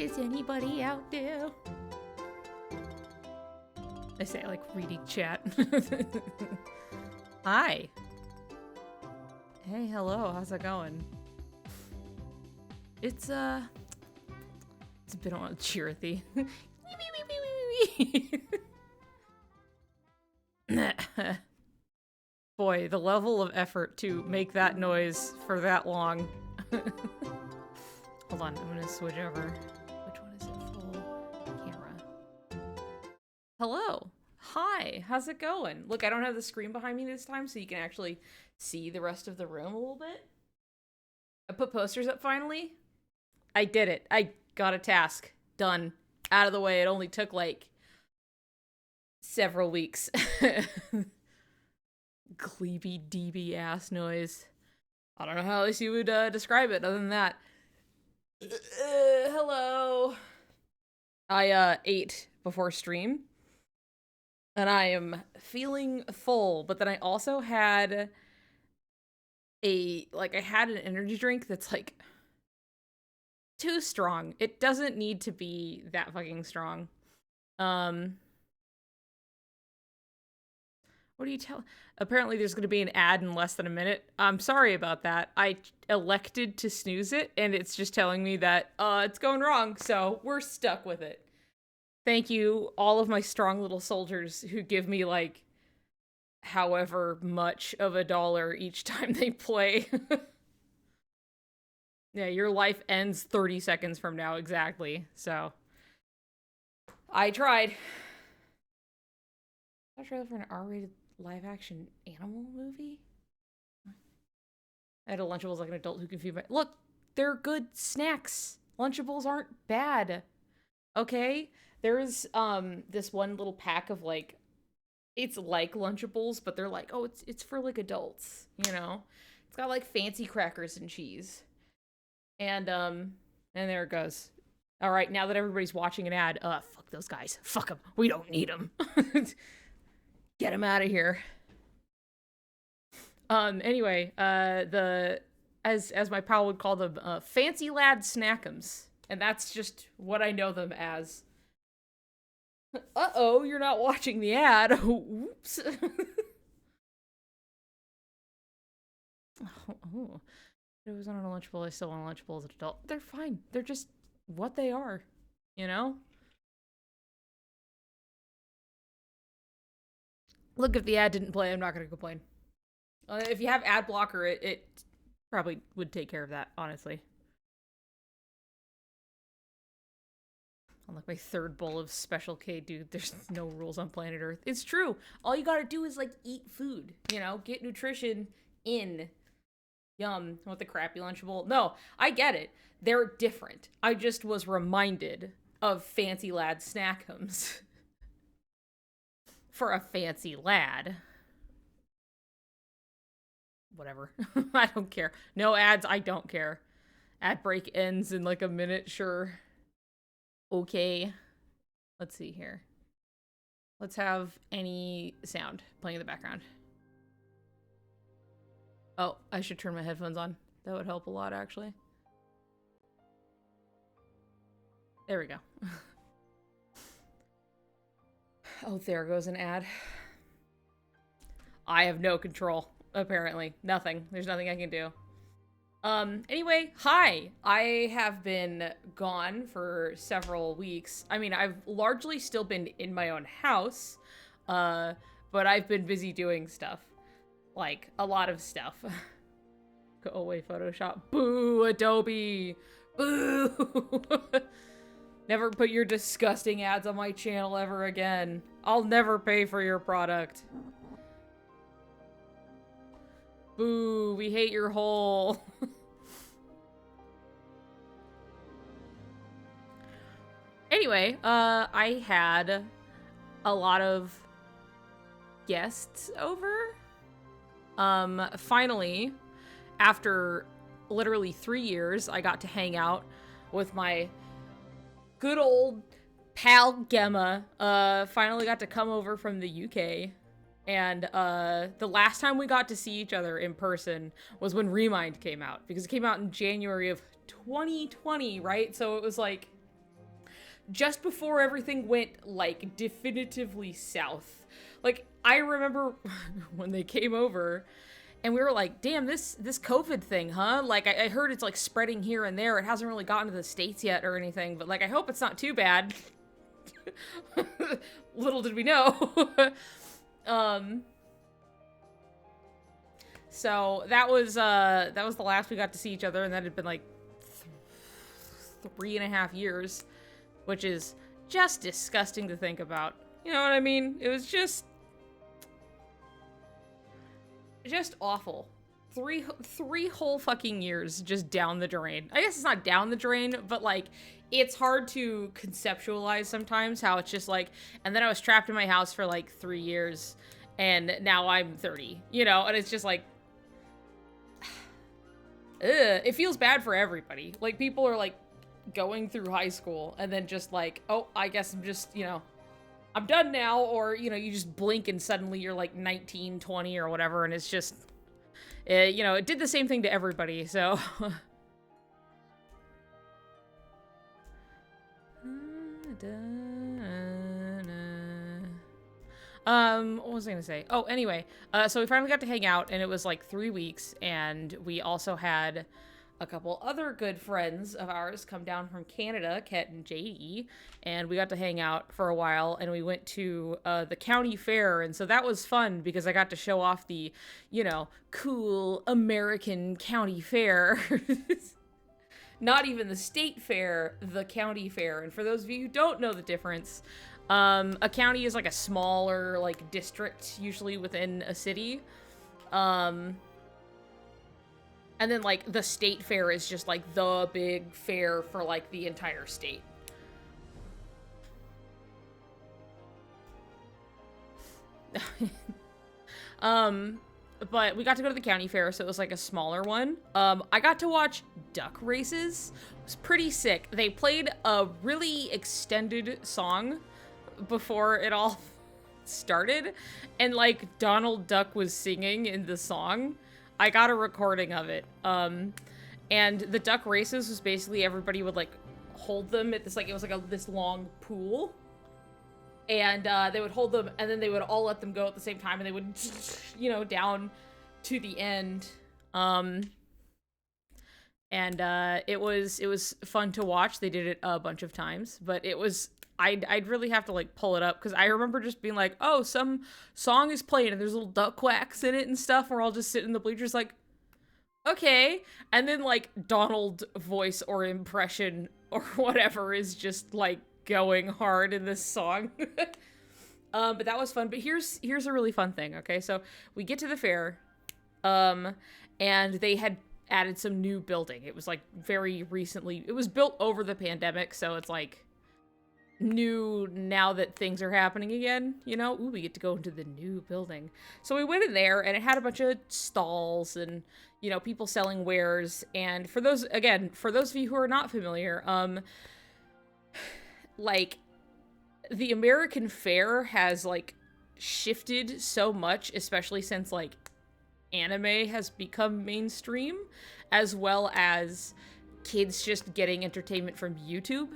Is anybody out there? I say like reading chat. Hi. Hey, hello. How's it going? It's a bit on cheery. Boy, the level of effort to make that noise for that long. Hold on, I'm gonna switch over. Which one is it? Full camera. Hello. Hi. How's it going? Look, I don't have the screen behind me this time, so you can actually see the rest of the room a little bit. I put posters up finally. I did it. I got a task. Done. Out of the way. It only took like several weeks. Gleeby DB ass noise. I don't know how else you would describe it other than that. Hello. I ate before stream. And I am feeling full, but then I also had I had an energy drink that's like too strong. It doesn't need to be that fucking strong. What do you tell? Apparently there's going to be an ad in less than a minute. I'm sorry about that. I elected to snooze it, and it's just telling me that it's going wrong, so we're stuck with it. Thank you, all of my strong little soldiers who give me, like, however much of $1 each time they play. Yeah, your life ends 30 seconds from now, exactly. So, I tried. I tried for an R-rated live-action animal movie? I had a Lunchables like an adult who can feed my- Look, they're good snacks. Lunchables aren't bad. Okay? There is, this one little pack of, like, it's like Lunchables, but they're like, oh, it's for, like, adults, you know? It's got, like, fancy crackers and cheese. And there it goes. All right, now that everybody's watching an ad, fuck those guys. Fuck them. We don't need them. Get them out of here. Anyway, as my pal would call them, fancy lad snackums. And that's just what I know them as. Uh-oh, you're not watching the ad. Oops. Oh. It was on a Lunchable. I still want a Lunchable as an adult. They're fine. They're just what they are, you know? Look, if the ad didn't play, I'm not going to complain. If you have ad blocker, it probably would take care of that, honestly. On like my third bowl of Special K, dude, there's no rules on planet Earth. It's true. All you gotta do is, like, eat food, you know? Get nutrition in. Yum. With the crappy Lunchable. No, I get it. They're different. I just was reminded of fancy lad snackums. For a fancy lad. Whatever. I don't care. No ads, I don't care. Ad break ends in like a minute, sure. Okay. Let's see here. Let's have any sound playing in the background. Oh, I should turn my headphones on. That would help a lot, actually. There we go. Oh, there goes an ad. I have no control, apparently. Nothing. There's nothing I can do. Anyway, hi! I have been gone for several weeks. I mean, I've largely still been in my own house, but I've been busy doing stuff. Like, a lot of stuff. Go away, Photoshop. Boo, Adobe! Boo! Never put your disgusting ads on my channel ever again. I'll never pay for your product. Boo, we hate your hole. Anyway, I had a lot of guests over. Finally, after literally 3 years, I got to hang out with my good old pal Gemma. Finally got to come over from the UK. And the last time we got to see each other in person was when Remind came out, because it came out in January of 2020, right? So it was like just before everything went, like, definitively south. Like, I remember when they came over, and we were like, damn, this COVID thing, huh? Like, I heard it's, like, spreading here and there. It hasn't really gotten to the States yet or anything, but, like, I hope it's not too bad. Little did we know. So that was the last we got to see each other, and that had been, like, 3.5 years, which is just disgusting to think about. You know what I mean? It was just awful. Three whole fucking years just down the drain. I guess it's not down the drain, but, like, it's hard to conceptualize sometimes how it's just like, and then I was trapped in my house for, like, 3 years, and now I'm 30, you know, and it's just like, ugh, it feels bad for everybody. Like, people are, like, going through high school, and then just like, oh, I guess I'm just, you know, I'm done now, or, you know, you just blink and suddenly you're, like, 19, 20, or whatever, and it's just, you know, it did the same thing to everybody, so. What was I gonna say? Oh, anyway, so we finally got to hang out, and it was, like, 3 weeks, and we also had a couple other good friends of ours come down from Canada, Ket and JD, and we got to hang out for a while, and we went to the county fair, and so that was fun because I got to show off the, you know, cool American county fair. Not even the state fair, the county fair. And for those of you who don't know the difference, a county is like a smaller, like, district, usually within a city. And then, like, the state fair is just, like, the big fair for, like, the entire state. But we got to go to the county fair, so it was, like, a smaller one. I got to watch duck races. It was pretty sick. They played a really extended song before it all started, and, like, Donald Duck was singing in the song. I got a recording of it. And the duck races was basically everybody would, like, hold them at this, like, it was like this long pool. And they would hold them, and then they would all let them go at the same time, and they would, you know, down to the end. And it was fun to watch. They did it a bunch of times, but it was, I'd really have to, like, pull it up, because I remember just being like, oh, some song is playing, and there's little duck quacks in it and stuff. We're all just sitting in the bleachers like, okay. And then, like, Donald voice or impression or whatever is just, like, going hard in this song. But that was fun. But here's a really fun thing, okay? So we get to the fair, and they had added some new building. It was, like, very recently, it was built over the pandemic, so it's, like, new now that things are happening again, you know? Ooh, we get to go into the new building. So we went in there, and it had a bunch of stalls and, you know, people selling wares. And for those of you who are not familiar, like, the American fair has, like, shifted so much, especially since, like, anime has become mainstream, as well as kids just getting entertainment from YouTube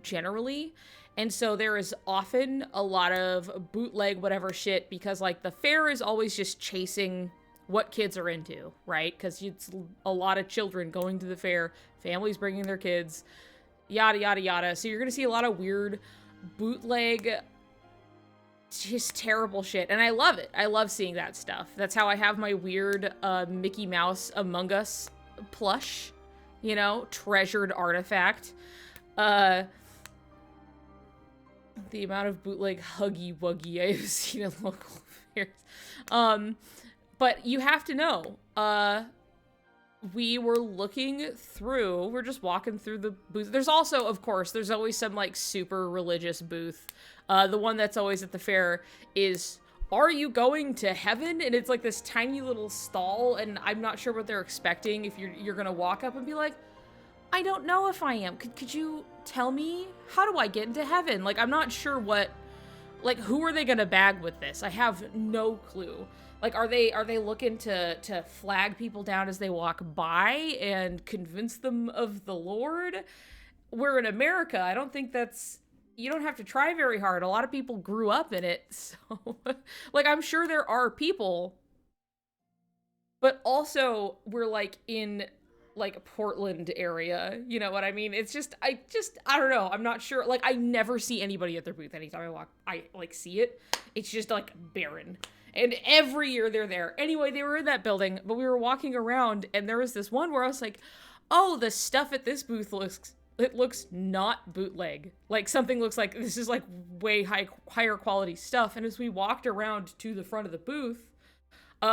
generally. And so there is often a lot of bootleg whatever shit, because, like, the fair is always just chasing what kids are into, right? Because it's a lot of children going to the fair, families bringing their kids, yada, yada, yada. So you're going to see a lot of weird bootleg, just terrible shit. And I love it. I love seeing that stuff. That's how I have my weird Mickey Mouse Among Us plush, you know, treasured artifact. The amount of bootleg Huggy Wuggy I have seen at local fairs. But you have to know, we were looking through, we're just walking through the booth. There's also, of course, there's always some, like, super religious booth. The one that's always at the fair is, are you going to heaven? And it's, like, this tiny little stall, and I'm not sure what they're expecting. If you're gonna walk up and be like, I don't know if I am. Could you tell me? How do I get into heaven? Like, I'm not sure what, like, who are they gonna bag with this? I have no clue. Like, are they looking to flag people down as they walk by and convince them of the Lord? We're in America. I don't think that's you don't have to try very hard. A lot of people grew up in it. So, like, I'm sure there are people, but also we're like in like Portland area. You know what I mean? It's just, I don't know. I'm not sure. Like, I never see anybody at their booth. Anytime I walk, I like see it. It's just like barren. And every year they're there. Anyway, they were in that building, but we were walking around and there was this one where I was like, oh, the stuff at this booth looks not bootleg. Like something looks like this is like way higher quality stuff. And as we walked around to the front of the booth,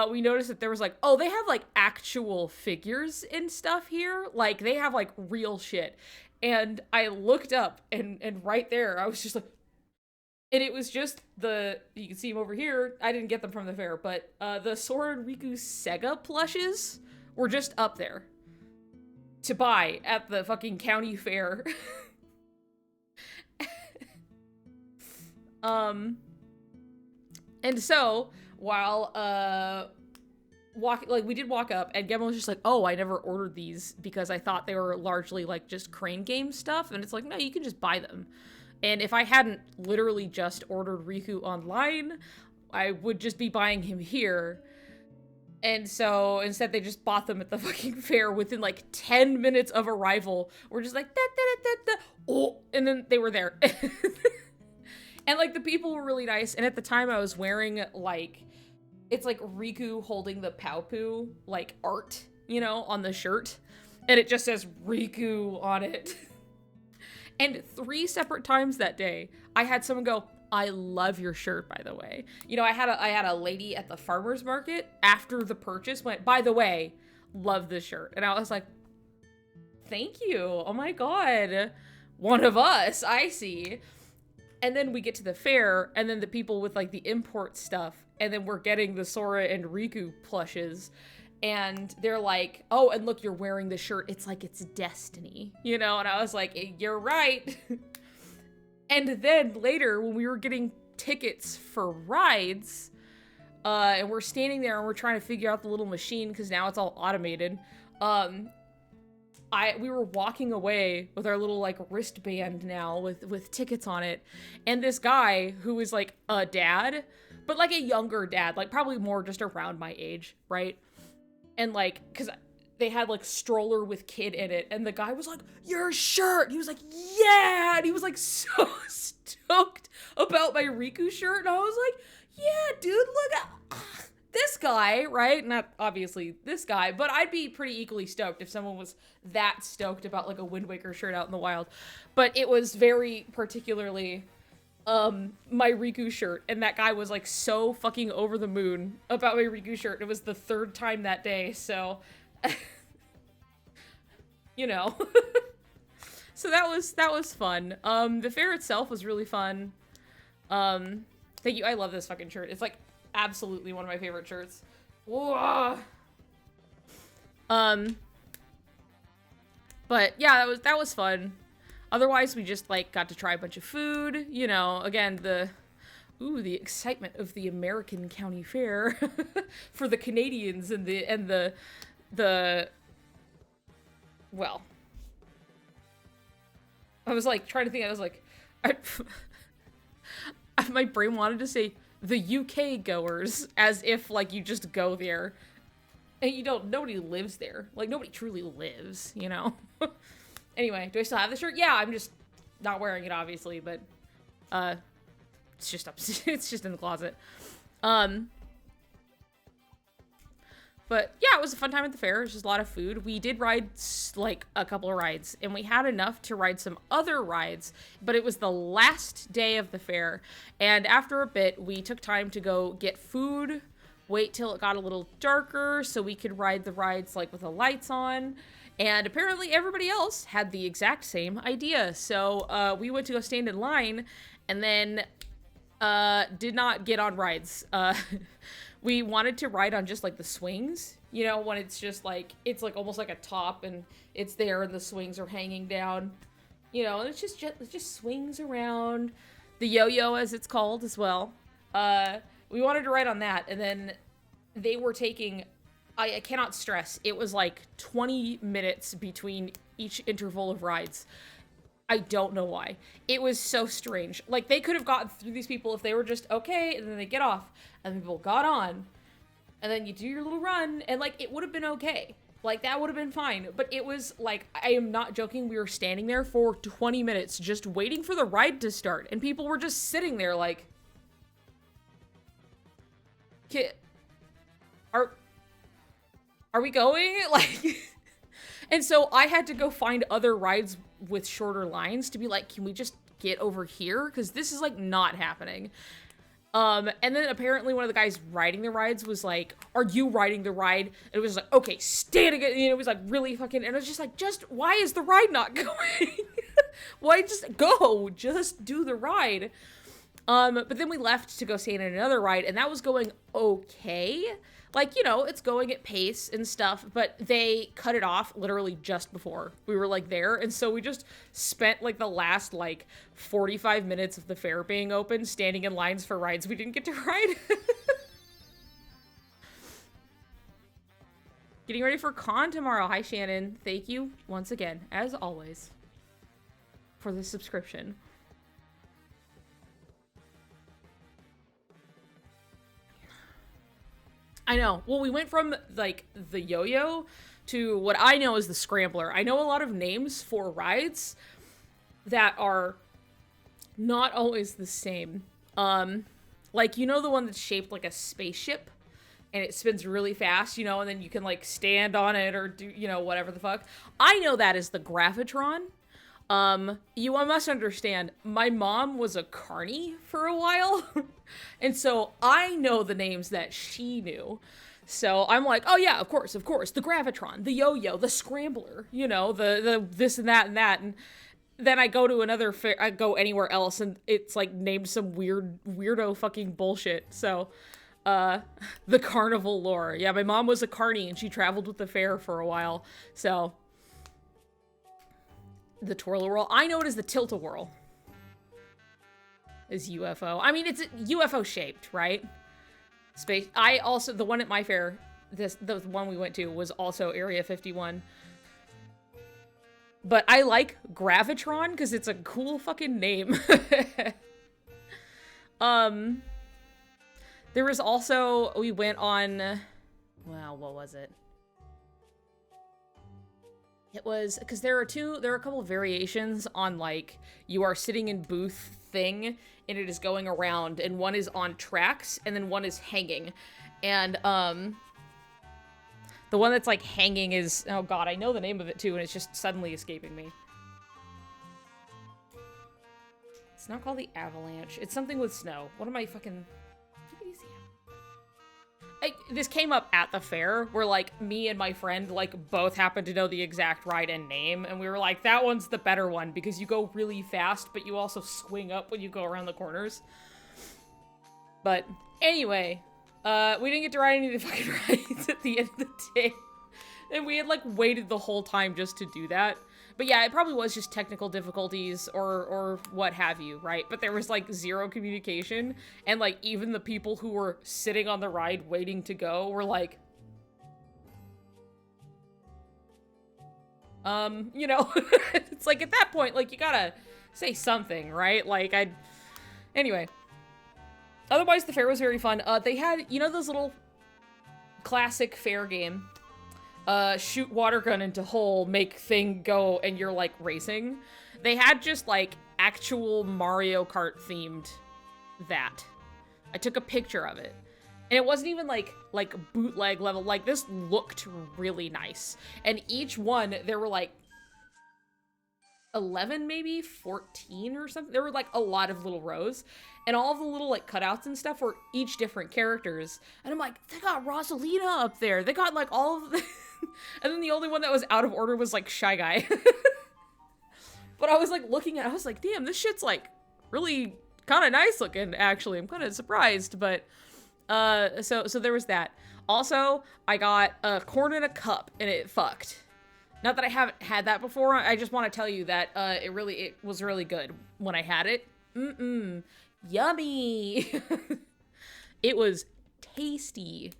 we noticed that there was like, oh, they have like actual figures and stuff here. Like they have like real shit. And I looked up and right there, I was just like, and it was just you can see them over here. I didn't get them from the fair, but the Sora and Riku Sega plushes were just up there to buy at the fucking county fair. And so while we did walk up and Gemma was just like, oh, I never ordered these because I thought they were largely like just crane game stuff. And it's like, no, you can just buy them. And if I hadn't literally just ordered Riku online, I would just be buying him here. And so instead they just bought them at the fucking fair within like 10 minutes of arrival. We're just like, da, da, da, da, da. Oh, and then they were there. And like the people were really nice. And at the time I was wearing like, it's like Riku holding the Paopu like art, you know, on the shirt. And it just says Riku on it. And 3 separate times that day, I had someone go, I love your shirt, by the way. You know, I had a lady at the farmer's market after the purchase went, by the way, love this shirt. And I was like, thank you. Oh my God. One of us, I see. And then we get to the fair and then the people with like the import stuff. And then we're getting the Sora and Riku plushes. And they're like, oh, and look, you're wearing the shirt. It's like it's destiny, you know? And I was like, you're right. And then later, when we were getting tickets for rides, and we're standing there and we're trying to figure out the little machine because now it's all automated. We were walking away with our little like wristband now with tickets on it, and this guy who was like a dad, but like a younger dad, like probably more just around my age, right? And like, cause they had like stroller with kid in it, and the guy was like, your shirt! He was like, yeah! And he was like so stoked about my Riku shirt, and I was like, yeah, dude, look at this guy, right? Not obviously this guy, but I'd be pretty equally stoked if someone was that stoked about like a Wind Waker shirt out in the wild. But it was very particularly my Riku shirt, and that guy was like so fucking over the moon about my Riku shirt. It was the 3rd time that day, so you know. So that was fun. The fair itself was really fun. Thank you. I love this fucking shirt. It's like absolutely one of my favorite shirts. Whoa. But yeah, that was fun. Otherwise, we just like got to try a bunch of food, you know, again, the excitement of the American County Fair for the Canadians and the well, I was like trying to think, I was like, my brain wanted to say the UK goers, as if like you just go there and nobody lives there. Like nobody truly lives, you know? Anyway, do I still have the shirt? Yeah, I'm just not wearing it, obviously, but it's just it's just in the closet. But yeah, it was a fun time at the fair. It was just a lot of food. We did ride like a couple of rides, and we had enough to ride some other rides, but it was the last day of the fair. And after a bit, we took time to go get food, wait till it got a little darker so we could ride the rides like with the lights on. And apparently everybody else had the exact same idea. So we went to go stand in line and then did not get on rides. We wanted to ride on just like the swings, you know, when it's just like, it's like almost like a top and it's there and the swings are hanging down, you know, and it just swings around. The yo-yo, as it's called as well. We wanted to ride on that, and then they were taking, I cannot stress, it was like 20 minutes between each interval of rides. I don't know why. It was so strange. Like, they could have gotten through these people if they were just okay, and then they get off, and then people got on, and then you do your little run, and, like, it would have been okay. Like, that would have been fine. But it was, like, I am not joking, we were standing there for 20 minutes just waiting for the ride to start, and people were just sitting there, like, are we going? Like, and so I had to go find other rides with shorter lines to be like, can we just get over here? Because this is, like, not happening. And then apparently one of the guys riding the rides was like, are you riding the ride? And it was like, okay, stand again. And it was like really fucking, and it was just like, why is the ride not going? Why just go? Just do the ride. But then we left to go stand in another ride, and that was going okay. Like, you know, it's going at pace and stuff, but they cut it off literally just before we were, like, there. And so we just spent, like, the last, like, 45 minutes of the fair being open standing in lines for rides we didn't get to ride. Getting ready for con tomorrow. Hi, Shannon. Thank you once again, as always, for the subscription. I know. Well, we went from, like, the yo-yo to what I know is the scrambler. I know a lot of names for rides that are not always the same. Like, you know the one that's shaped like a spaceship? And it spins really fast, you know, and then you can, like, stand on it or do, you know, whatever the fuck. I know that as the Gravitron. You must understand, my mom was a carny for a while, and so I know the names that she knew. So I'm like, oh yeah, of course, the Gravitron, the yo-yo, the scrambler, you know, the this and that, and then I go to another fair, I go anywhere else, and it's, like, named some weirdo fucking bullshit, so, the carnival lore. Yeah, my mom was a carny, and she traveled with the fair for a while, so... The twirl-a-whirl. I know it as the tilt-a-whirl. Is UFO. I mean, it's UFO shaped, right? Space. I also, the one at my fair, the one we went to was also Area 51. But I like Gravitron because it's a cool fucking name. There was also, we went on, wow, what was it? It was, because there are a couple of variations on, like, you are sitting in booth thing, and it is going around, and one is on tracks, and then one is hanging. And, the one that's, like, hanging is, oh god, I know the name of it too, and it's just suddenly escaping me. It's not called the Avalanche. It's something with snow. What am I fucking... This came up at the fair, where, like, me and my friend, like, both happened to know the exact ride and name, and we were like, that one's the better one, because you go really fast, but you also swing up when you go around the corners. But, anyway, we didn't get to ride any of the fucking rides at the end of the day, and we had, like, waited the whole time just to do that. But yeah, it probably was just technical difficulties or what have you, right? But there was, like, zero communication, and, like, even the people who were sitting on the ride waiting to go were like, you know, it's like, at that point, like, you gotta say something, right? Like, anyway. Otherwise, the fair was very fun. They had, you know those little classic fair game? Shoot water gun into hole, make thing go, and you're, like, racing. They had just, like, actual Mario Kart themed that. I took a picture of it. And it wasn't even, like bootleg level. Like, this looked really nice. And each one, there were, like, 11, maybe? 14 or something? There were, like, a lot of little rows. And all of the little, like, cutouts and stuff were each different characters. And I'm like, they got Rosalina up there. They got, like, all of the... And then the only one that was out of order was, like, Shy Guy. But I was, like, looking at it, I was like, damn, this shit's, like, really kind of nice looking, actually. I'm kind of surprised, but, so there was that. Also, I got a corn in a cup, and it fucked. Not that I haven't had that before, I just want to tell you that, it was really good when I had it. Yummy! It was tasty.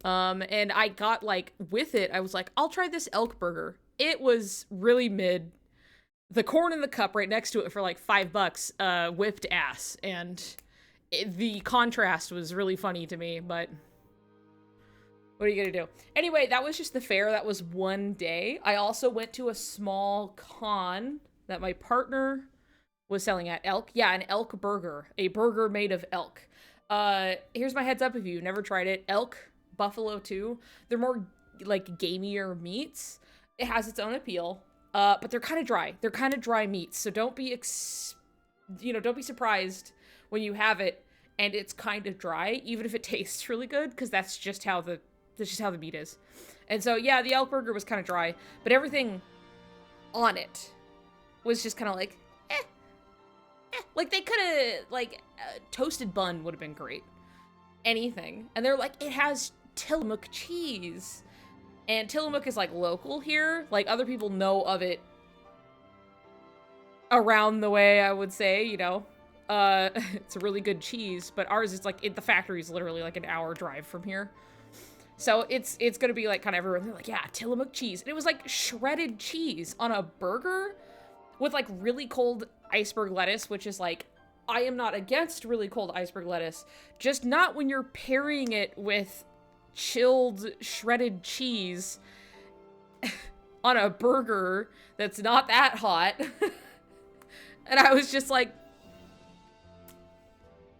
And I got, like, with it, I was like, I'll try this elk burger. It was really mid. the corn in the cup right next to it for like $5, whipped ass. And the contrast was really funny to me, but what are you gonna do? Anyway, that was just the fair. That was one day. I also went to a small con that my partner was selling at elk. Yeah, an elk burger. A burger made of elk. Here's my heads up if you've never tried it. Elk, buffalo too. They're more like gamier meats. It has its own appeal. But they're kind of dry. They're kind of dry meats. So don't be don't be surprised when you have it and it's kind of dry, even if it tastes really good, because that's just how the meat is. And so yeah, the elk burger was kind of dry, but everything on it was just kind of like like they could have, like, toasted bun would have been great. Anything. And they're like, it has Tillamook cheese. And Tillamook is, like, local here. Like, other people know of it around the way, I would say, you know. It's a really good cheese, but ours is, like, the factory is literally, like, an hour drive from here. So it's gonna be, like, kind of everywhere. They're like, yeah, Tillamook cheese. And it was, like, shredded cheese on a burger with, like, really cold iceberg lettuce, which is, like, I am not against really cold iceberg lettuce, just not when you're pairing it with chilled shredded cheese on a burger that's not that hot. And I was just like,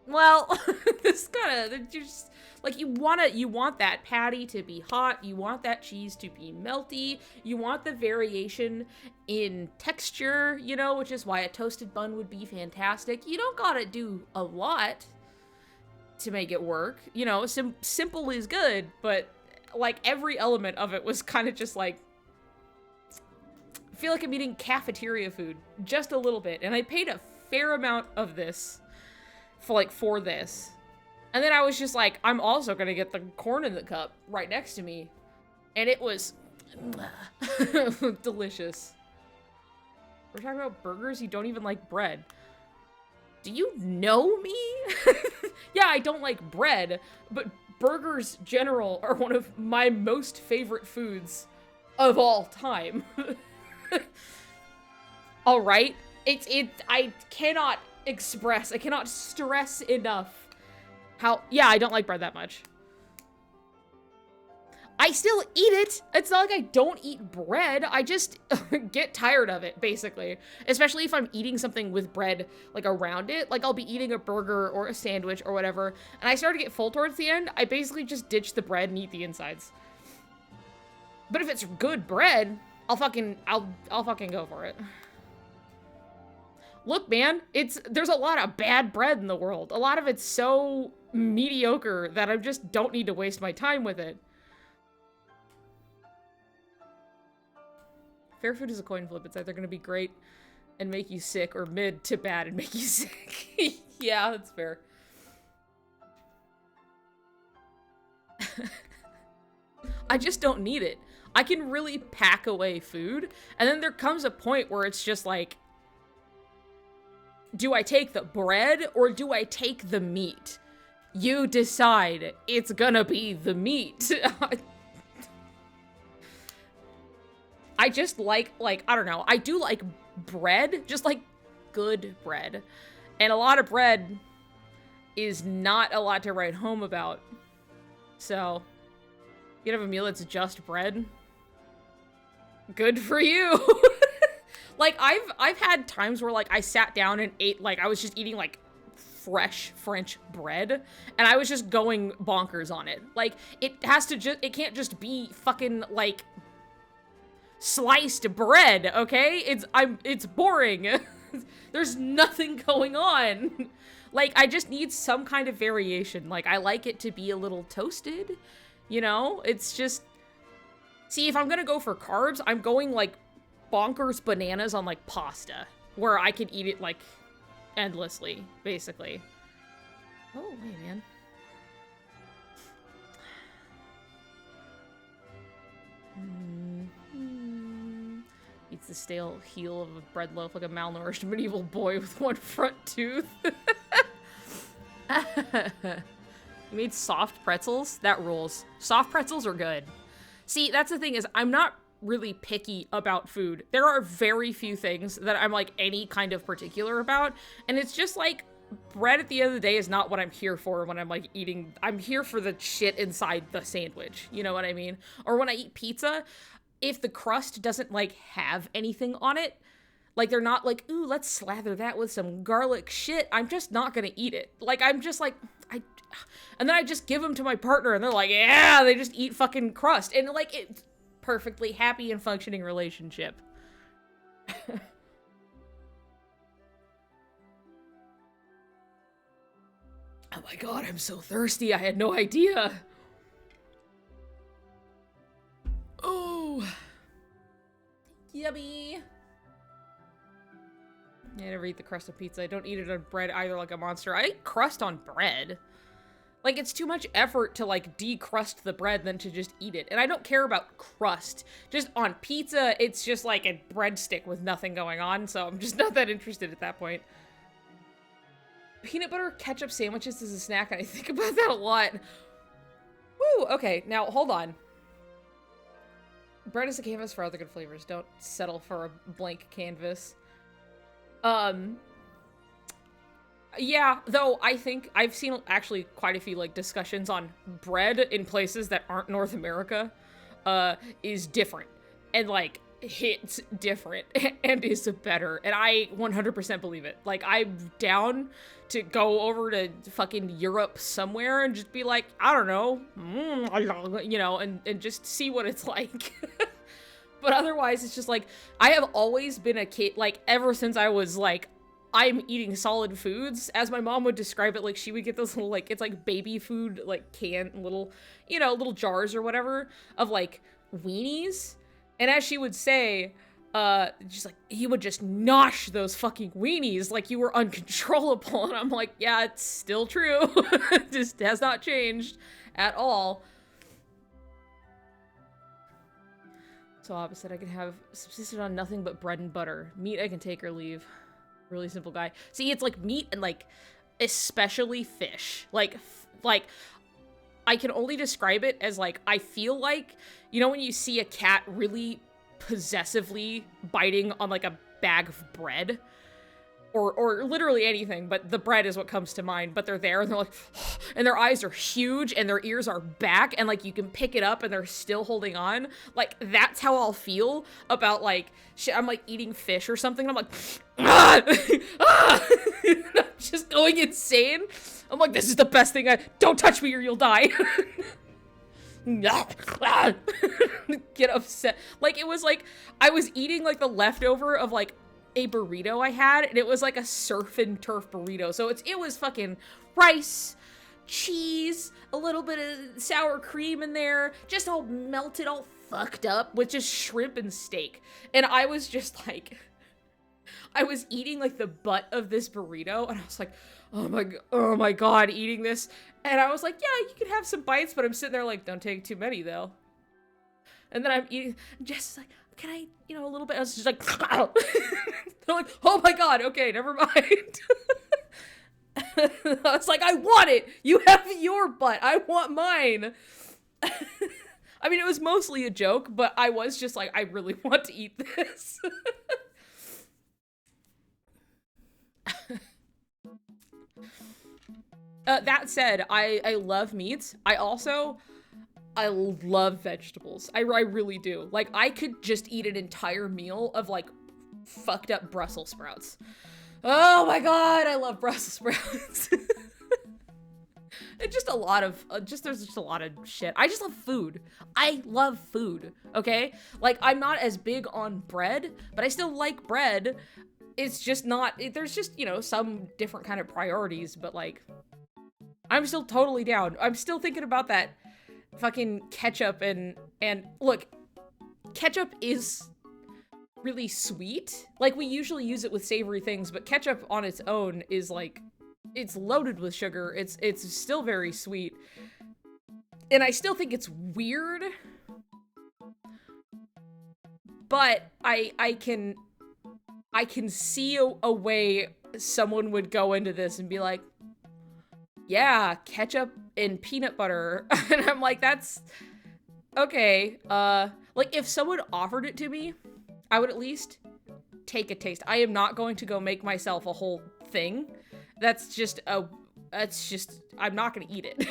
well, this kind of just like, you want that patty to be hot, you want that cheese to be melty, you want the variation in texture, you know, which is why a toasted bun would be fantastic. You don't gotta do a lot to make it work, you know. Simple is good, but like every element of it was kind of just like, I feel like I'm eating cafeteria food just a little bit, and I paid a fair amount of this for this. And then I was just like, I'm also gonna get the corn in the cup right next to me. And it was delicious. We're talking about burgers? You don't even like bread. Do you know me? Yeah, I don't like bread, but burgers general are one of my most favorite foods of all time. All right? I cannot stress enough how, yeah, I don't like bread that much. I still eat it. It's not like I don't eat bread. I just get tired of it, basically. Especially if I'm eating something with bread, like, around it. Like, I'll be eating a burger or a sandwich or whatever, and I start to get full towards the end. I basically just ditch the bread and eat the insides. But if it's good bread, I'll fucking go for it. Look, man, there's a lot of bad bread in the world. A lot of it's so mediocre that I just don't need to waste my time with it. Fair food is a coin flip. It's either gonna be great and make you sick, or mid to bad and make you sick. Yeah, that's fair. I just don't need it. I can really pack away food, and then there comes a point where it's just like, do I take the bread or do I take the meat? You decide. It's gonna be the meat. I just like, I don't know. I do like bread, just like good bread. And a lot of bread is not a lot to write home about. So, you have a meal that's just bread. Good for you. Like, I've had times where, like, I sat down and ate, like, I was just eating, like, fresh French bread, and I was just going bonkers on it. Like, it can't just be fucking, like, sliced bread, okay? It's boring. There's nothing going on. Like, I just need some kind of variation. Like, I like it to be a little toasted, you know? It's just, see, if I'm gonna go for carbs, I'm going, like, bonkers bananas on, like, pasta, where I can eat it, like, endlessly, basically. Oh, wait, man. Eats the stale heel of a bread loaf like a malnourished medieval boy with one front tooth. You made soft pretzels? That rules. Soft pretzels are good. See, that's the thing, is I'm not really picky about food. There are very few things that I'm like any kind of particular about, and it's just like bread at the end of the day is not what I'm here for when I'm like eating. I'm here for the shit inside the sandwich. You know what I mean? Or when I eat pizza, if the crust doesn't like have anything on it, like they're not like, ooh, let's slather that with some garlic shit, I'm just not gonna eat it. Like I'm just like, and then I just give them to my partner and they're like, yeah, they just eat fucking crust. And like, it's perfectly happy and functioning relationship. Oh my god, I'm so thirsty. I had no idea. Oh. Yummy. I never eat the crust of pizza. I don't eat it on bread either like a monster. I eat crust on bread. Like, it's too much effort to, like, decrust the bread than to just eat it. And I don't care about crust. Just on pizza, it's just like a breadstick with nothing going on, so I'm just not that interested at that point. Peanut butter ketchup sandwiches is a snack, and I think about that a lot. Woo! Okay, now, hold on. Bread is a canvas for other good flavors. Don't settle for a blank canvas. Yeah, though I think I've seen actually quite a few like discussions on bread in places that aren't North America, is different and like hits different and is better, and I 100% believe it. Like, I'm down to go over to fucking Europe somewhere and just be like, I don't know, you know, and just see what it's like. But otherwise, it's just like, I have always been a kid, like, ever since I was like, I'm eating solid foods, as my mom would describe it. Like, she would get those little, like, it's like baby food, like, little, you know, little jars or whatever of, like, weenies. And as she would say, just like, you would just nosh those fucking weenies like you were uncontrollable. And I'm like, yeah, it's still true. It just has not changed at all. So opposite, I could have subsisted on nothing but bread and butter. Meat I can take or leave. Really simple guy. See, it's like meat and like, especially fish. Like, I can only describe it as like, I feel like, you know when you see a cat really possessively biting on like a bag of bread? Or literally anything, but the bread is what comes to mind. But they're there and they're like, and their eyes are huge and their ears are back and like you can pick it up and they're still holding on. Like, that's how I'll feel about like shit. I'm like eating fish or something and I'm like, ah! Ah! I'm just going insane. I'm like, this is the best thing. Don't touch me or you'll die. Get upset. Like, it was like I was eating like the leftover of like a burrito I had, and it was like a surf and turf burrito. So it was fucking rice, cheese, a little bit of sour cream in there, just all melted, all fucked up with just shrimp and steak. And I was just like, I was eating like the butt of this burrito, and I was like, oh my god, eating this. And I was like, yeah, you can have some bites, but I'm sitting there like, don't take too many though. And then I'm eating, just like, can I, you know, a little bit? I was just like, they're like, oh my god, okay, never mind. I was like, I want it. You have your butt. I want mine. I mean, it was mostly a joke, but I was just like, I really want to eat this. That said, I love meats. I love vegetables. I really do. Like, I could just eat an entire meal of, like, fucked up Brussels sprouts. Oh my god, I love Brussels sprouts. It's just a lot of, there's just a lot of shit. I just love food. I love food, okay? Like, I'm not as big on bread, but I still like bread. It's just not, there's just, you know, some different kind of priorities, but, like, I'm still totally down. I'm still thinking about that fucking ketchup and look, ketchup is really sweet. Like, we usually use it with savory things, but ketchup on its own is like, it's loaded with sugar. It's still very sweet. And I still think it's weird. But I can see a way someone would go into this and be like, yeah, ketchup and peanut butter. And I'm like, that's okay. Like, Like, if someone offered it to me, I would at least take a taste. I am not going to go make myself a whole thing. I'm not gonna eat it.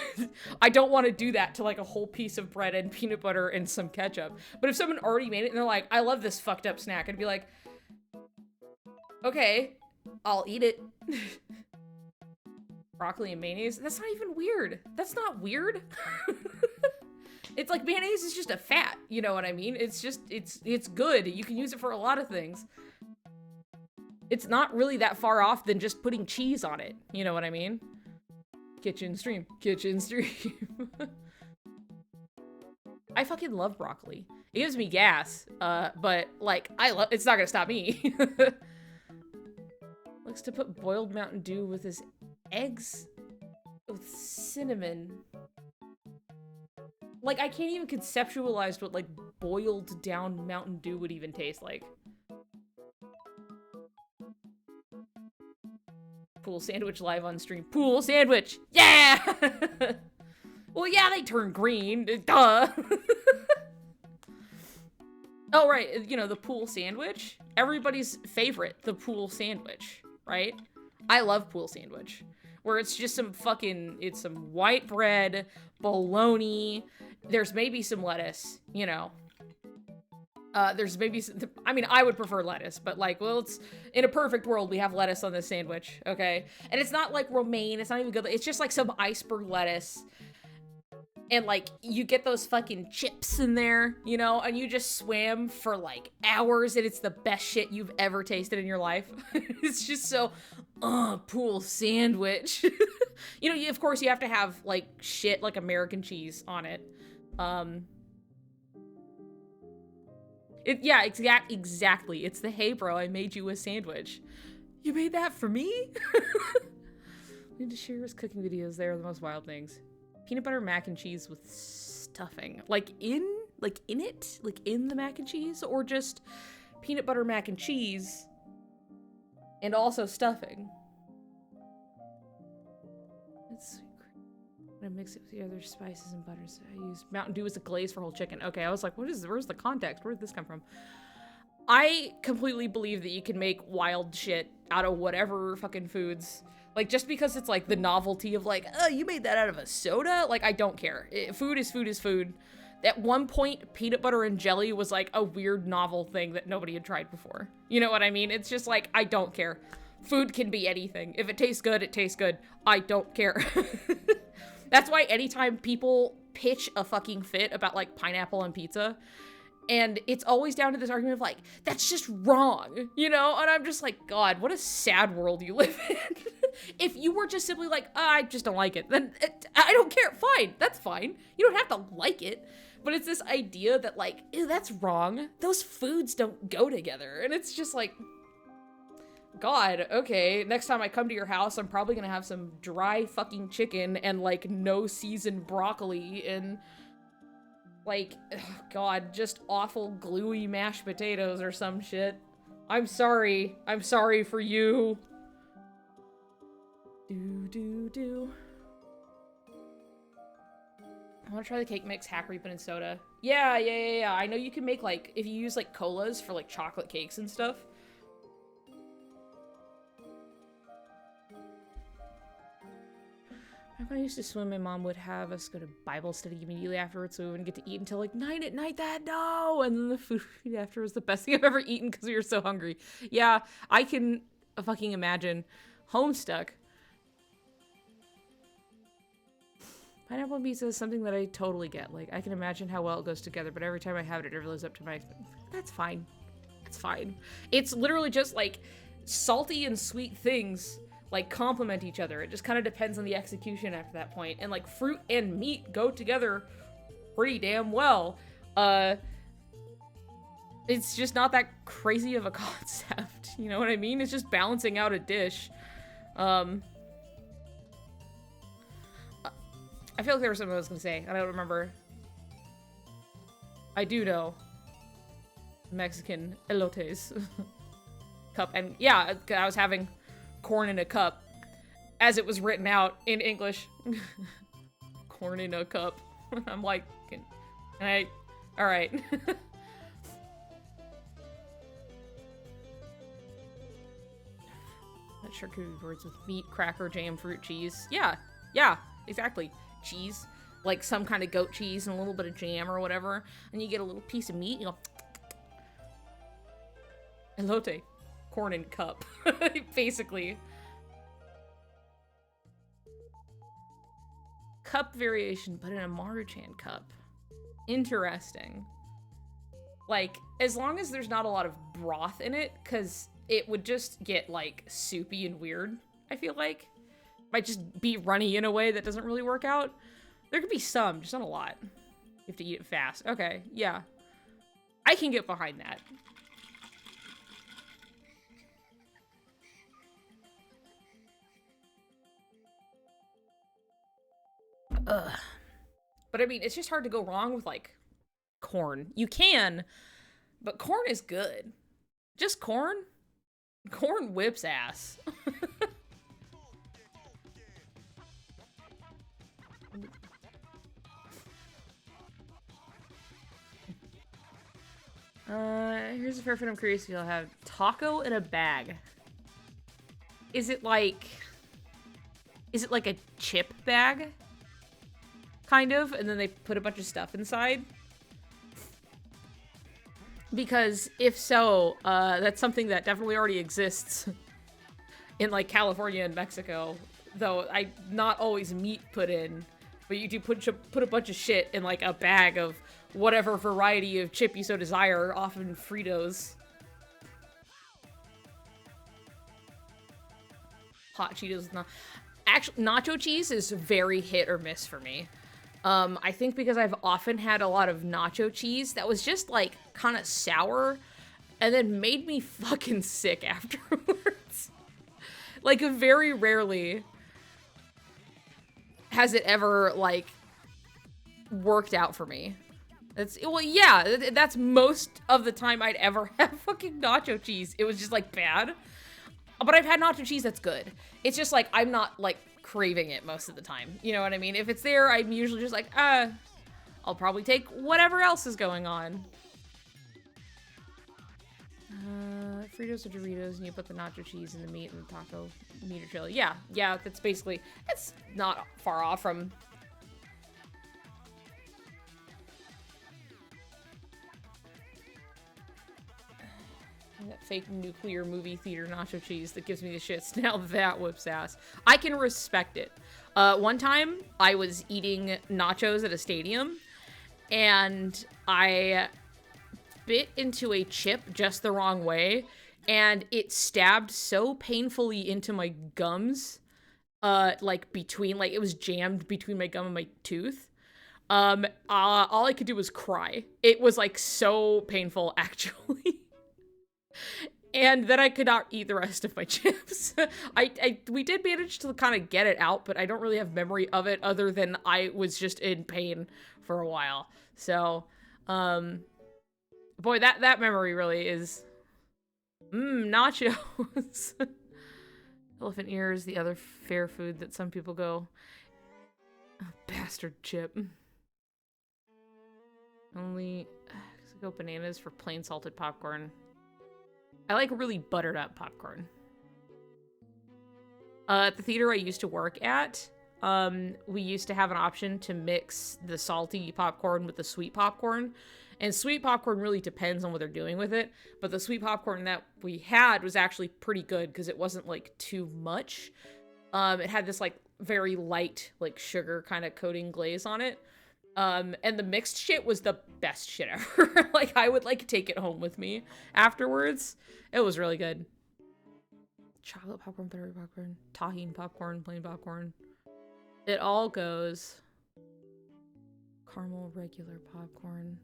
I don't want to do that to like a whole piece of bread and peanut butter and some ketchup. But if someone already made it and they're like, I love this fucked up snack, I'd be like, okay, I'll eat it. Broccoli and mayonnaise? That's not even weird. That's not weird. It's like mayonnaise is just a fat, you know what I mean? It's just, it's good. You can use it for a lot of things. It's not really that far off than just putting cheese on it, you know what I mean? Kitchen stream. Kitchen stream. I fucking love broccoli. It gives me gas, but like, it's not gonna stop me. Likes to put boiled Mountain Dew with his eggs with cinnamon. Like, I can't even conceptualize what, like, boiled down Mountain Dew would even taste like. Pool sandwich live on stream. Pool sandwich! Yeah! Well, yeah, they turn green. Duh! Oh, right. You know, the pool sandwich. Everybody's favorite, the pool sandwich, right? I love pool sandwich. Where it's just some white bread, bologna. There's maybe some lettuce, you know. There's maybe some, I mean, I would prefer lettuce, but like, well, it's in a perfect world, we have lettuce on this sandwich, okay? And it's not like romaine, it's not even good. It's just like some iceberg lettuce. And like, you get those fucking chips in there, you know, and you just swam for like hours and it's the best shit you've ever tasted in your life. It's just so, pool sandwich. You know, of course you have to have like shit like American cheese on it. Yeah, exactly. It's the, hey bro, I made you a sandwich. You made that for me? Need to share his cooking videos. They are the most wild things. Peanut butter mac and cheese with stuffing. Like in it? Like in the mac and cheese? Or just peanut butter mac and cheese and also stuffing? Let's I mix it with the other spices and butters. I use Mountain Dew as a glaze for whole chicken. Okay, I was like, where's the context? Where did this come from? I completely believe that you can make wild shit out of whatever fucking foods. Like, just because it's like the novelty of like, oh, you made that out of a soda? Like, I don't care. Food is food is food. At one point, peanut butter and jelly was like a weird novel thing that nobody had tried before. You know what I mean? It's just like, I don't care. Food can be anything. If it tastes good, it tastes good. I don't care. That's why anytime people pitch a fucking fit about like pineapple on pizza, and it's always down to this argument of like, that's just wrong, you know? And I'm just like, God, what a sad world you live in. If you were just simply like, I just don't like it, then I don't care. Fine, that's fine. You don't have to like it. But it's this idea that like, ew, that's wrong. Those foods don't go together. And it's just like, God, okay, next time I come to your house, I'm probably gonna have some dry fucking chicken and, like, no seasoned broccoli and, like, ugh, God, just awful gluey mashed potatoes or some shit. I'm sorry. I'm sorry for you. Do. I want to try the cake mix, hack reaping, and soda. Yeah. I know you can make, like, if you use, like, colas for, like, chocolate cakes and stuff. When I used to swim, my mom would have us go to Bible study immediately afterwards, so we wouldn't get to eat until like 9 at night. No! And then the food after was the best thing I've ever eaten because we were so hungry. Yeah, I can fucking imagine. Homestuck. Pineapple pizza is something that I totally get. Like, I can imagine how well it goes together, but every time I have it, it never lives up to my... That's fine. That's fine. It's literally just like salty and sweet things like complement each other. It just kind of depends on the execution after that point. And like fruit and meat go together pretty damn well. It's just not that crazy of a concept. You know what I mean? It's just balancing out a dish. I feel like there was something I was gonna say. I don't remember. I do know. Mexican elotes. Cup. And yeah, I was having corn in a cup, as it was written out in English. Corn in a cup. I'm like, alright. charcuterie boards with meat, cracker, jam, fruit, cheese. Yeah, yeah, exactly. Cheese, like some kind of goat cheese and a little bit of jam or whatever, and you get a little piece of meat. You go, elote, corn and cup, basically. Cup variation, but in a Maruchan cup. Interesting. Like, as long as there's not a lot of broth in it, because it would just get, like, soupy and weird, I feel like. Might just be runny in a way that doesn't really work out. There could be some, just not a lot. You have to eat it fast. Okay, yeah. I can get behind that. Ugh. But I mean, it's just hard to go wrong with, like, corn. You can, but corn is good. Just corn? Corn whips ass. Here's a fair food I'm curious if you'll have. Taco in a bag. Is it like a chip bag? Kind of, and then they put a bunch of stuff inside? Because if so, that's something that definitely already exists in, like, California and Mexico. Though, not always meat put in, but you do put a bunch of shit in, like, a bag of whatever variety of chip you so desire, often Fritos. Hot Cheetos. Actually, nacho cheese is very hit or miss for me. I think because I've often had a lot of nacho cheese that was just, like, kind of sour and then made me fucking sick afterwards. Like, very rarely has it ever, like, worked out for me. Well, yeah, that's most of the time I'd ever have fucking nacho cheese. It was just, like, bad. But I've had nacho cheese that's good. It's just, like, I'm not, like, craving it most of the time. You know what I mean? If it's there, I'm usually just like, I'll probably take whatever else is going on. Fritos or Doritos, and you put the nacho cheese and the meat and the taco meat or chili. Yeah, that's basically, it's not far off from... That fake nuclear movie theater nacho cheese that gives me the shits. Now that whips ass. I can respect it. One time, I was eating nachos at a stadium, and I bit into a chip just the wrong way, and it stabbed so painfully into my gums, like, it was jammed between my gum and my tooth. All I could do was cry. It was, like, so painful, actually. And then I could not eat the rest of my chips. We did manage to kind of get it out, but I don't really have memory of it other than I was just in pain for a while. So, boy, that memory really is... nachos. Elephant ears, the other fair food that some people go, oh, bastard chip. Only, go bananas for plain salted popcorn. I like really buttered up popcorn. At the theater I used to work at, we used to have an option to mix the salty popcorn with the sweet popcorn. And sweet popcorn really depends on what they're doing with it. But the sweet popcorn that we had was actually pretty good because it wasn't, like, too much. It had this, like, very light, like, sugar kind of coating glaze on it. And the mixed shit was the best shit ever. Like, I would, like, take it home with me afterwards. It was really good. Chocolate popcorn, buttery popcorn, tahini popcorn, plain popcorn. It all goes. Caramel, regular popcorn.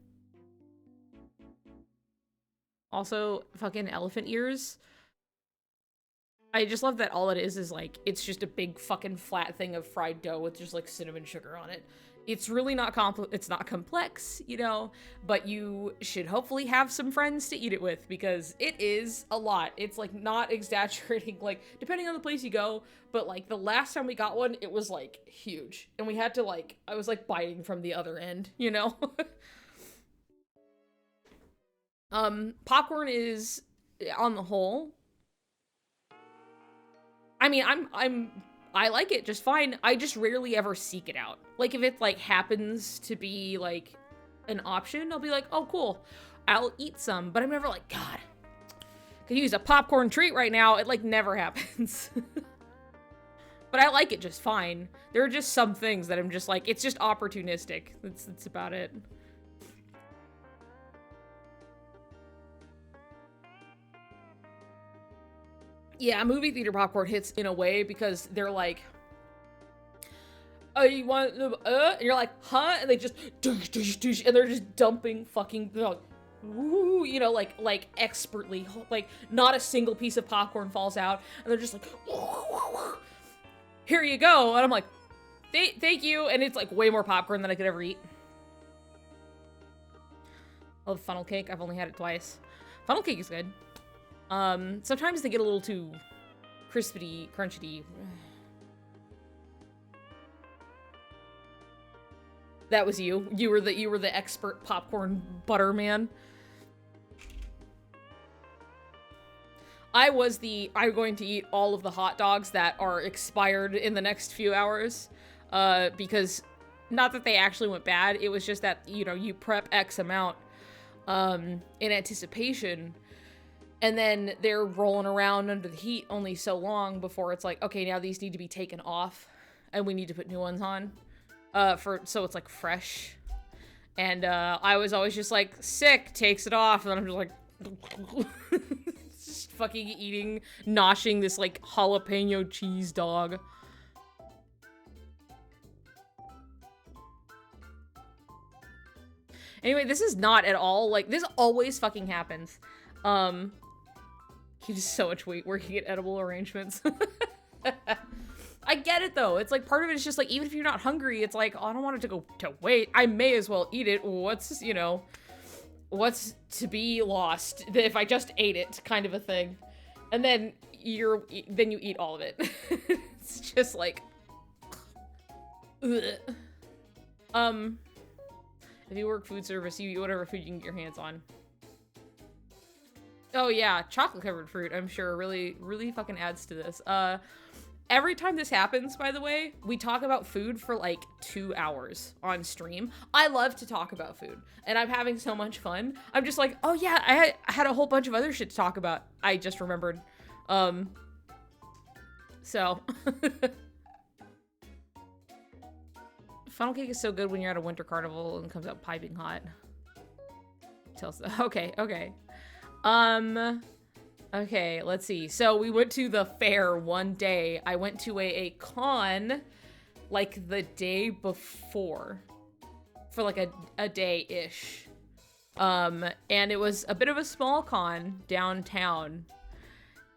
Also, fucking elephant ears. I just love that all it is like, it's just a big fucking flat thing of fried dough with just, like, cinnamon sugar on it. It's really not it's not complex, you know, but you should hopefully have some friends to eat it with because it is a lot. It's, like, not exaggerating, like, depending on the place you go, but, like, the last time we got one, it was, like, huge. And we had to, like, I was, like, biting from the other end, you know? Popcorn is, on the whole, I mean, I like it just fine. I just rarely ever seek it out. Like, if it, like, happens to be, like, an option, I'll be like, oh, cool. I'll eat some. But I'm never like, God, could use a popcorn treat right now. It, like, never happens. But I like it just fine. There are just some things that I'm just like, it's just opportunistic. That's about it. Yeah, movie theater popcorn hits in a way because they're like, oh, you want, and you're like, huh? And they just, and they're just dumping fucking, ooh, you know, like expertly, like not a single piece of popcorn falls out, and they're just like, here you go, and I'm like, thank you, and it's like way more popcorn than I could ever eat. Oh, funnel cake, I've only had it twice. Funnel cake is good. Sometimes they get a little too crispity, crunchy. That was you. You were the expert popcorn butter man. I'm going to eat all of the hot dogs that are expired in the next few hours. Because not that they actually went bad, it was just that, you know, you prep X amount in anticipation, and then they're rolling around under the heat only so long before it's like, okay, now these need to be taken off and we need to put new ones on. So it's like fresh. And I was always just like, sick, takes it off, and then I'm just like just fucking eating, noshing this like jalapeno cheese dog. Anyway, this is not at all like, this always fucking happens. You just so much weight working at edible arrangements. I get it though. It's like part of it is just like, even if you're not hungry, it's like, oh, I don't want it to go to waste. I may as well eat it. What's, you know, what's to be lost if I just ate it, kind of a thing. And then you eat all of it. It's just like, ugh. If you work food service, you eat whatever food you can get your hands on. Oh yeah, chocolate covered fruit, I'm sure really fucking adds to this. Every time this happens, by the way, we talk about food for like 2 hours on stream. I love to talk about food, and I'm having so much fun. I'm just like, oh yeah, I had a whole bunch of other shit to talk about. I just remembered. So. Funnel cake is so good when you're at a winter carnival and comes out piping hot. Okay. Okay, let's see. So we went to the fair one day. I went to a con like the day before for like a day-ish. And it was a bit of a small con downtown.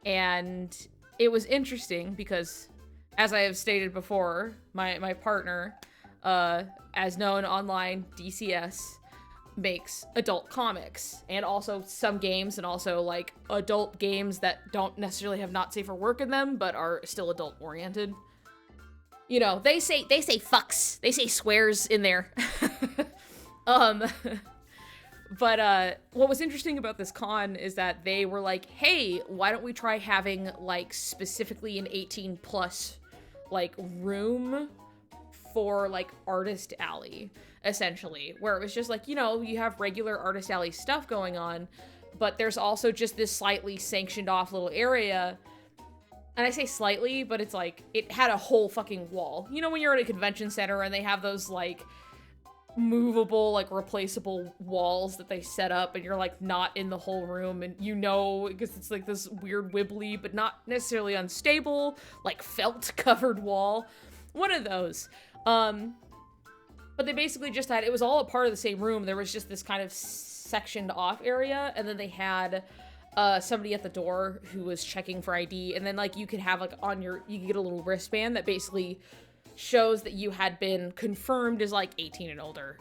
And it was interesting because, as I have stated before, my partner, as known online, DCS, makes adult comics and also some games, and also like adult games that don't necessarily have not safe for work in them but are still adult oriented. You know, they say fucks, they say swears in there. But what was interesting about this con is that they were like, hey, why don't we try having like specifically an 18 plus like room for like Artist Alley, essentially, where it was just like, you know, you have regular Artist Alley stuff going on, but there's also just this slightly sanctioned off little area. And I say slightly, but it's like, it had a whole fucking wall. You know, when you're at a convention center and they have those like movable, like replaceable walls that they set up, and you're like not in the whole room, and you know, because it's like this weird wibbly, but not necessarily unstable, like felt covered wall. One of those. But they basically just had, it was all a part of the same room. There was just this kind of sectioned off area, and then they had somebody at the door who was checking for ID, and then like you could have like on your, you could get a little wristband that basically shows that you had been confirmed as like 18 and older,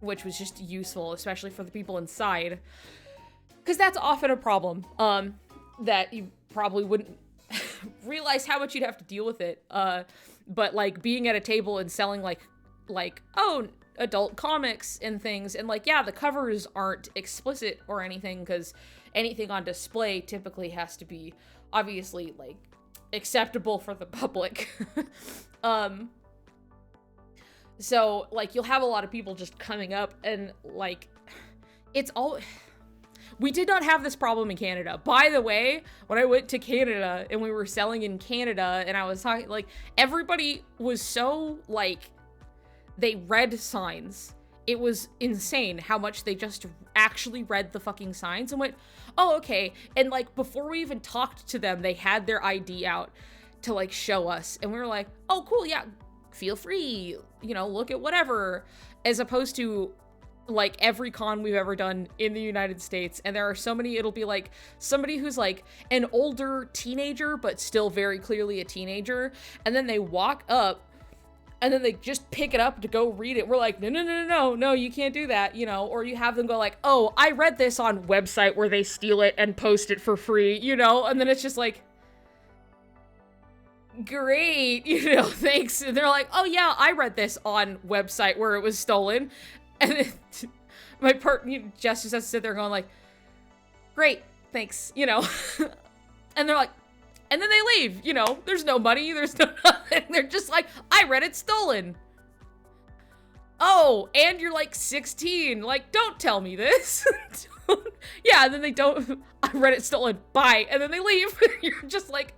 which was just useful, especially for the people inside, because that's often a problem that you probably wouldn't realize how much you'd have to deal with it. But like being at a table and selling like oh, adult comics and things, and like, yeah, the covers aren't explicit or anything, because anything on display typically has to be obviously like acceptable for the public. So, like, you'll have a lot of people just coming up and, like, it's all... We did not have this problem in Canada. By the way, when I went to Canada and we were selling in Canada and I was talking, like, everybody was so, like, they read signs. It was insane how much they just actually read the fucking signs and went, oh, okay. And, like, before we even talked to them, they had their ID out to, like, show us. And we were like, oh, cool, yeah, feel free, you know, look at whatever. As opposed to, like, every con we've ever done in the United States, and there are so many, it'll be like somebody who's like an older teenager but still very clearly a teenager, and then they walk up and then they just pick it up to go read it. We're like, no, you can't do that, you know. Or you have them go like, oh, I read this on website where they steal it and post it for free, you know. And then it's just like, great, you know, thanks. And they're like, oh yeah, I read this on website where it was stolen. And then my partner, Jess, just has to sit there going like, great, thanks, you know. And they're like, and then they leave, you know. There's no money, there's no nothing. They're just like, I read it stolen. Oh, and you're like 16. Like, don't tell me this. Yeah, and then they don't, I read it stolen, bye. And then they leave. You're just like,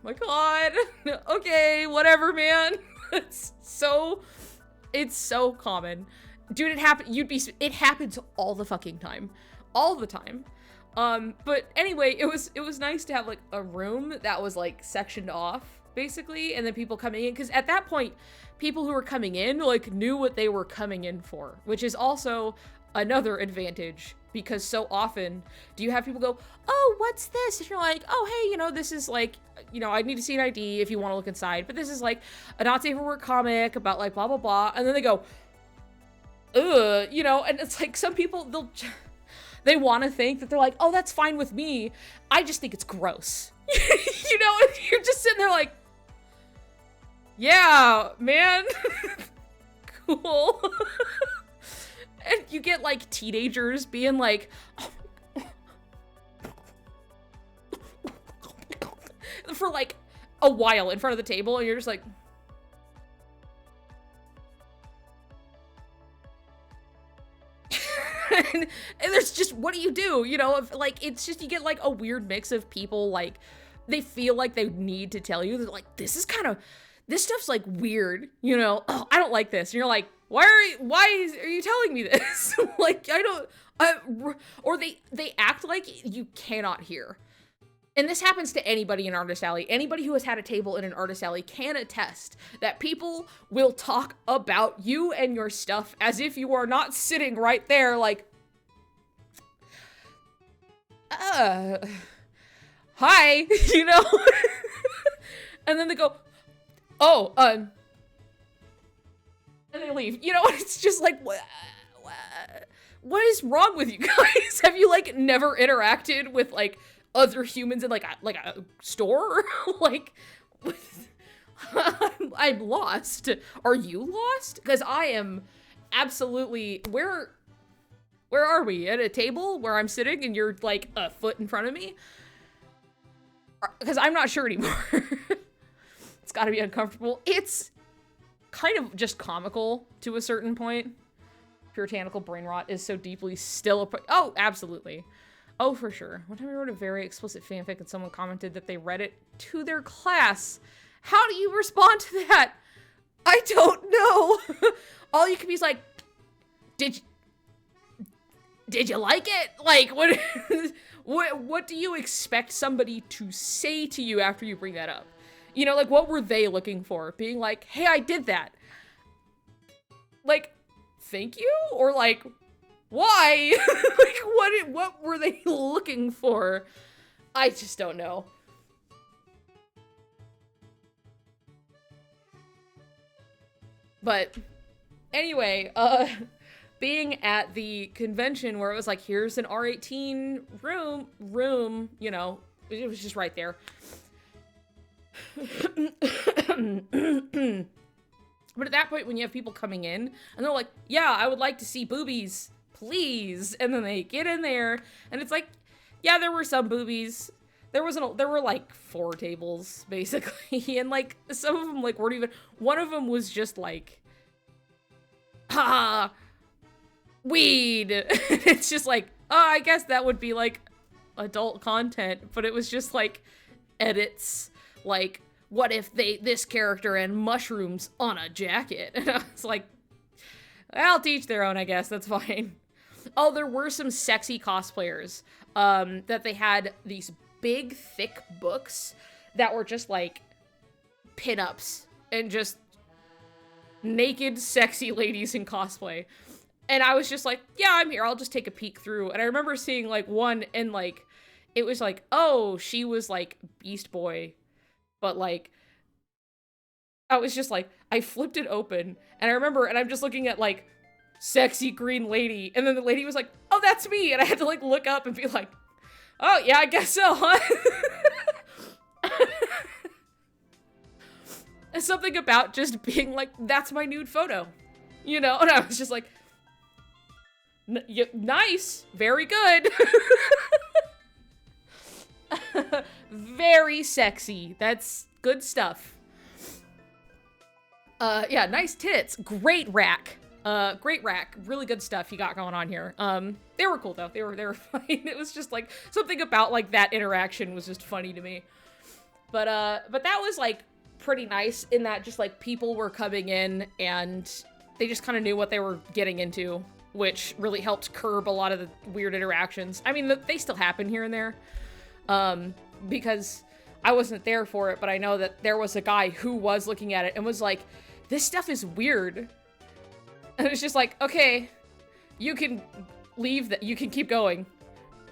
my God. Okay, whatever, man. It's so common. Dude, it happens all the fucking time. All the time. But anyway, it was nice to have like a room that was like sectioned off, basically, and then people coming in, because at that point, people who were coming in like knew what they were coming in for, which is also another advantage, because so often do you have people go, oh, what's this? And you're like, oh, hey, you know, this is like, you know, I need to see an ID if you want to look inside, but this is like a not safe for work comic about like blah, blah, blah. And then they go, ugh, you know, and it's like some people, they want to think that they're like, oh, that's fine with me. I just think it's gross. You know, and you're just sitting there like, yeah, man, cool. And you get like teenagers being like, for like a while in front of the table, and you're just like, and there's just, what do? You know, if, like, it's just, you get like a weird mix of people, like, they feel like they need to tell you, they're like, this stuff's like weird, you know, oh, I don't like this. And you're like, why are you telling me this? Like, or they act like you cannot hear. And this happens to anybody in Artist Alley. Anybody who has had a table in an Artist Alley can attest that people will talk about you and your stuff as if you are not sitting right there like, hi, you know? And then they go, oh, and they leave. You know, it's just like, what is wrong with you guys? Have you, like, never interacted with, like, other humans in, like a store? Like, I'm lost. Are you lost? Because I am absolutely, where are we? At a table where I'm sitting and you're, like, a foot in front of me? Because I'm not sure anymore. It's gotta be uncomfortable. It's kind of just comical to a certain point. Puritanical brain rot is so deeply still oh, absolutely. Oh, for sure. One time I wrote a very explicit fanfic and someone commented that they read it to their class. How do you respond to that? I don't know. All you can be is like, did you like it? Like, what do you expect somebody to say to you after you bring that up? You know, like, what were they looking for? Being like, hey, I did that. Like, thank you? Or like, why? Like, what were they looking for? I just don't know. But anyway, being at the convention where it was like, here's an R18 room, you know, it was just right there. But at that point, when you have people coming in and they're like, yeah, I would like to see boobies, please. And then they get in there and it's like, yeah, there were some boobies. there were like 4 tables basically, and like some of them like weren't even. One of them was just like, ha, weed. It's just like, oh, I guess that would be like adult content, but it was just like edits, like, what if this character and mushrooms on a jacket? And I was like, I'll teach their own, I guess. That's fine. Oh, there were some sexy cosplayers that they had these big, thick books that were just like pinups and just naked, sexy ladies in cosplay. And I was just like, yeah, I'm here. I'll just take a peek through. And I remember seeing like one and like, it was like, oh, she was like Beast Boy. But like, I was just like, I flipped it open and I remember, and I'm just looking at like sexy green lady. And then the lady was like, oh, that's me. And I had to like look up and be like, oh yeah, I guess so, huh? And something about just being like, that's my nude photo, you know? And I was just like, nice, very good. Very sexy. That's good stuff. Yeah, nice tits. Great rack. Great rack. Really good stuff you got going on here. They were cool though. They were fine. It was just like something about like that interaction was just funny to me. But that was like pretty nice in that just like people were coming in and they just kind of knew what they were getting into, which really helped curb a lot of the weird interactions. I mean, they still happen here and there. Because I wasn't there for it, but I know that there was a guy who was looking at it and was like, this stuff is weird. And it's just like, okay, you can leave that, you can keep going.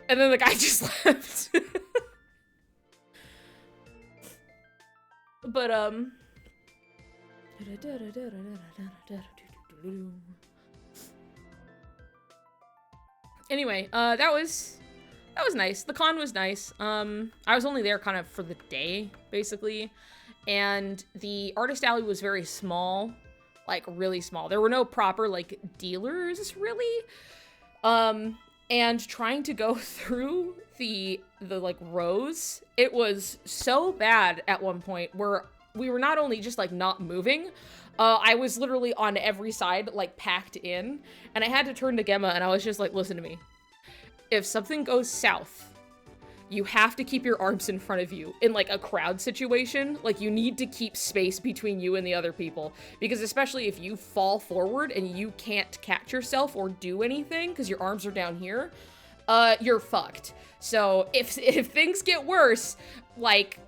And then the guy just left. But, anyway, that was nice. The con was nice. I was only there kind of for the day, basically. And the artist alley was very small, like really small. There were no proper like dealers, really. And trying to go through the like rows, it was so bad at one point where we were not only just like not moving, I was literally on every side, like packed in, and I had to turn to Gemma and I was just like, listen to me. If something goes south, you have to keep your arms in front of you in like a crowd situation. Like you need to keep space between you and the other people, because especially if you fall forward and you can't catch yourself or do anything because your arms are down here, you're fucked. So if things get worse, like,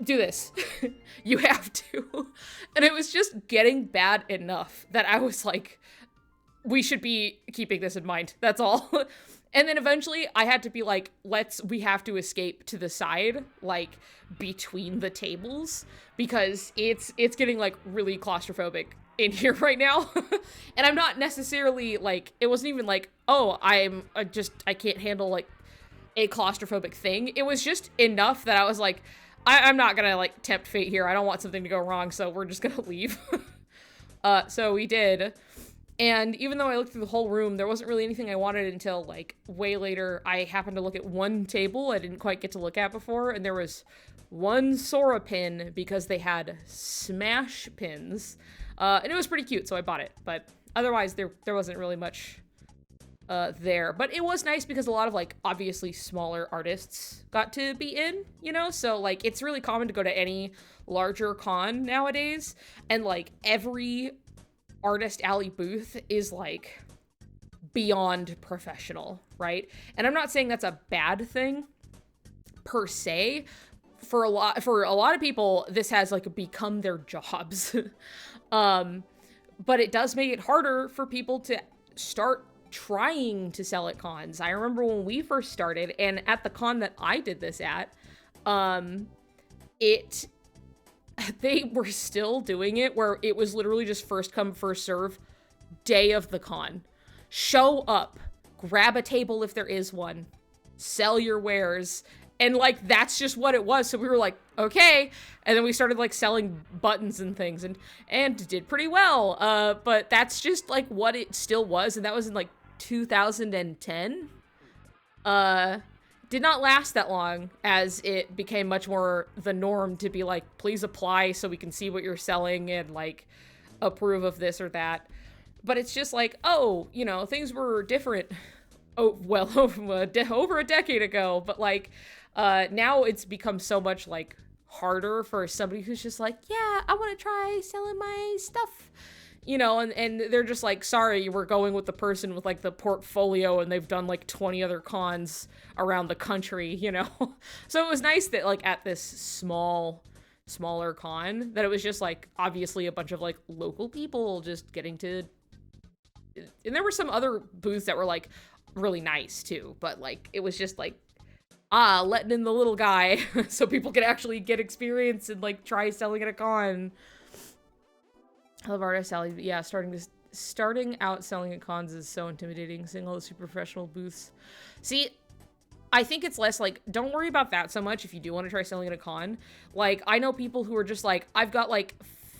do this. You have to. And it was just getting bad enough that I was like, we should be keeping this in mind. That's all. And then eventually I had to be like, we have to escape to the side, like between the tables, because it's getting like really claustrophobic in here right now. And I'm not necessarily like, it wasn't even like, oh, I can't handle like a claustrophobic thing. It was just enough that I was like, I'm not gonna like tempt fate here. I don't want something to go wrong, so we're just gonna leave. So we did. And even though I looked through the whole room, there wasn't really anything I wanted until, like, way later. I happened to look at one table I didn't quite get to look at before, and there was one Sora pin because they had Smash pins. And it was pretty cute, so I bought it. But otherwise, there wasn't really much there. But it was nice because a lot of, like, obviously smaller artists got to be in, you know? So, like, it's really common to go to any larger con nowadays, and, like, every artist alley booth is like beyond professional, right? And I'm not saying that's a bad thing per se. For a lot of people, this has like become their jobs. But it does make it harder for people to start trying to sell at cons. I remember when we first started, and at the con that I did this at, they were still doing it where it was literally just first come, first serve, day of the con. Show up, grab a table if there is one, sell your wares, and like that's just what it was. So we were like, okay, and then we started like selling buttons and things, and did pretty well. But that's just like what it still was, and that was in like 2010. did not last that long, as it became much more the norm to be like, please apply so we can see what you're selling and like approve of this or that. But it's just like, oh, you know, things were different. Oh, well, over a decade ago, but like, now it's become so much like harder for somebody who's just like, yeah, I want to try selling my stuff, you know, and they're just like, sorry, we're going with the person with like the portfolio and they've done like 20 other cons around the country, you know. So it was nice that like at this smaller con that it was just like obviously a bunch of like local people just getting to, and there were some other booths that were like really nice too, but like it was just like letting in the little guy so people could actually get experience and like try selling at a con. I love artist Sally. Yeah, starting out selling at cons is so intimidating, seeing all the super professional booths. See, I think it's less like, don't worry about that so much if you do want to try selling at a con. Like, I know people who are just like, I've got like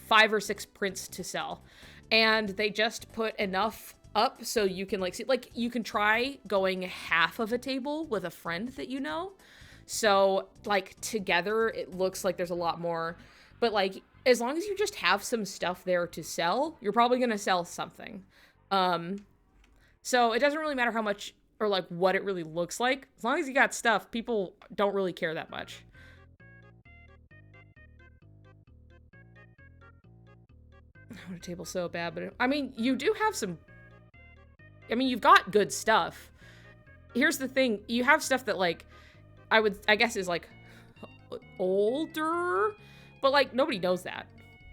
5 or 6 prints to sell, and they just put enough up so you can like see, like you can try going half of a table with a friend that you know. So like together it looks like there's a lot more, but like as long as you just have some stuff there to sell, you're probably gonna sell something. So it doesn't really matter how much or like what it really looks like. As long as you got stuff, people don't really care that much. I want a table so bad, but I mean, you do have some, I mean, you've got good stuff. Here's the thing, you have stuff that like, I guess is like older, but like nobody knows that.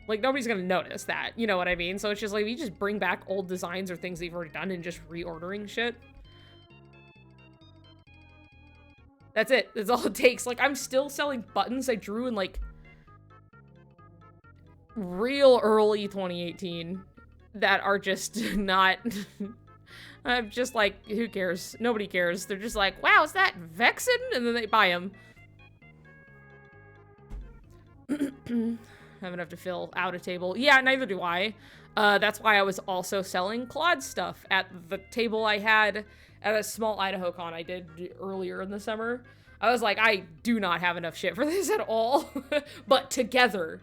Like nobody's gonna notice that, you know what I mean? So it's just like, you just bring back old designs or things that you've already done and just reordering shit. That's it, that's all it takes. Like I'm still selling buttons I drew in like real early 2018 that are just not I'm just like, who cares? Nobody cares. They're just like, wow, is that Vexen? And then they buy them. Have enough to fill out a table. Yeah, neither do I. That's why I was also selling Claude stuff at the table I had at a small Idaho con I did earlier in the summer. I was like, I do not have enough shit for this at all. But together,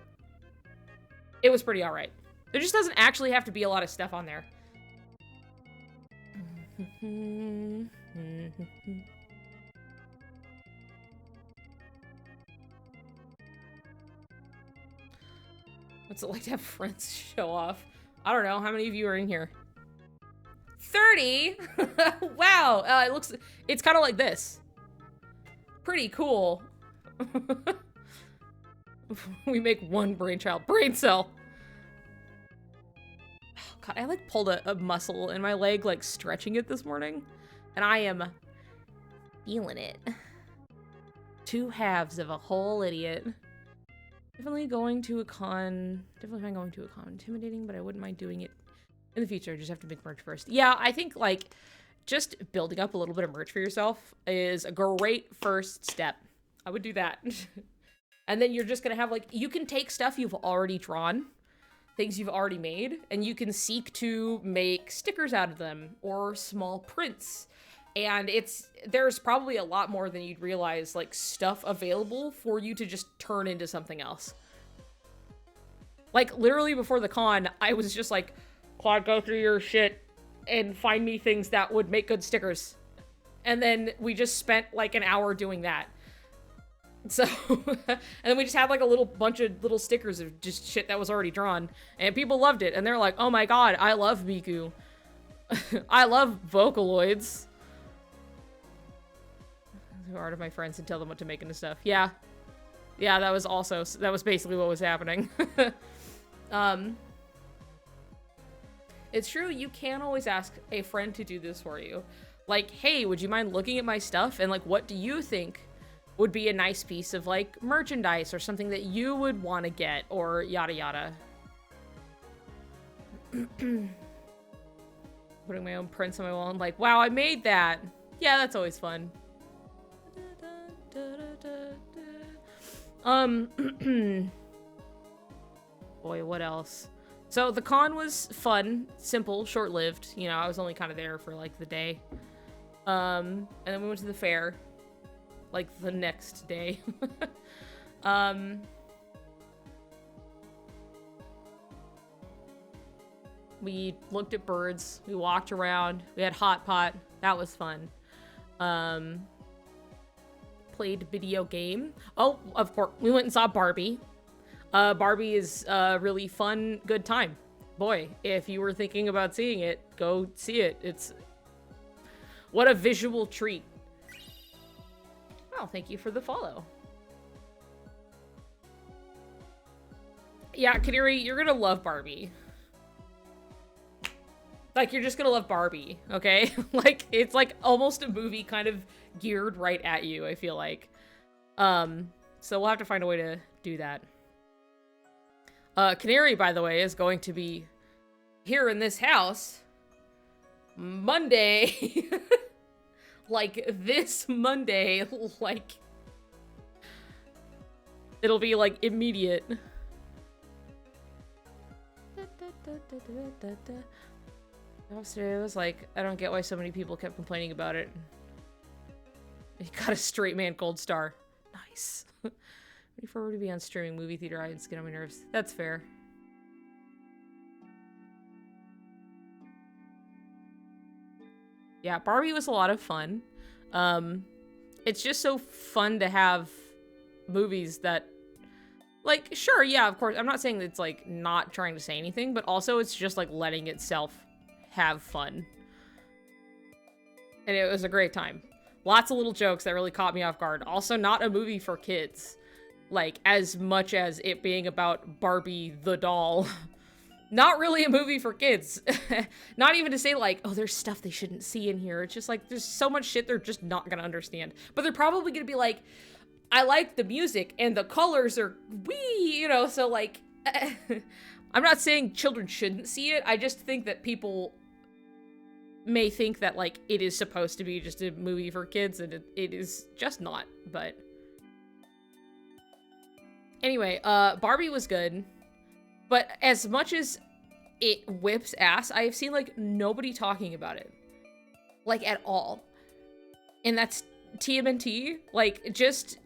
it was pretty alright. There just doesn't actually have to be a lot of stuff on there. What's it like to have friends show off? I don't know. How many of you are in here? 30? Wow. It's kind of like this. Pretty cool. We make one brain cell. God, I like pulled a muscle in my leg, like stretching it this morning, and I am feeling it. 2 halves of a whole idiot. Definitely going to a con. Definitely find going to a con intimidating, but I wouldn't mind doing it in the future. Just have to make merch first. Yeah, I think like just building up a little bit of merch for yourself is a great first step. I would do that. And then you're just gonna have like, you can take stuff you've already drawn, things you've already made, and you can seek to make stickers out of them or small prints. And there's probably a lot more than you'd realize, like stuff available for you to just turn into something else. Like literally before the con, I was just like, Claude, go through your shit and find me things that would make good stickers. And then we just spent like an hour doing that. So, and then we just had like a little bunch of little stickers of just shit that was already drawn, and people loved it, and they're like, oh my god, I love Miku. I love Vocaloids. Who are my friends and tell them what to make into stuff. Yeah, that was basically what was happening. It's true, you can always ask a friend to do this for you. Like, hey, would you mind looking at my stuff, and like, what do you think would be a nice piece of like merchandise or something that you would want to get, or yada yada. Putting my own prints on my wall and like, wow, I made that. Yeah, that's always fun. Boy, what else? So the con was fun, simple, short-lived. You know, I was only kind of there for like the day. And then we went to the fair. like the next day. We looked at birds, we walked around, we had hot pot, that was fun. Played video game. Oh, of course, we went and saw Barbie. Barbie is a really fun, good time. Boy, if you were thinking about seeing it, go see it. It's... what a visual treat. Well, thank you for the follow. Yeah, Canary, you're gonna love Barbie. Like, you're just gonna love Barbie, okay? Like, it's like almost a movie kind of geared right at you, I feel like. So we'll have to find a way to do that. Canary, by the way, is going to be here in this house Monday. Like, this Monday, like, it'll be, like, immediate. Yesterday, it was like, I don't get why so many people kept complaining about it. He got a straight man gold star. Nice. Waiting for her to be on streaming movie theater, I get on my nerves. That's fair. Yeah, Barbie was a lot of fun. It's just so fun to have movies that, like, sure, yeah, of course, I'm not saying that it's, like, not trying to say anything, but also it's just, like, letting itself have fun. And it was a great time. Lots of little jokes that really caught me off guard. Also, not a movie for kids. Like, as much as it being about Barbie the doll. Not really a movie for kids. Not even to say, like, oh, there's stuff they shouldn't see in here. It's just, like, there's so much shit they're just not gonna understand. But they're probably gonna be like, I like the music, and the colors are wee, you know, so, like... I'm not saying children shouldn't see it. I just think that people may think that, like, it is supposed to be just a movie for kids, and it is just not, but... Anyway, Barbie was good, but as much as it whips ass, I have seen, like, nobody talking about it. Like, at all. And that's TMNT, like, just,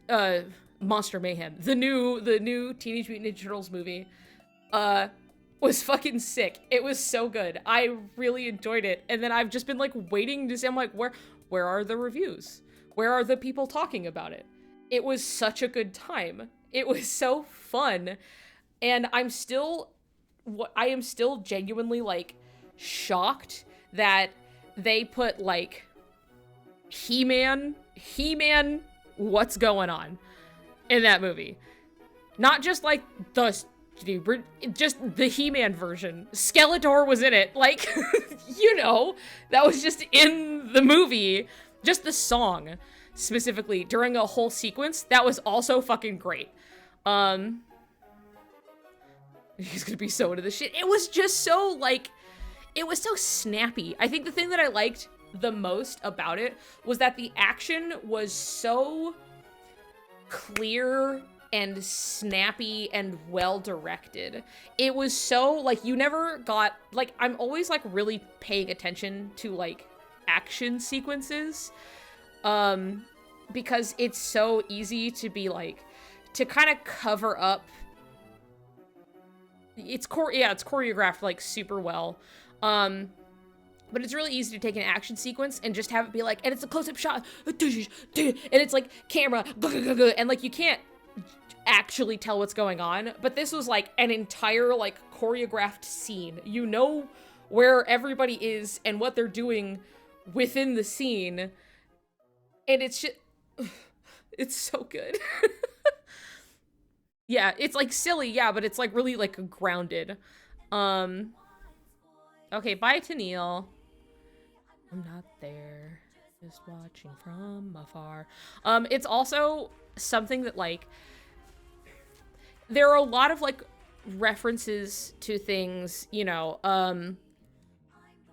Monster Mayhem. The new Teenage Mutant Ninja Turtles movie, was fucking sick. It was so good. I really enjoyed it. And then I've just been, like, waiting to see, I'm like, where are the reviews? Where are the people talking about it? It was such a good time. It was so fun. And I am still genuinely, like, shocked that they put, like, He-Man, what's going on in that movie. Not just, like, just the He-Man version. Skeletor was in it. Like, you know, that was just in the movie. Just the song, specifically, during a whole sequence, that was also fucking great. He's gonna be so into this shit. It was just so, like, it was so snappy. I think the thing that I liked the most about it was that the action was so clear and snappy and well directed. It was so, like, you never got, like, I'm always, like, really paying attention to, like, action sequences, because it's so easy to be, like, to kind of cover up. It's choreographed, like, super well. But it's really easy to take an action sequence and just have it be like, and it's a close-up shot, and it's like camera, and, like, you can't actually tell what's going on. But this was, like, an entire, like, choreographed scene. You know where everybody is and what they're doing within the scene, and it's just, it's so good. Yeah, it's, like, silly, yeah, but it's, like, really, like, grounded. Okay, bye, Tennille. I'm not there, just watching from afar. It's also something that, like, there are a lot of, like, references to things, you know,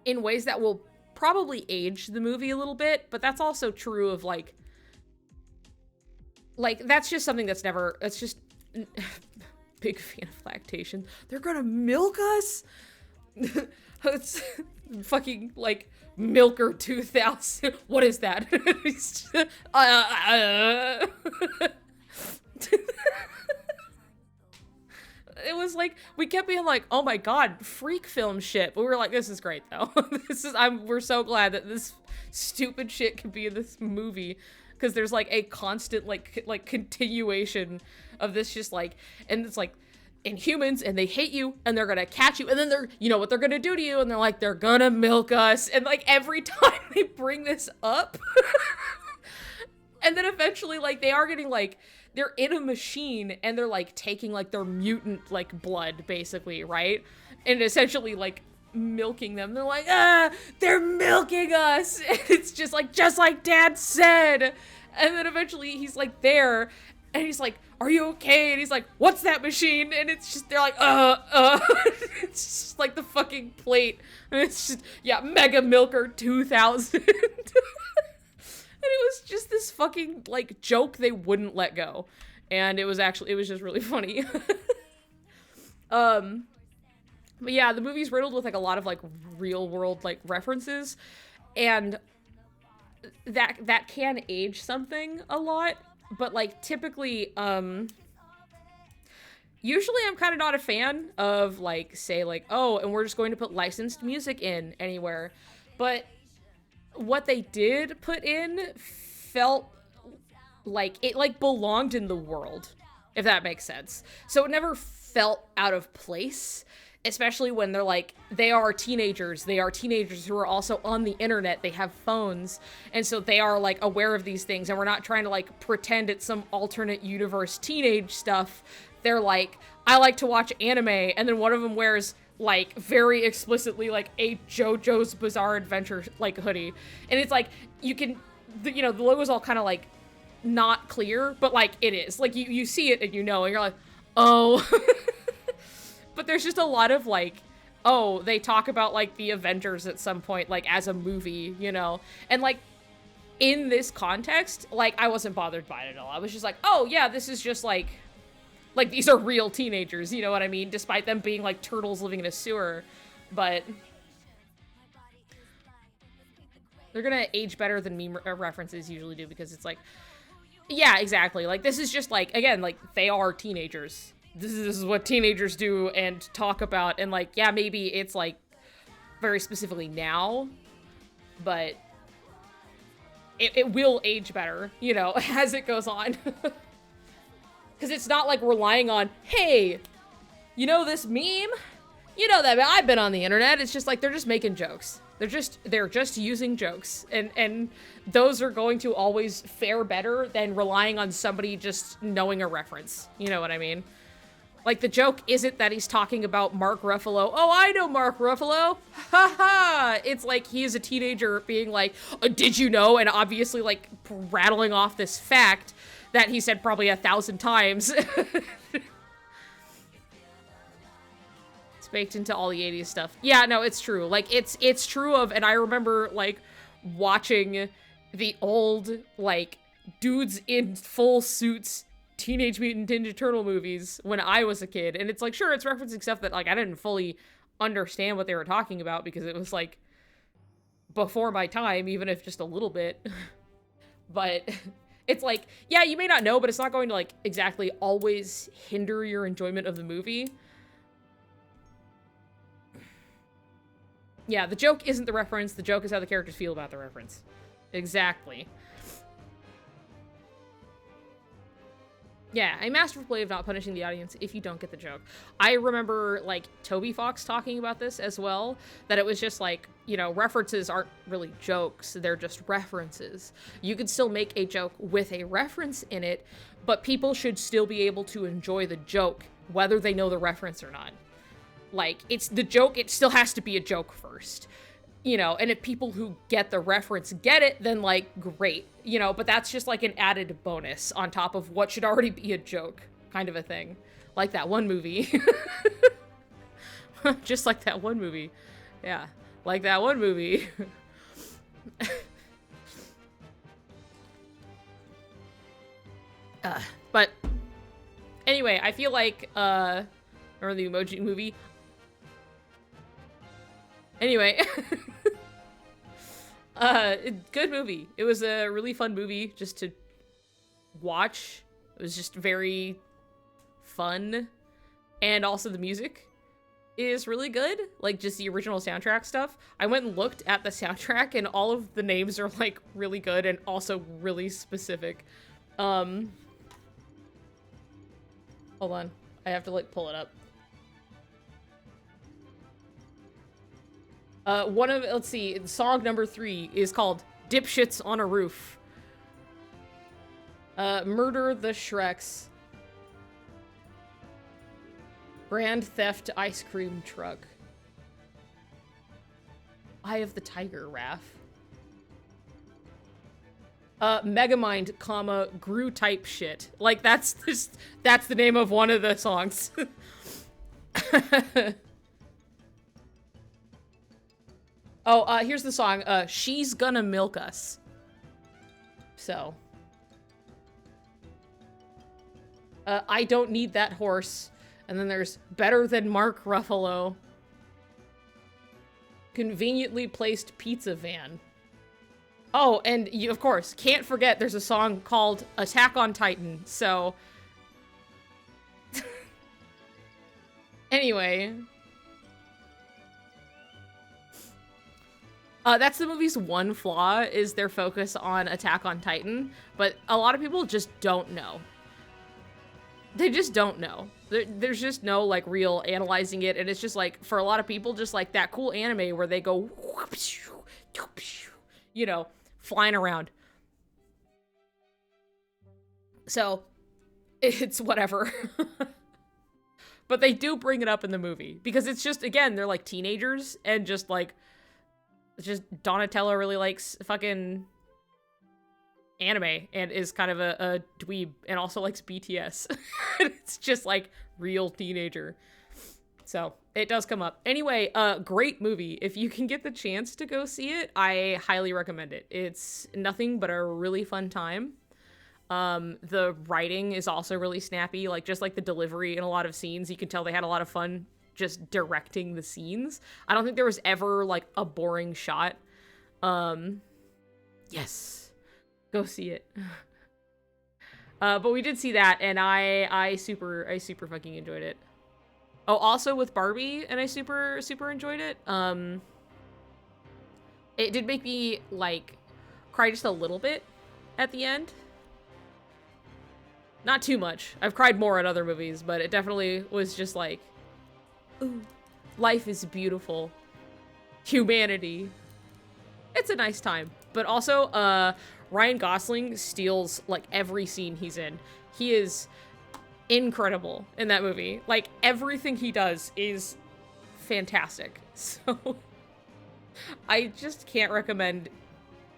in ways that will probably age the movie a little bit, but that's also true of, like, that's just something that's never, that's just, big fan of lactation. They're gonna milk us? fucking, like, Milker 2000. What is that? It was like, we kept being like, oh my god, freak film shit. But we were like, this is great though. We're so glad that this stupid shit can be in this movie. Because there's like a constant like continuation of this just like, and it's like, Inhumans, and they hate you, and they're gonna catch you, and then you know what they're gonna do to you, and they're like, they're gonna milk us, and like every time they bring this up, and then eventually like they are getting like, they're in a machine, and they're like taking like their mutant like blood basically, right? And essentially like milking them. They're like, they're milking us. And it's just like Dad said. And then eventually he's like there, and he's like, are you okay? And he's like, what's that machine? And it's just, they're like, it's just like the fucking plate. And it's just, yeah, Mega Milker 2000. And it was just this fucking, like, joke they wouldn't let go. And it was just really funny. But yeah, the movie's riddled with, like, a lot of, like, real-world, like, references. And that can age something a lot. But, like, typically, usually I'm kind of not a fan of, like, say, like, oh, and we're just going to put licensed music in anywhere. But what they did put in felt like it, like, belonged in the world, if that makes sense. So it never felt out of place. Especially when they're like, they are teenagers who are also on the internet, they have phones, and so they are like aware of these things, and we're not trying to like pretend it's some alternate universe teenage stuff. They're like, I like to watch anime, and then one of them wears like very explicitly like a JoJo's Bizarre Adventure like hoodie, and it's like, you can, you know, the logo's all kind of like not clear, but like it is, like you see it and you know, and you're like, oh. But there's just a lot of, like, oh, they talk about, like, the Avengers at some point, like, as a movie, you know? And, like, in this context, like, I wasn't bothered by it at all. I was just like, oh, yeah, this is just, like, these are real teenagers, you know what I mean? Despite them being, like, turtles living in a sewer. But they're gonna age better than meme references usually do, because it's like, yeah, exactly. Like, this is just, like, again, like, they are teenagers. This is what teenagers do and talk about, and like, yeah, maybe it's like very specifically now, but it will age better, you know, as it goes on. Because it's not like relying on, hey, you know this meme? You know that I've been on the internet. It's just like, they're just making jokes. They're just using jokes, and those are going to always fare better than relying on somebody just knowing a reference. You know what I mean? Like, the joke isn't that he's talking about Mark Ruffalo. Oh, I know Mark Ruffalo. Ha ha. It's like he is a teenager being like, did you know? And obviously, like, rattling off this fact that he said probably 1,000 times. It's baked into all the 80s stuff. Yeah, no, it's true. Like, it's true of, and I remember, like, watching the old, like, dudes in full suits Teenage Mutant Ninja Turtle movies when I was a kid, and it's like, sure, it's referencing stuff that like I didn't fully understand what they were talking about because it was like before my time, even if just a little bit. But it's like, yeah, you may not know, but it's not going to like exactly always hinder your enjoyment of the movie. Yeah, the joke isn't the reference, the joke is how the characters feel about the reference. Exactly. Yeah, a masterful play of not punishing the audience if you don't get the joke. I remember, like, Toby Fox talking about this as well, that it was just like, you know, references aren't really jokes, they're just references. You could still make a joke with a reference in it, but people should still be able to enjoy the joke, whether they know the reference or not. Like, it's the joke, it still has to be a joke first. You know, and if people who get the reference get it, then, like, great. You know, but that's just, like, an added bonus on top of what should already be a joke, kind of a thing. Like that one movie. Just like that one movie. Yeah, like that one movie. But, anyway, I feel like, remember the Emoji Movie? Anyway, good movie. It was a really fun movie just to watch. It was just very fun. And also the music is really good. Like, just the original soundtrack stuff. I went and looked at the soundtrack, and all of the names are, like, really good and also really specific. Hold on. I have to, like, pull it up. Let's see, song number 3 is called Dipshits on a Roof. Murder the Shreks. Grand Theft Ice Cream Truck. Eye of the Tiger, Raph. Megamind, comma, Gru type shit. Like, that's the name of one of the songs. Oh, here's the song. She's Gonna Milk Us. So. I Don't Need That Horse. And then there's Better Than Mark Ruffalo. Conveniently Placed Pizza Van. Oh, and you, of course, can't forget there's a song called Attack on Titan, so... Anyway. That's the movie's one flaw, is their focus on Attack on Titan, but a lot of people just don't know. They just don't know. There's just no, like, real analyzing it, and it's just, like, for a lot of people, just, like, that cool anime where they go, you know, flying around. So, it's whatever. But they do bring it up in the movie, because it's just, again, they're, like, teenagers, and just, like, just Donatello really likes fucking anime and is kind of a dweeb and also likes BTS. It's just like real teenager. So it does come up. Anyway, great movie. If you can get the chance to go see it, I highly recommend it. It's nothing but a really fun time. The writing is also really snappy, like just like the delivery in a lot of scenes. You can tell they had a lot of fun just directing the scenes. I don't think there was ever like a boring shot. Yes. Go see it. But we did see that, and I super fucking enjoyed it. Oh, also with Barbie, and I super enjoyed it. It did make me like cry just a little bit at the end. Not too much. I've cried more at other movies, but it definitely was just like, ooh, life is beautiful. Humanity. It's a nice time. But also, Ryan Gosling steals, like, every scene he's in. He is incredible in that movie. Like, everything he does is fantastic. So, I just can't recommend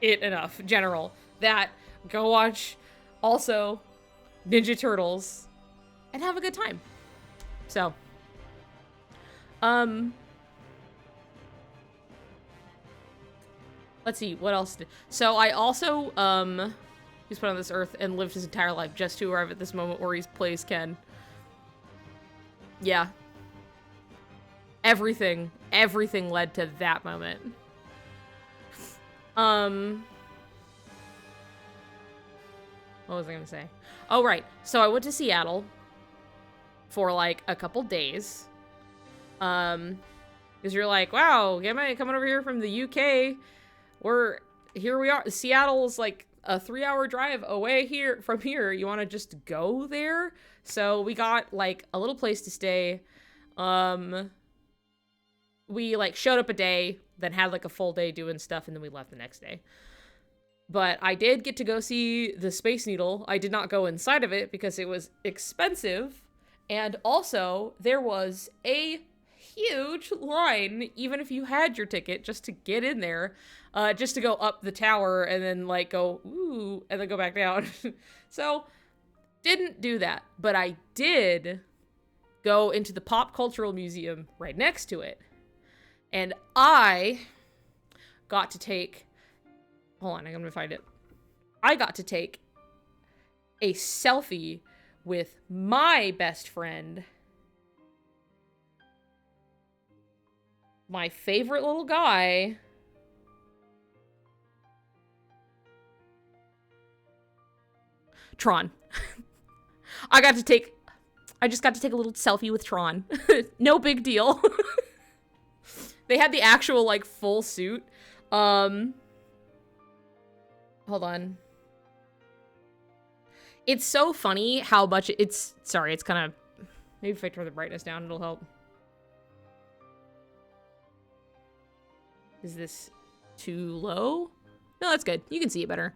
it enough. General. That, go watch, also, Ninja Turtles, and have a good time. So, let's see, what else so I also, he's put on this earth and lived his entire life just to arrive at this moment where he plays Ken. Yeah. Everything led to that moment. What was I gonna say? Oh, right. So I went to Seattle for, like, a couple days. Because you're like, wow, coming over here from the UK. Here we are. Seattle's like a 3-hour drive away from here. You want to just go there? So we got like a little place to stay. We like showed up a day, then had like a full day doing stuff, and then we left the next day. But I did get to go see the Space Needle. I did not go inside of it because it was expensive. And also there was a huge line, even if you had your ticket, just to get in there, just to go up the tower and then like go, ooh, and then go back down. So didn't do that, but I did go into the Pop Cultural Museum right next to it. And I got to take, hold on, I'm gonna find it. I got to take a selfie with my best friend, My favorite little guy. Tron. I just got to take a little selfie with Tron. No big deal. They had the actual, like, full suit. Hold on. It's so funny how much sorry, it's kind of, maybe if I turn the brightness down, it'll help. Is this too low? No, that's good. You can see it better.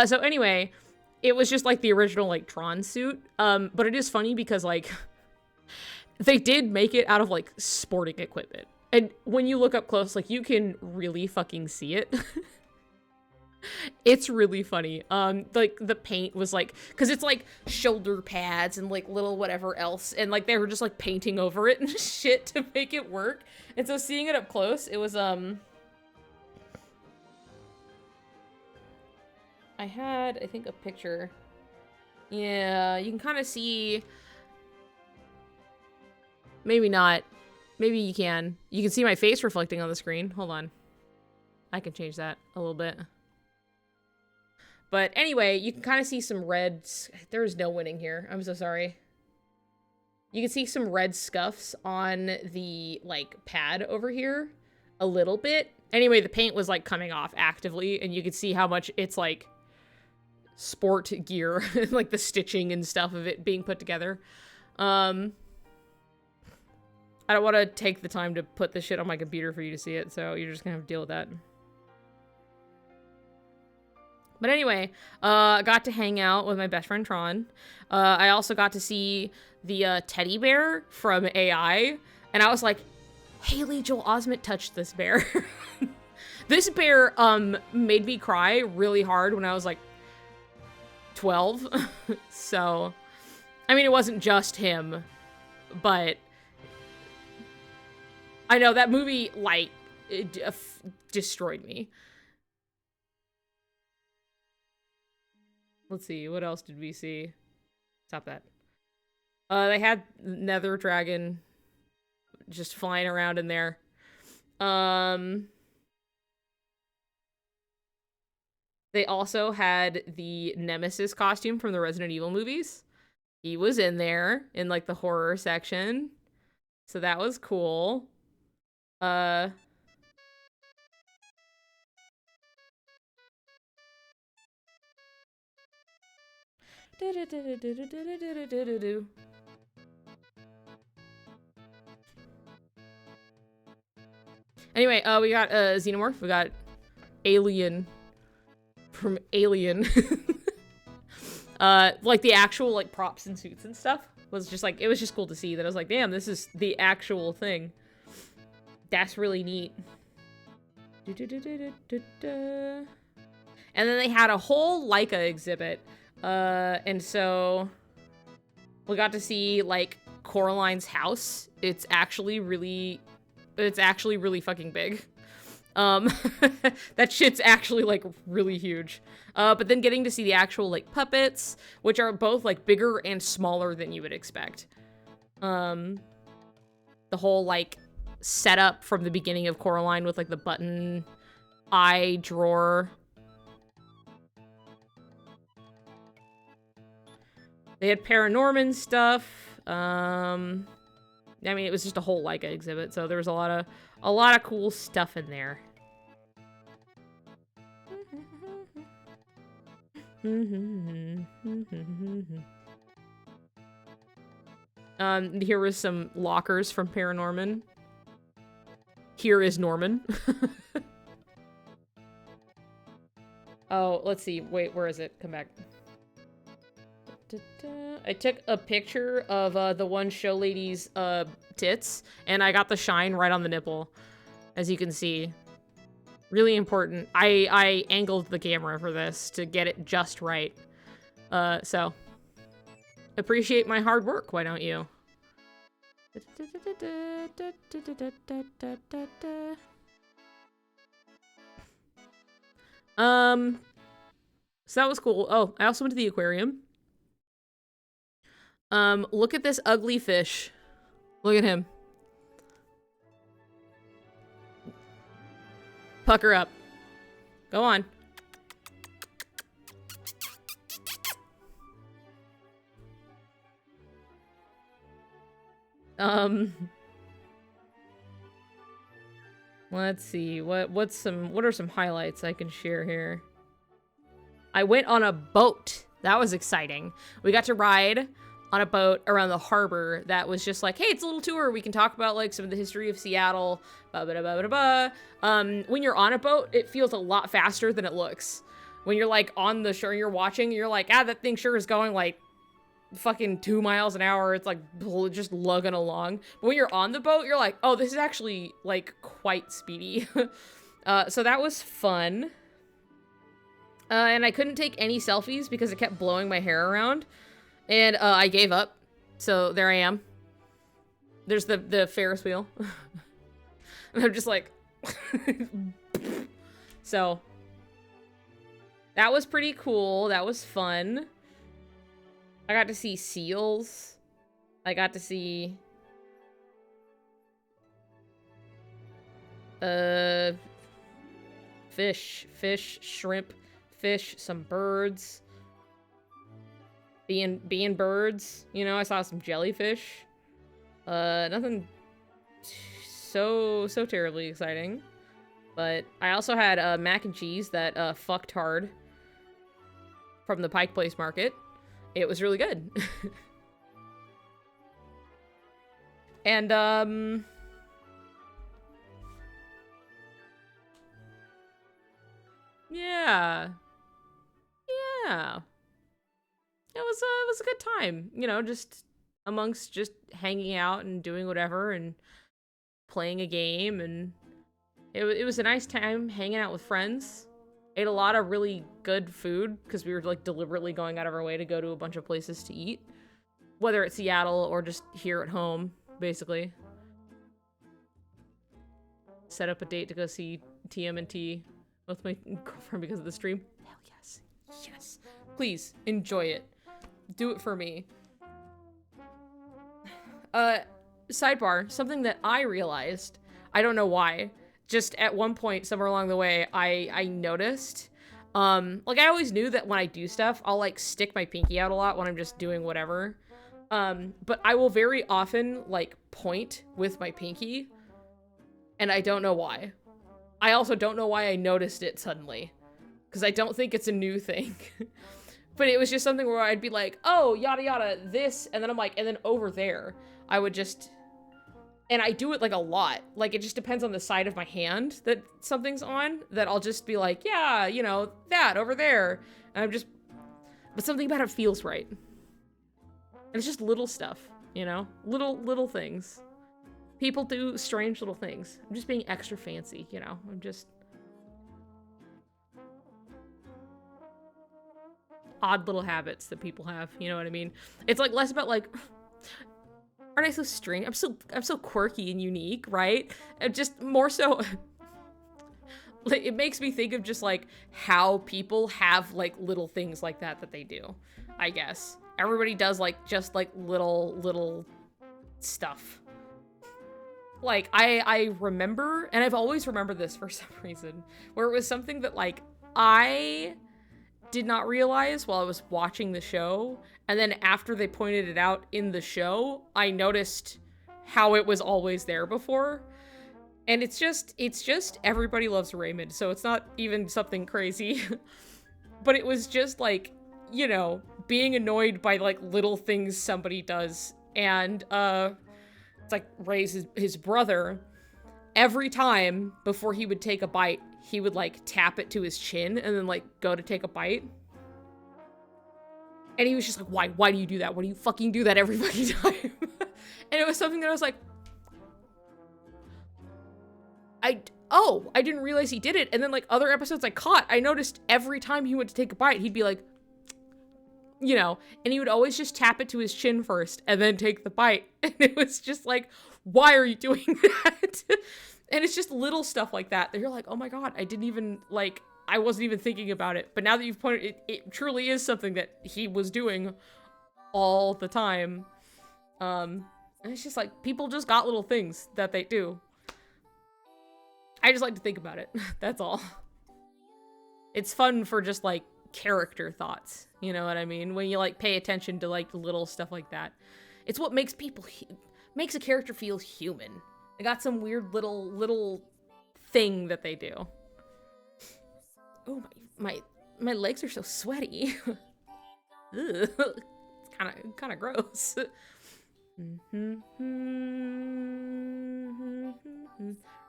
So anyway, it was just like the original, like, Tron suit. But it is funny because, like, they did make it out of, like, sporting equipment. And when you look up close, like, you can really fucking see it. It's really funny. Like, the paint was, like, because it's, like, shoulder pads and, like, little whatever else. And, like, they were just, like, painting over it and shit to make it work. And so seeing it up close, it was, I had, I think, a picture. Yeah, you can kind of see... Maybe not. Maybe you can. You can see my face reflecting on the screen. Hold on. I can change that a little bit. But anyway, you can kind of see some reds. There's no winning here. I'm so sorry. You can see some red scuffs on the, like, pad over here. A little bit. Anyway, the paint was, like, coming off actively, and you could see how much it's, like, sport gear. Like, the stitching and stuff of it being put together. I don't want to take the time to put this shit on my computer for you to see it, so you're just gonna have to deal with that. But anyway, I got to hang out with my best friend Tron. I also got to see the teddy bear from AI, and I was like, Haley Joel Osment touched this bear. This bear made me cry really hard when I was like 12. So, I mean, it wasn't just him, but I know that movie, like, it destroyed me. Let's see, what else did we see? Stop that. They had Nether Dragon just flying around in there. They also had the Nemesis costume from the Resident Evil movies. He was in there in, like, the horror section. So that was cool. Anyway, we got Xenomorph. We got Alien from Alien. Like, the actual, like, props and suits and stuff was just, like, it was just cool to see that. I was like, damn, this is the actual thing. That's really neat. And then they had a whole Leica exhibit. And so we got to see, like, Coraline's house. It's actually really fucking big. That shit's actually, like, really huge. But then getting to see the actual, like, puppets, which are both, like, bigger and smaller than you would expect. The whole, like, setup from the beginning of Coraline with, like, the button eye drawer. They had Paranorman stuff. I mean, it was just a whole Leica exhibit, so there was a lot of cool stuff in there. Here was some lockers from Paranorman. Here is Norman. Oh, let's see. Wait, where is it? Come back. I took a picture of the one show lady's tits, and I got the shine right on the nipple, as you can see. Really important. I angled the camera for this to get it just right. So appreciate my hard work, why don't you? So that was cool. Oh, I also went to the aquarium. Look at this ugly fish. Look at him. Pucker up. Go on. Let's see. What are some highlights I can share here? I went on a boat. That was exciting. We got to ride on a boat around the harbor that was just like, hey, it's a little tour. We can talk about like some of the history of Seattle. When you're on a boat, it feels a lot faster than it looks. When you're like on the shore, you're watching, you're like, that thing sure is going like fucking 2 miles an hour. It's like just lugging along. But when you're on the boat, you're like, oh, this is actually like quite speedy. So that was fun. And I couldn't take any selfies because it kept blowing my hair around. And I gave up. So there I am. There's the Ferris wheel. And I'm just like... So. That was pretty cool. That was fun. I got to see seals. I got to see... fish, shrimp, fish, some birds. Being birds, you know, I saw some jellyfish. Nothing so terribly exciting. But I also had mac and cheese that fucked hard from the Pike Place Market. It was really good. And yeah. It was a good time, you know, just amongst just hanging out and doing whatever and playing a game, and it was a nice time hanging out with friends. Ate a lot of really good food because we were like deliberately going out of our way to go to a bunch of places to eat, whether it's Seattle or just here at home, basically. Set up a date to go see TMNT with my girlfriend because of the stream. Hell yes. Yes. Please enjoy it. Do it for me. Sidebar, something that I realized, I don't know why, just at one point somewhere along the way, I noticed, like I always knew that when I do stuff, I'll like stick my pinky out a lot when I'm just doing whatever. But I will very often like point with my pinky, and I don't know why. I also don't know why I noticed it suddenly, because I don't think it's a new thing. But it was just something where I'd be like, oh, yada yada, this, and then I'm like, and then over there, I would just, and I do it like a lot. Like it just depends on the side of my hand that something's on, that I'll just be like, yeah, you know, that over there. And I'm just, but something about it feels right. And it's just little stuff, you know, little things. People do strange little things. I'm just being extra fancy, you know, I'm just odd little habits that people have, you know what I mean? It's like less about like, aren't I so strange? I'm so quirky and unique, right? And just more so, like, it makes me think of just like how people have like little things like that they do, I guess. Everybody does like just like little stuff. Like I remember, and I've always remembered this for some reason, where it was something that like I did not realize while I was watching the show, and then after they pointed it out in the show, I noticed how it was always there before. And it's just everybody loves Raymond, so it's not even something crazy. But it was just like, you know, being annoyed by like little things somebody does. And it's like Ray's his brother, every time before he would take a bite, he would like tap it to his chin and then like go to take a bite. And he was just like, why do you do that? Why do you fucking do that every fucking time? And it was something that I was like, I didn't realize he did it. And then like other episodes I noticed every time he went to take a bite, he'd be like, you know, and he would always just tap it to his chin first and then take the bite. And it was just like, why are you doing that? And it's just little stuff like that you're like, oh my god, I didn't even, like, I wasn't even thinking about it. But now that you've pointed, it truly is something that he was doing all the time. And it's just like, people just got little things that they do. I just like to think about it. That's all. It's fun for just, like, character thoughts. You know what I mean? When you, like, pay attention to, like, little stuff like that. It's what makes people... makes a character feel human. They got some weird little thing that they do. Oh, my legs are so sweaty. Ugh. It's kind of gross.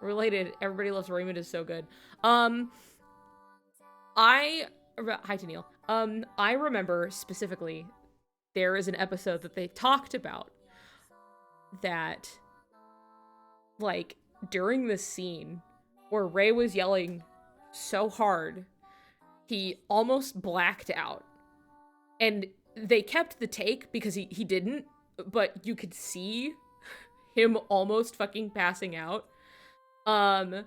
Related, Everybody Loves Raymond is so good. Hi to Neil. I remember specifically there is an episode that they talked about that, like, during the scene where Ray was yelling so hard, he almost blacked out. And they kept the take because he didn't, but you could see him almost fucking passing out. And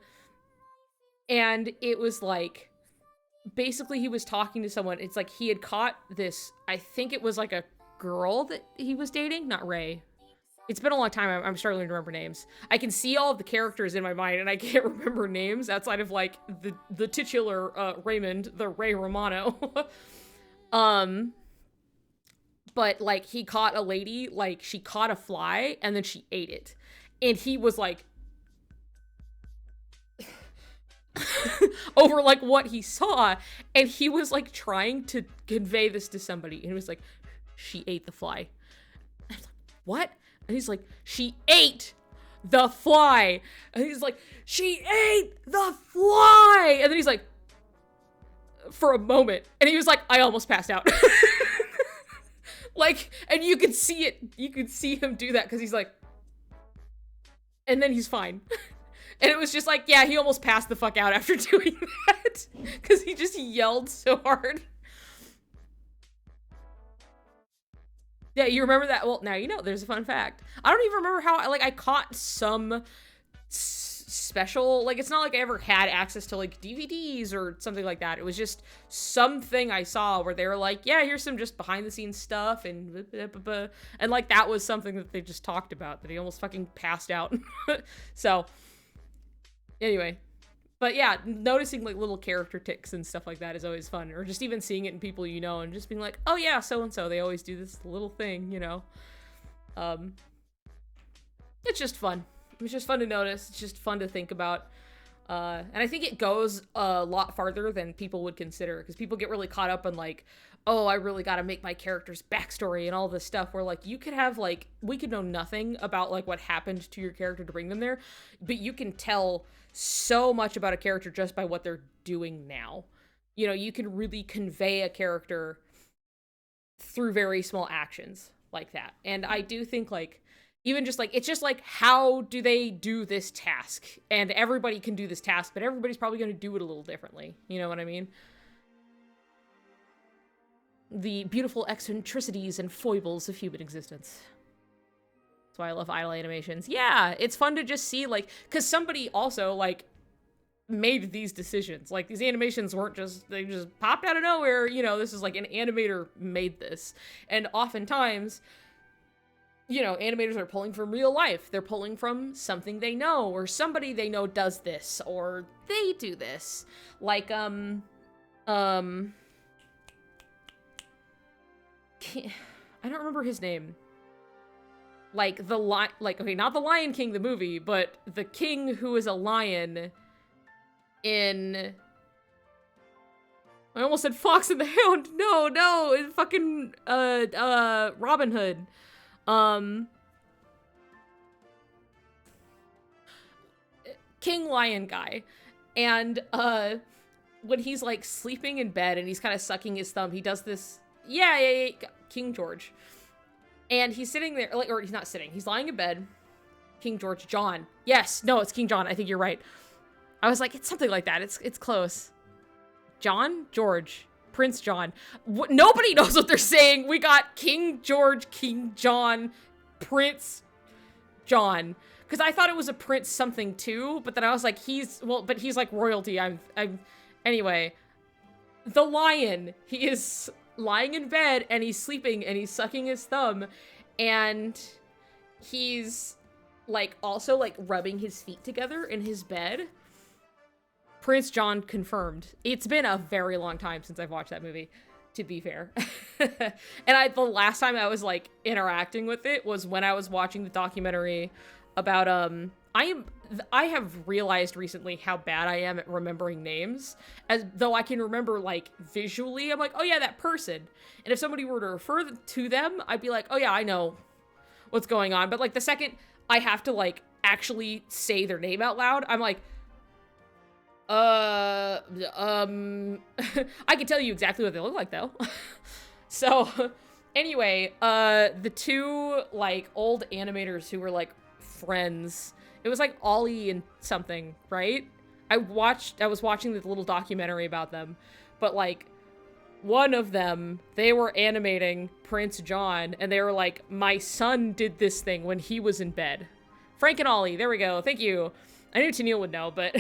it was like, basically he was talking to someone. It's like he had caught this, I think it was like a girl that he was dating, not Ray. It's been a long time. I'm struggling to remember names. I can see all of the characters in my mind, and I can't remember names outside of, like, the titular Raymond, the Ray Romano. But, like, he caught a lady, like, she caught a fly, and then she ate it. And he was, like... over, like, what he saw, and he was, like, trying to convey this to somebody, and he was like, she ate the fly. I was like, what? And he's like, she ate the fly. And he's like, she ate the fly. And then he's like, for a moment. And he was like, I almost passed out. Like, and you could see it. You could see him do that because he's like, and then he's fine. And it was just like, yeah, he almost passed the fuck out after doing that. Because he just yelled so hard. Yeah, you remember that? Well, now you know. There's a fun fact. I don't even remember how, like, I caught some special, like, it's not like I ever had access to, like, DVDs or something like that. It was just something I saw where they were like, yeah, here's some just behind-the-scenes stuff, and like, that was something that they just talked about, that he almost fucking passed out. So, anyway. But yeah, noticing, like, little character tics and stuff like that is always fun. Or just even seeing it in people you know and just being like, oh yeah, so-and-so, they always do this little thing, you know? It's just fun. It's just fun to notice. It's just fun to think about. And I think it goes a lot farther than people would consider. Because people get really caught up in, like, oh, I really gotta make my character's backstory and all this stuff. Where, like, you could have, like, we could know nothing about, like, what happened to your character to bring them there. But you can tell so much about a character just by what they're doing now. You know, you can really convey a character through very small actions like that. And I do think, like, even just, like, it's just, like, how do they do this task? And everybody can do this task, but everybody's probably going to do it a little differently. You know what I mean? The beautiful eccentricities and foibles of human existence. That's why I love idle animations. Yeah, it's fun to just see, like, because somebody also, like, made these decisions. Like, these animations weren't just, they just popped out of nowhere. You know, this is like an animator made this. And oftentimes, you know, animators are pulling from real life. They're pulling from something they know, or somebody they know does this, or they do this. Like, I don't remember his name. Like, okay, not the Lion King, the movie, but the king who is a lion in... I almost said Fox and the Hound. No, it's fucking, Robin Hood. King Lion guy. And, when he's, like, sleeping in bed and he's kind of sucking his thumb, he does this... Yeah, King George. And he's sitting there, like, or he's not sitting, he's lying in bed. King George, John. Yes, no, it's King John, I think you're right. I was like, it's something like that, it's close. John? George. Prince John. Nobody knows what they're saying. We got King George, King John, Prince John. Because I thought it was a prince something too, but then I was like, but he's like royalty. Anyway. The lion, he is lying in bed and he's sleeping and he's sucking his thumb and he's like also like rubbing his feet together in his bed Prince John confirmed. It's been a very long time since I've watched that movie, to be fair. And the last time I was like interacting with it was when I was watching the documentary about I have realized recently how bad I am at remembering names, as though I can remember like visually. I'm like, oh yeah, that person. And if somebody were to refer to them, I'd be like, oh yeah, I know what's going on. But like the second I have to like actually say their name out loud, I'm like, I can tell you exactly what they look like though. So anyway, the two like old animators who were like friends, it was like Ollie and something, right? I was watching the little documentary about them, but like one of them, they were animating Prince John, and they were like, my son did this thing when he was in bed. Frank and Ollie, there we go, thank you. I knew Tennille would know, but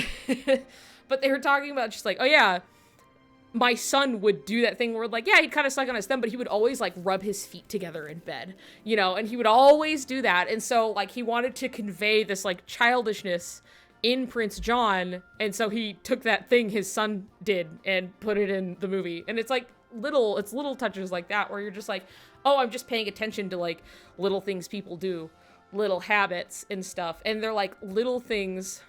but they were talking about just like, oh yeah, my son would do that thing where like, yeah, he'd kind of suck on his thumb, but he would always like rub his feet together in bed, you know, and he would always do that. And so like he wanted to convey this like childishness in Prince John, and so he took that thing his son did and put it in the movie. And it's like little touches like that where you're just like, oh, I'm just paying attention to like little things people do, little habits and stuff. And they're like little things,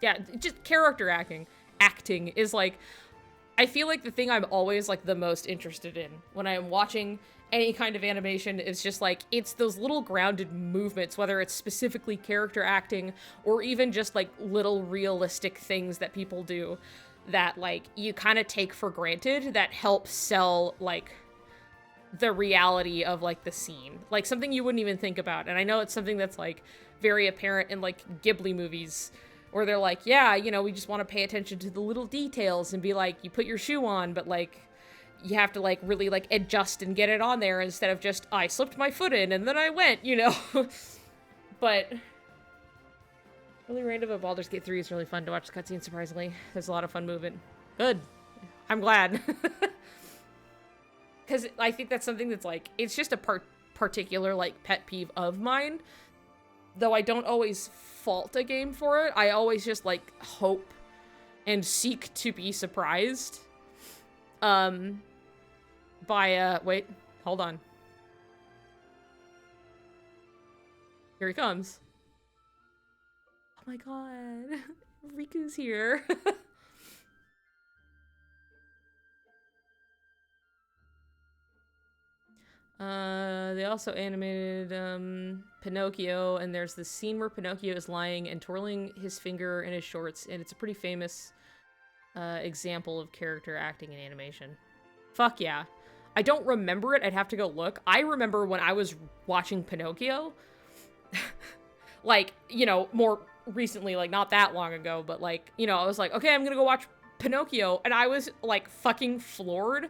yeah, just character acting is like, I feel like the thing I'm always like the most interested in when I'm watching any kind of animation is just like, it's those little grounded movements, whether it's specifically character acting or even just like little realistic things that people do that like you kind of take for granted that help sell like the reality of like the scene, like something you wouldn't even think about. And I know it's something that's like very apparent in like Ghibli movies, where they're like, yeah, you know, we just want to pay attention to the little details and be like, you put your shoe on, but like you have to like really like adjust and get it on there instead of just, I slipped my foot in and then I went, you know. But really random of Baldur's Gate 3 is really fun to watch the cutscene, surprisingly. There's a lot of fun movement. Good. I'm glad. Because I think that's something that's like, it's just a particular like pet peeve of mine. Though I don't always fault a game for it, I always just like hope and seek to be surprised. Wait, hold on. Here he comes. Oh my god. Riku's here. They also animated, Pinocchio, and there's this scene where Pinocchio is lying and twirling his finger in his shorts, and it's a pretty famous, example of character acting in animation. Fuck yeah. I don't remember it, I'd have to go look. I remember when I was watching Pinocchio, like, you know, more recently, like, not that long ago, but, like, you know, I was like, okay, I'm gonna go watch Pinocchio, and I was, like, fucking floored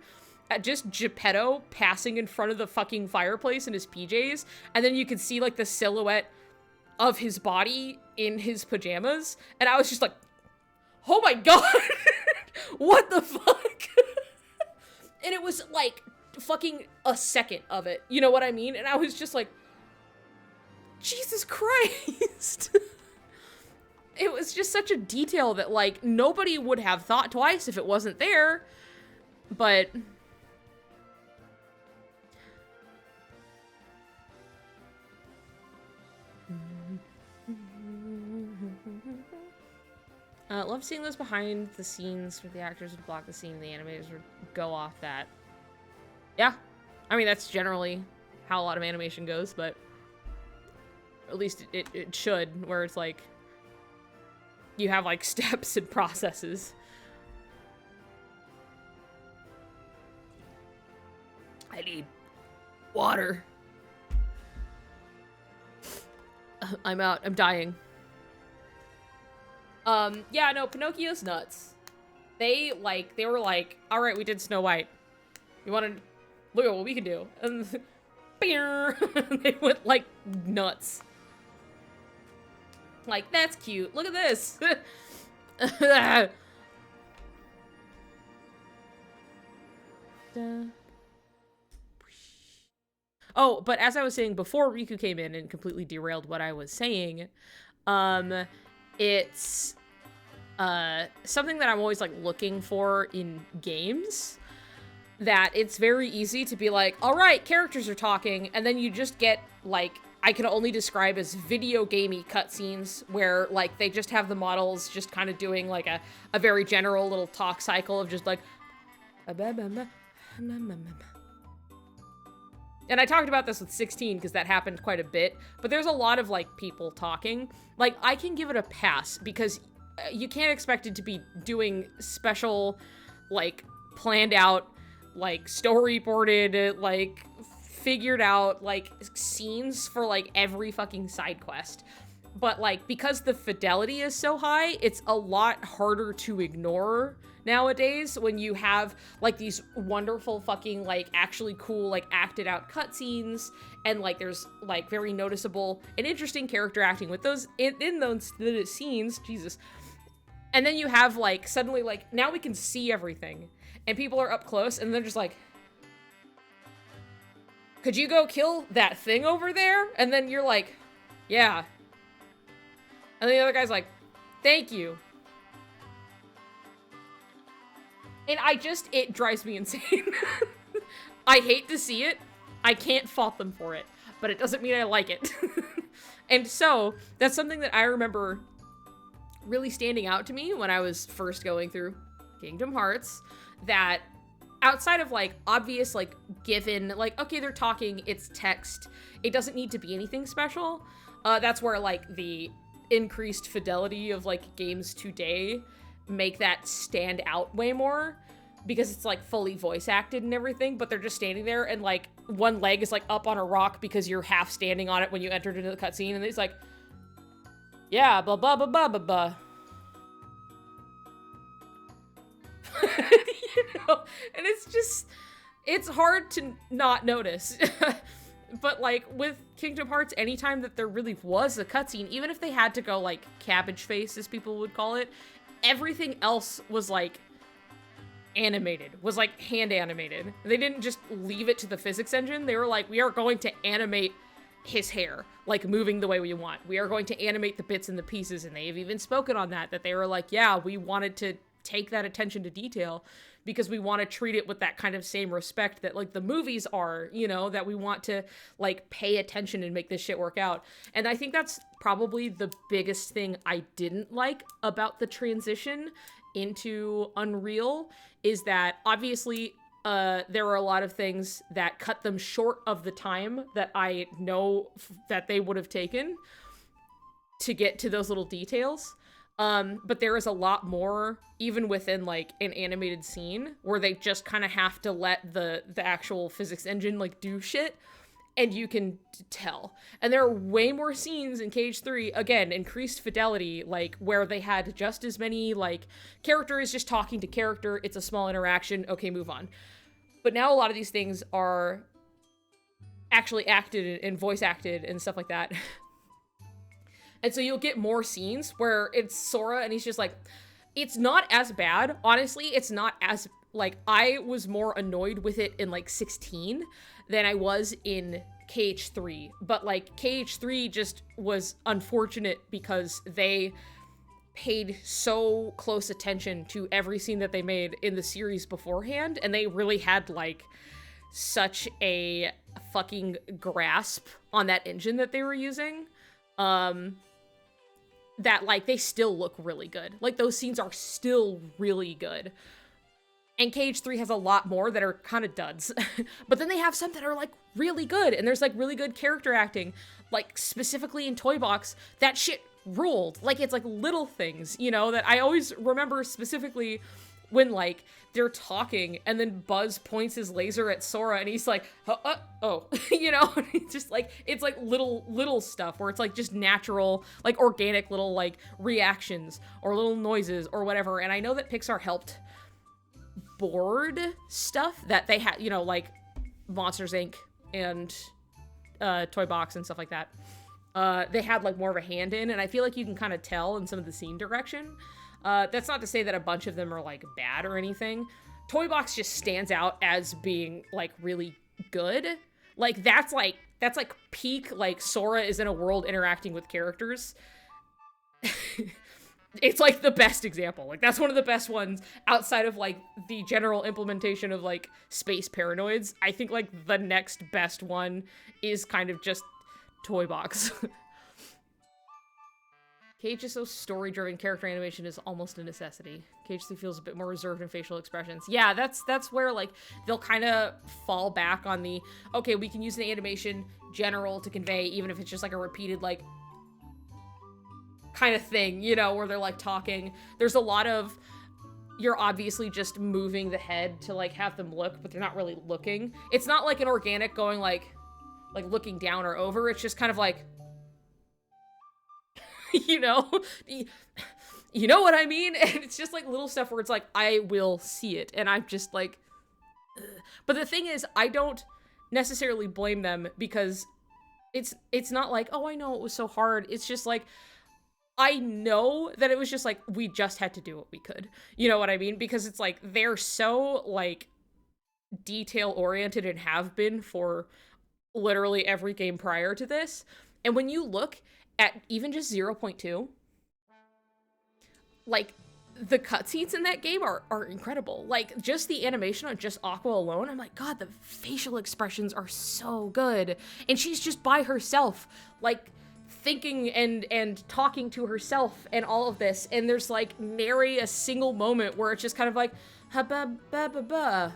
at just Geppetto passing in front of the fucking fireplace in his PJs, and then you could see, like, the silhouette of his body in his pajamas, and I was just like, oh my god! What the fuck? And it was, like, fucking a second of it, you know what I mean? And I was just like, Jesus Christ! It was just such a detail that, like, nobody would have thought twice if it wasn't there, but... love seeing those behind the scenes where the actors would block the scene and the animators would go off that. Yeah. I mean, that's generally how a lot of animation goes, but at least it should, where it's like, you have like steps and processes. I need water. I'm out. I'm dying. Yeah, no, Pinocchio's nuts. They were like, all right, we did Snow White. You want to look at what we can do? And they went like nuts. Like, that's cute. Look at this. Oh, but as I was saying before Riku came in and completely derailed what I was saying, it's something that I'm always like looking for in games, that it's very easy to be like, all right, characters are talking, and then you just get like, I can only describe as video gamey cutscenes where like they just have the models just kind of doing like a very general little talk cycle of just like, and I talked about this with 16 because that happened quite a bit, but there's a lot of like people talking. Like, I can give it a pass because you can't expect it to be doing special, like, planned out, like, storyboarded, like, figured out, like, scenes for, like, every fucking side quest. But, like, because the fidelity is so high, it's a lot harder to ignore nowadays when you have, like, these wonderful fucking, like, actually cool, like, acted out cutscenes, and, like, there's, like, very noticeable and interesting character acting with those, in those scenes, Jesus. And then you have, like, suddenly, like, now we can see everything. And people are up close, and they're just like, could you go kill that thing over there? And then you're like, yeah. And the other guy's like, thank you. And it drives me insane. I hate to see it. I can't fault them for it. But it doesn't mean I like it. And so, that's something that I remember really standing out to me when I was first going through Kingdom Hearts, that outside of like obvious like given like, okay, they're talking, it's text, it doesn't need to be anything special. That's where like the increased fidelity of like games today make that stand out way more, because it's like fully voice acted and everything, but they're just standing there and like one leg is like up on a rock because you're half standing on it when you entered into the cutscene, and it's like, yeah, blah, blah, blah, blah, blah, blah. You know? And it's hard to not notice. But, like, with Kingdom Hearts, anytime that there really was a cutscene, even if they had to go, like, cabbage face, as people would call it, everything else was, like, animated, was, like, hand animated. They didn't just leave it to the physics engine. They were like, we are going to animate his hair, like, moving the way we want. We are going to animate the bits and the pieces, and they've even spoken on that they were like, yeah, we wanted to take that attention to detail because we want to treat it with that kind of same respect that, like, the movies are, you know, that we want to, like, pay attention and make this shit work out. And I think that's probably the biggest thing I didn't like about the transition into Unreal, is that obviously there are a lot of things that cut them short of the time that I know that they would have taken to get to those little details. But there is a lot more, even within, like, an animated scene, where they just kind of have to let the actual physics engine, like, do shit, and you can tell. And there are way more scenes in KH3, again, increased fidelity, like, where they had just as many, like, character is just talking to character, it's a small interaction, okay, move on. But now a lot of these things are actually acted and voice acted and stuff like that. And so you'll get more scenes where it's Sora and he's just like, it's not as bad. Honestly, it's not as, like, I was more annoyed with it in, like, 16 than I was in KH3. But, like, KH3 just was unfortunate because they paid so close attention to every scene that they made in the series beforehand, and they really had, like, such a fucking grasp on that engine that they were using. That, like, they still look really good. Like, those scenes are still really good. And KH3 has a lot more that are kind of duds. But then they have some that are, like, really good. And there's, like, really good character acting. Like, specifically in Toy Box, that shit ruled. Like, it's, like, little things, you know, that I always remember specifically when, like, they're talking and then Buzz points his laser at Sora and he's like, oh, you know, and it's just like, it's like little stuff where it's like just natural, like organic little like reactions or little noises or whatever. And I know that Pixar helped board stuff that they had, you know, like Monsters Inc. and Toy Box and stuff like that. They had like more of a hand in, and I feel like you can kind of tell in some of the scene direction. That's not to say that a bunch of them are, like, bad or anything. Toy Box just stands out as being, like, really good. Like, that's peak, like, Sora is in a world interacting with characters. It's like the best example. Like that's one of the best ones outside of like the general implementation of like space paranoids. I think like the next best one is kind of just Toy Box. KH-ISO's story-driven character animation is almost a necessity. KH3 feels a bit more reserved in facial expressions. Yeah, that's where like they'll kind of fall back on the, okay, we can use an animation general to convey, even if it's just like a repeated like kind of thing, you know, where they're like talking. There's a lot of, you're obviously just moving the head to like have them look, but they're not really looking. It's not like an organic going like looking down or over. It's just kind of like, you know what I mean? And it's just like little stuff where it's like, I will see it. And I'm just like, ugh. But the thing is, I don't necessarily blame them because it's not like, oh, I know it was so hard. It's just like, I know that it was just like, we just had to do what we could. You know what I mean? Because it's like, they're so like detail oriented and have been for literally every game prior to this. And when you look at even just 0.2, like, the cutscenes in that game are incredible. Like, just the animation on just Aqua alone, I'm like, God, the facial expressions are so good. And she's just by herself, like, thinking and talking to herself and all of this. And there's, like, nary a single moment where it's just kind of like, ha-ba-ba-ba-ba.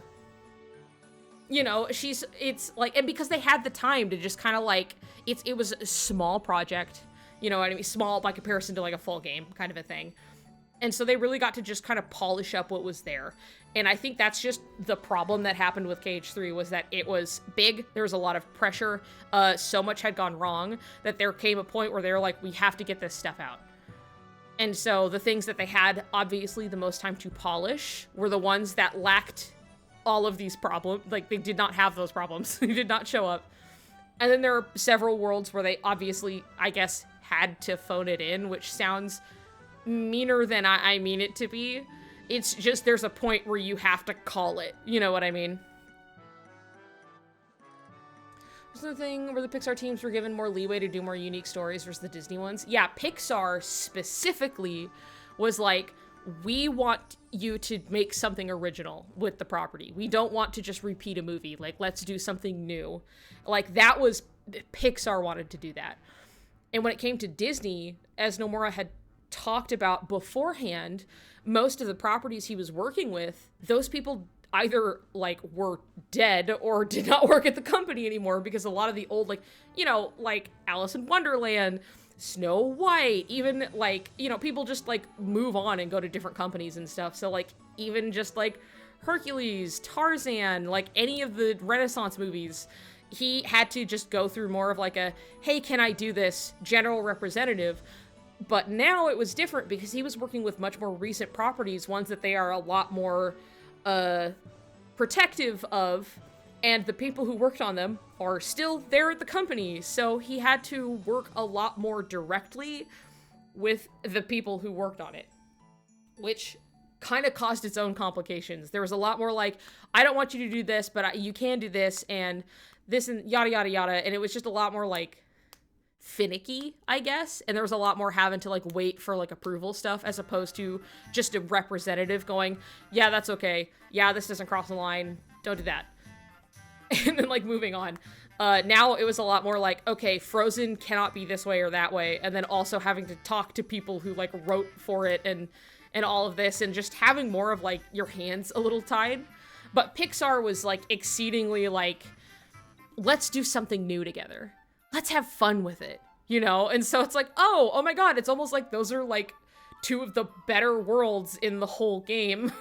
You know, it's, like, and because they had the time to just kind of, like, it was a small project. You know what I mean? Small by comparison to like a full game kind of a thing. And so they really got to just kind of polish up what was there. And I think that's just the problem that happened with KH3 was that it was big. There was a lot of pressure. So much had gone wrong that there came a point where they were like, we have to get this stuff out. And so the things that they had obviously the most time to polish were the ones that lacked all of these problems. Like they did not have those problems. They did not show up. And then there are several worlds where they obviously, I guess, had to phone it in, which sounds meaner than I mean it to be. It's just there's a point where you have to call it. You know what I mean? Was the thing where the Pixar teams were given more leeway to do more unique stories versus the Disney ones? Yeah, Pixar specifically was like, we want you to make something original with the property. We don't want to just repeat a movie. Like, let's do something new. Like, that was, Pixar wanted to do that. And when it came to Disney, as Nomura had talked about beforehand, most of the properties he was working with, those people either, like, were dead or did not work at the company anymore because a lot of the old, like, you know, like Alice in Wonderland, Snow White, even, like, you know, people just, like, move on and go to different companies and stuff. So, like, even just, like, Hercules, Tarzan, like, any of the Renaissance movies, he had to just go through more of like a, hey, can I do this, general representative. But now it was different because he was working with much more recent properties, ones that they are a lot more protective of, and the people who worked on them are still there at the company. So he had to work a lot more directly with the people who worked on it, which kind of caused its own complications. There was a lot more like, I don't want you to do this, but you can do this, and this and yada yada yada, and it was just a lot more like finicky, I guess, and there was a lot more having to like wait for like approval stuff as opposed to just a representative going, yeah, that's okay, yeah, this doesn't cross the line, don't do that, and then like moving on. Now it was a lot more like, okay, Frozen cannot be this way or that way, and then also having to talk to people who like wrote for it and all of this, and just having more of like your hands a little tied. But Pixar was like exceedingly like, let's do something new together. Let's have fun with it, you know? And so it's like, oh my God, it's almost like those are like two of the better worlds in the whole game.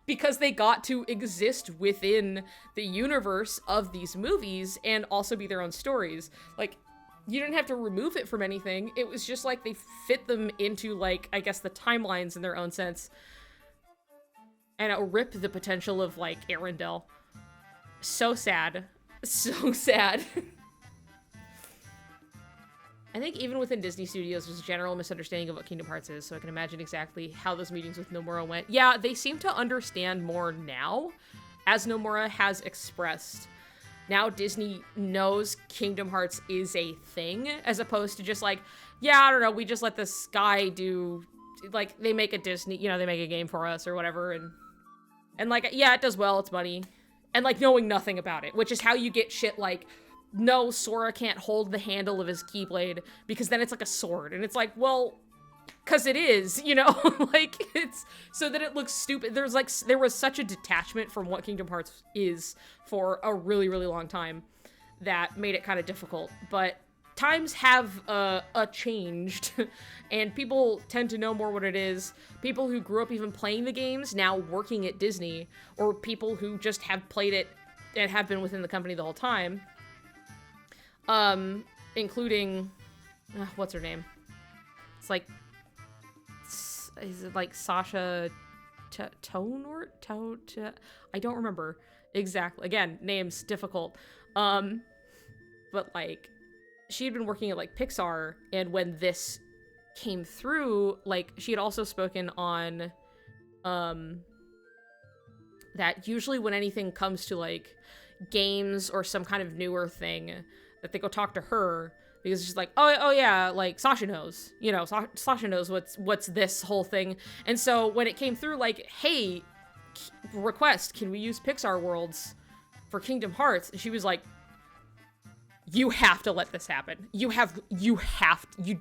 Because they got to exist within the universe of these movies and also be their own stories. Like, you didn't have to remove it from anything. It was just like they fit them into like, I guess, the timelines in their own sense. And it ripped the potential of like Arendelle. So sad. So sad. I think even within Disney Studios, there's a general misunderstanding of what Kingdom Hearts is, so I can imagine exactly how those meetings with Nomura went. Yeah, they seem to understand more now, as Nomura has expressed. now Disney knows Kingdom Hearts is a thing, as opposed to just like, yeah, I don't know, we just let this guy do, like, they make a Disney, you know, they make a game for us or whatever, and like, yeah, it does well, it's money. And like knowing nothing about it, which is how you get shit like, no, Sora can't hold the handle of his Keyblade because then it's like a sword. And it's like, well, cause it is, you know, like it's so that it looks stupid. There was such a detachment from what Kingdom Hearts is for a really, really long time that made it kind of difficult. But times have changed and people tend to know more what it is. People who grew up even playing the games now working at Disney, or people who just have played it and have been within the company the whole time. Including, what's her name? It's like, is it like Sasha Tone? I don't remember exactly. Again, names difficult. But like, she had been working at like Pixar, and when this came through, like she had also spoken on that usually when anything comes to like games or some kind of newer thing, that they go talk to her, because she's like, oh yeah, like Sasha knows, you know, Sasha knows what's this whole thing. And so when it came through, like, hey, request, can we use Pixar worlds for Kingdom Hearts? And she was like, you have to let this happen. You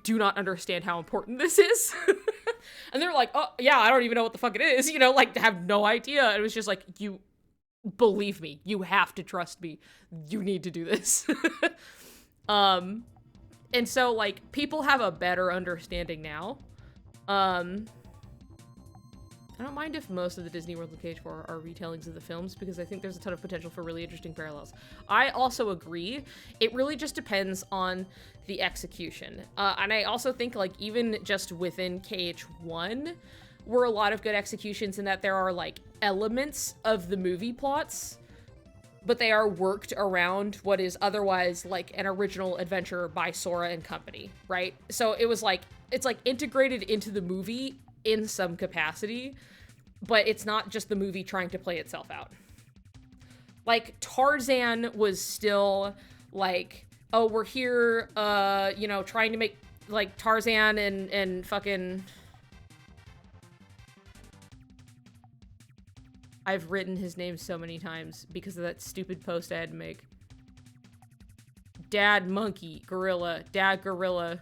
do not understand how important this is. And they're like, oh yeah, I don't even know what the fuck it is, you know, like, have no idea. And it was just like, you believe me, you have to trust me, you need to do this. And so like people have a better understanding now. I don't mind if most of the Disney World locations are retellings of the films, because I think there's a ton of potential for really interesting parallels. I also agree. It really just depends on the execution. And I also think, like, even just within KH1, were a lot of good executions in that there are, like, elements of the movie plots, but they are worked around what is otherwise, like, an original adventure by Sora and company, right? So it was, like, it's, like, integrated into the movie in some capacity, but it's not just the movie trying to play itself out. Like, Tarzan was still like, oh, we're here, you know, trying to make, like, Tarzan and fucking... I've written his name so many times because of that stupid post I had to make. Dad Monkey, Gorilla, Dad Gorilla,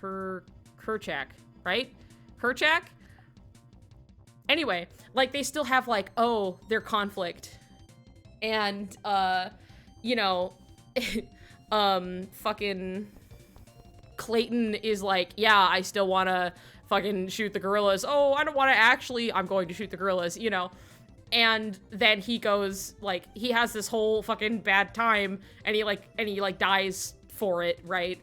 Kerchak, right? Kerchak? Anyway, like, they still have, like, oh, their conflict. And, you know, fucking Clayton is like, yeah, I still wanna fucking shoot the gorillas. Oh, I don't wanna actually, I'm going to shoot the gorillas, you know? And then he goes, like, he has this whole fucking bad time, and he dies for it, right?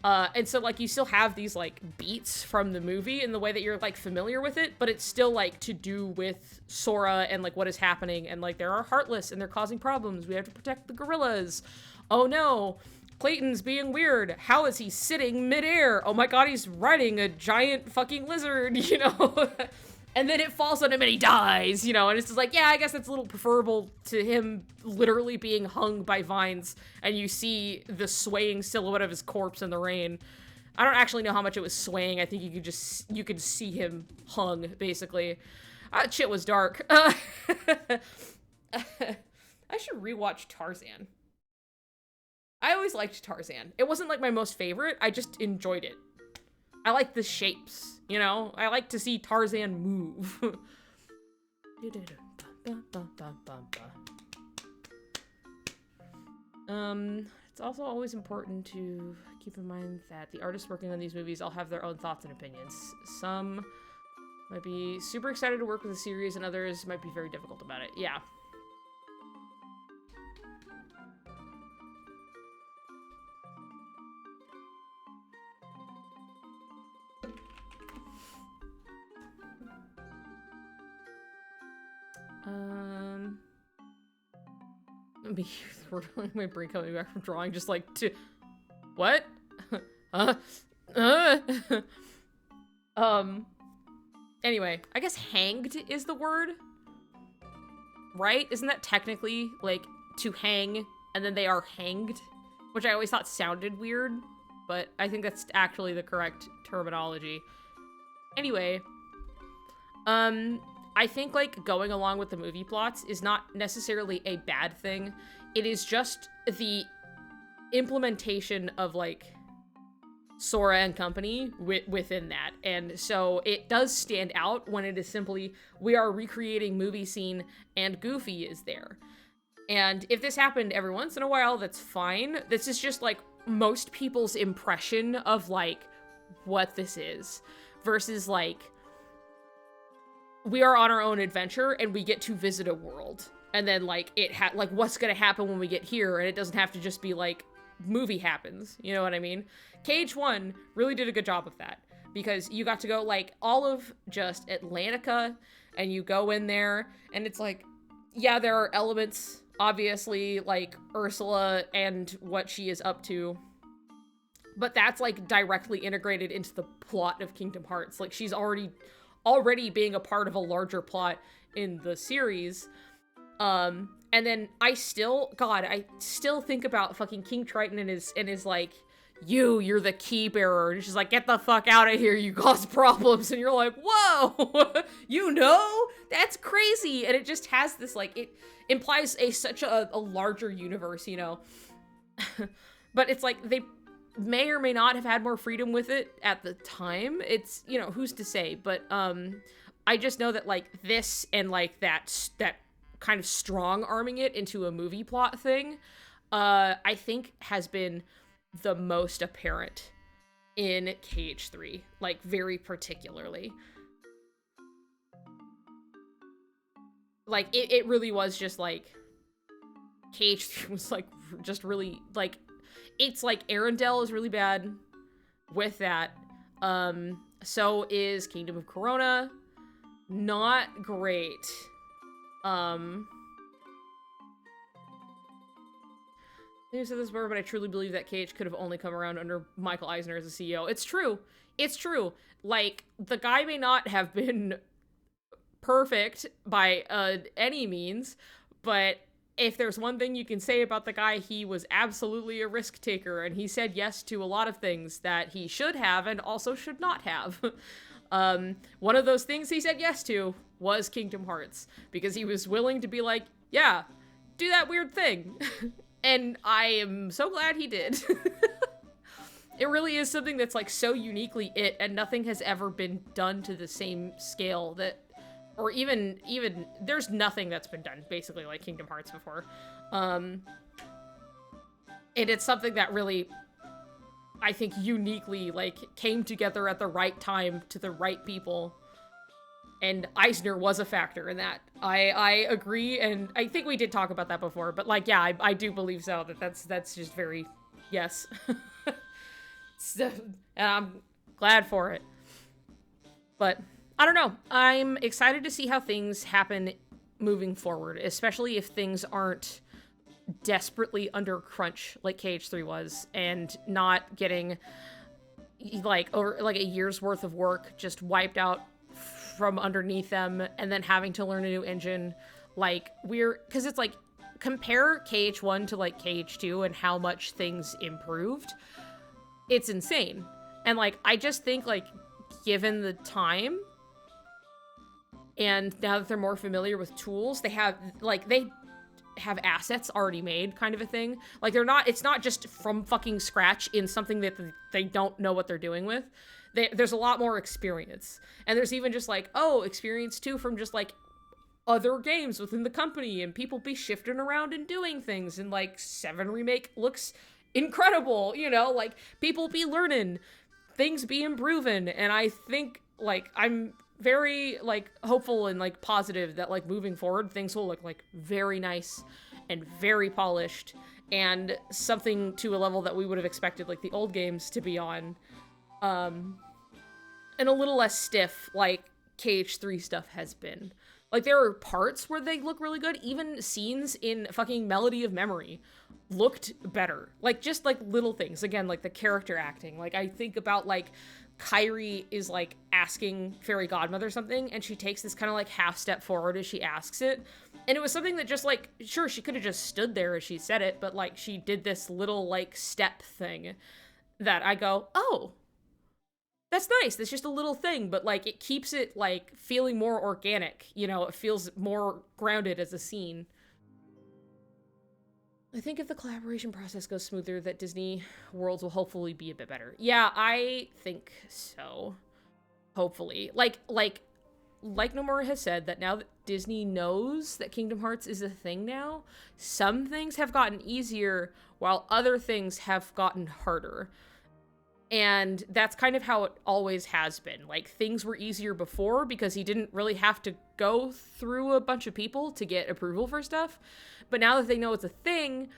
And so, like, you still have these, like, beats from the movie in the way that you're, like, familiar with it, but it's still, like, to do with Sora and, like, what is happening, and, like, there are Heartless, and they're causing problems. We have to protect the gorillas. Oh, no. Clayton's being weird. How is he sitting midair? Oh my god, he's riding a giant fucking lizard, you know? And then it falls on him and he dies, you know? And it's just like, yeah, I guess that's a little preferable to him literally being hung by vines, and you see the swaying silhouette of his corpse in the rain. I don't actually know how much it was swaying. I think you could see him hung, basically. That shit was dark. I should rewatch Tarzan. I always liked Tarzan. It wasn't, like, my most favorite. I just enjoyed it. I like the shapes, you know? I like to see Tarzan move. It's also always important to keep in mind that the artists working on these movies all have their own thoughts and opinions. Some might be super excited to work with the series, and others might be very difficult about it. Yeah. My brain coming back from drawing, just like, to what? Anyway, I guess hanged is the word, right? Isn't that technically, like, to hang, and then they are hanged, which I always thought sounded weird, but I think that's actually the correct terminology. Anyway, I think, like, going along with the movie plots is not necessarily a bad thing. It is just the implementation of, like, Sora and company within that. And so it does stand out when it is simply, we are recreating movie scene and Goofy is there. And if this happened every once in a while, that's fine. This is just, like, most people's impression of, like, what this is. Versus, like, we are on our own adventure and we get to visit a world. And then, like, like, what's gonna happen when we get here? And it doesn't have to just be, like, movie happens. You know what I mean? Cage 1 really did a good job of that. Because you got to go, like, all of just Atlantica, and you go in there, and it's like, yeah, there are elements, obviously, like Ursula and what she is up to. But that's, like, directly integrated into the plot of Kingdom Hearts. Like, she's already being a part of a larger plot in the series. And then I still think about fucking King Triton and his like, you're the key bearer. And she's like, get the fuck out of here, you cause problems. And you're like, whoa, you know? That's crazy. And it just has this, like, it implies such a larger universe, you know? But it's like, they may or may not have had more freedom with it at the time. It's, you know, who's to say? But I just know that, like, this and, like, that kind of strong arming it into a movie plot thing, I think has been the most apparent in Cage 3, like, very particularly. Like, it really was just, like, Cage 3 was, like, just really, like, it's like Arendelle is really bad with that. So is Kingdom of Corona. Not great. You said this before, but I truly believe that Cage could have only come around under Michael Eisner as a CEO. It's true. It's true. Like, the guy may not have been perfect by any means, but if there's one thing you can say about the guy, he was absolutely a risk taker, and he said yes to a lot of things that he should have and also should not have. One of those things he said yes to was Kingdom Hearts, because he was willing to be like, yeah, do that weird thing. And I am so glad he did. It really is something that's, like, so uniquely it, and nothing has ever been done to the same scale that, or even there's nothing that's been done basically like Kingdom Hearts before. And it's something that really, I think, uniquely, like, came together at the right time to the right people. And Eisner was a factor in that. I agree, and I think we did talk about that before, but, like, yeah, I do believe so, that's just very, yes. So, and I'm glad for it. But I don't know. I'm excited to see how things happen moving forward, especially if things aren't desperately under crunch like Cage 3 was, and not getting, like, over, like, a year's worth of work just wiped out from underneath them, and then having to learn a new engine. Like, because it's like, compare Cage 1 to, like, Cage 2 and how much things improved. It's insane. And, like, I just think, like, given the time, and now that they're more familiar with tools, they have assets already made, kind of a thing. Like, it's not just from fucking scratch in something that they don't know what they're doing with. There's a lot more experience. And there's even just, like, experience too from just, like, other games within the company, and people be shifting around and doing things, and, like, 7 Remake looks incredible, you know? Like, people be learning, things be improving, and I think, like, I'm very, like, hopeful and, like, positive that, like, moving forward, things will look, like, very nice and very polished, and something to a level that we would have expected, like, the old games to be on. And a little less stiff, like Cage 3 stuff has been. Like, there are parts where they look really good. Even scenes in fucking Melody of Memory looked better. Like, just, like, little things. Again, like, the character acting. Like, I think about, like, Kyrie is like asking Fairy Godmother something, and she takes this kind of like half step forward as she asks it. And it was something that just like, sure, she could have just stood there as she said it, but like she did this little like step thing that I go, oh, that's nice. That's just a little thing, but like it keeps it like feeling more organic. You know, it feels more grounded as a scene. I think if the collaboration process goes smoother, that Disney Worlds will hopefully be a bit better. Yeah, I think so. Hopefully. Like Nomura has said, that now that Disney knows that Kingdom Hearts is a thing now, some things have gotten easier while other things have gotten harder. And that's kind of how it always has been. Like, things were easier before because he didn't really have to go through a bunch of people to get approval for stuff. But now that they know it's a thing,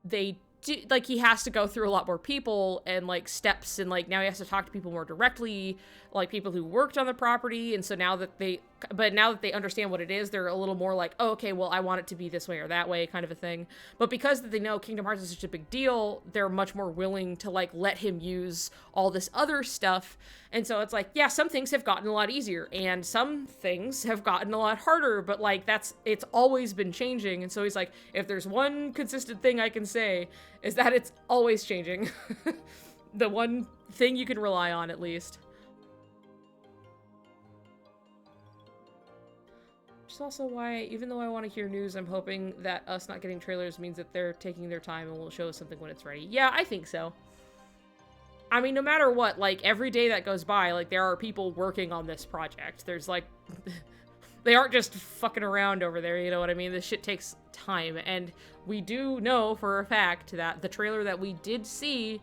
they do, like, he has to go through a lot more people and, like, steps, and, like, now he has to talk to people more directly, like, people who worked on the property, and so now that they understand what it is, they're a little more like, oh, okay, well, I want it to be this way or that way, kind of a thing. But because they know Kingdom Hearts is such a big deal, they're much more willing to, like, let him use all this other stuff, and so it's like, yeah, some things have gotten a lot easier, and some things have gotten a lot harder, but, like, it's always been changing, and so he's like, if there's one consistent thing I can say, is that it's always changing. The one thing you can rely on, at least. Which is also why, even though I want to hear news, I'm hoping that us not getting trailers means that they're taking their time and will show us something when it's ready. Yeah, I think so. I mean, no matter what, like, every day that goes by, like, there are people working on this project. There's, like, they aren't just fucking around over there, you know what I mean? This shit takes time, and we do know for a fact that the trailer that we did see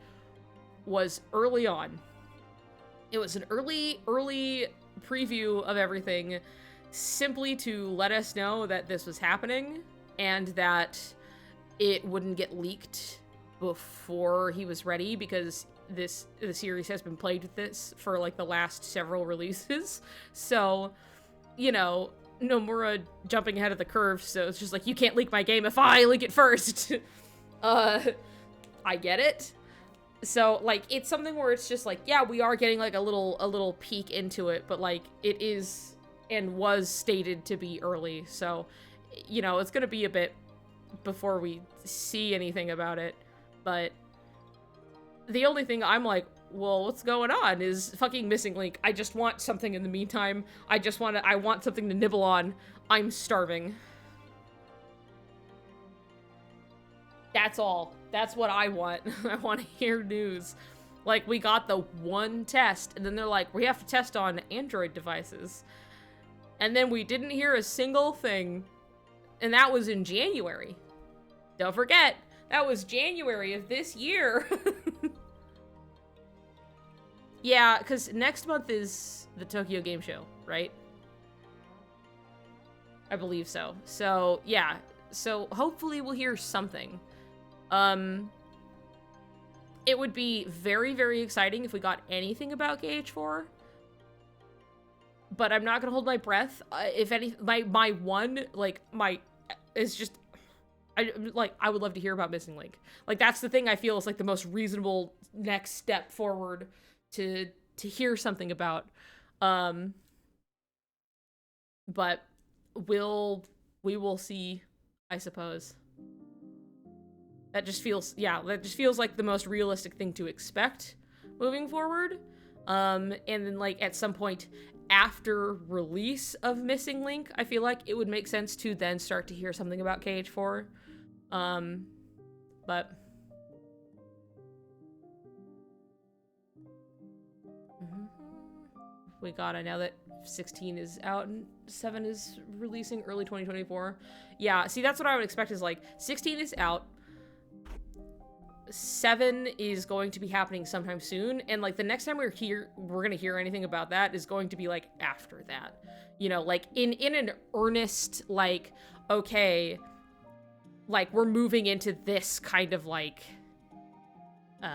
was early on. It was an early preview of everything, simply to let us know that this was happening, and that it wouldn't get leaked before he was ready, because the series has been plagued with this for, like, the last several releases. So, you know, Nomura jumping ahead of the curve, so it's just like, you can't leak my game if I leak it first. I get it. So, like, it's something where it's just like, yeah, we are getting, like, a little peek into it, but, like, it is and was stated to be early, so, you know, it's gonna be a bit before we see anything about it, but the only thing I'm like, well, what's going on is fucking Missing Link. I just want something in the meantime. I want something to nibble on. I'm starving. That's all. That's what I want. I want to hear news. Like, we got the one test, and then they're like, we have to test on Android devices. And then we didn't hear a single thing. And that was in January. Don't forget, that was January of this year. Yeah, because next month is the Tokyo Game Show, right? I believe so. So, yeah. So, hopefully we'll hear something. It would be very, very exciting if we got anything about KH4. But I'm not gonna hold my breath. If any, my one, like, is just, I would love to hear about Missing Link. Like, that's the thing I feel is, like, the most reasonable next step forward to hear something about. But we will see, I suppose. That just feels like the most realistic thing to expect moving forward. And then, like, at some point after release of Missing Link, I feel like it would make sense to then start to hear something about KH4. But we gotta, now that 16 is out and 7 is releasing early 2024. Yeah, see, that's what I would expect is, like, 16 is out, 7 is going to be happening sometime soon, and, like, the next time we're gonna hear anything about that is going to be, like, after that. You know, like, in an earnest, like, okay, like, we're moving into this kind of, like,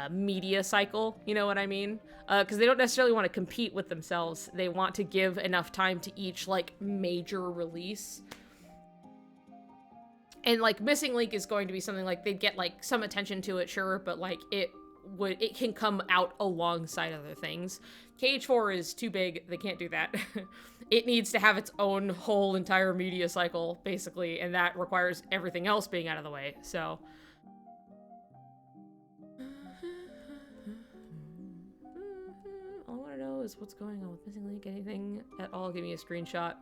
media cycle, you know what I mean? Because they don't necessarily want to compete with themselves. They want to give enough time to each, like, major release. And, like, Missing Link is going to be something, like, they'd get, like, some attention to it, sure, but, like, it can come out alongside other things. KH4 is too big. They can't do that. It needs to have its own whole entire media cycle, basically, and that requires everything else being out of the way, so... All I want to know is what's going on with Missing Link. Anything at all, give me a screenshot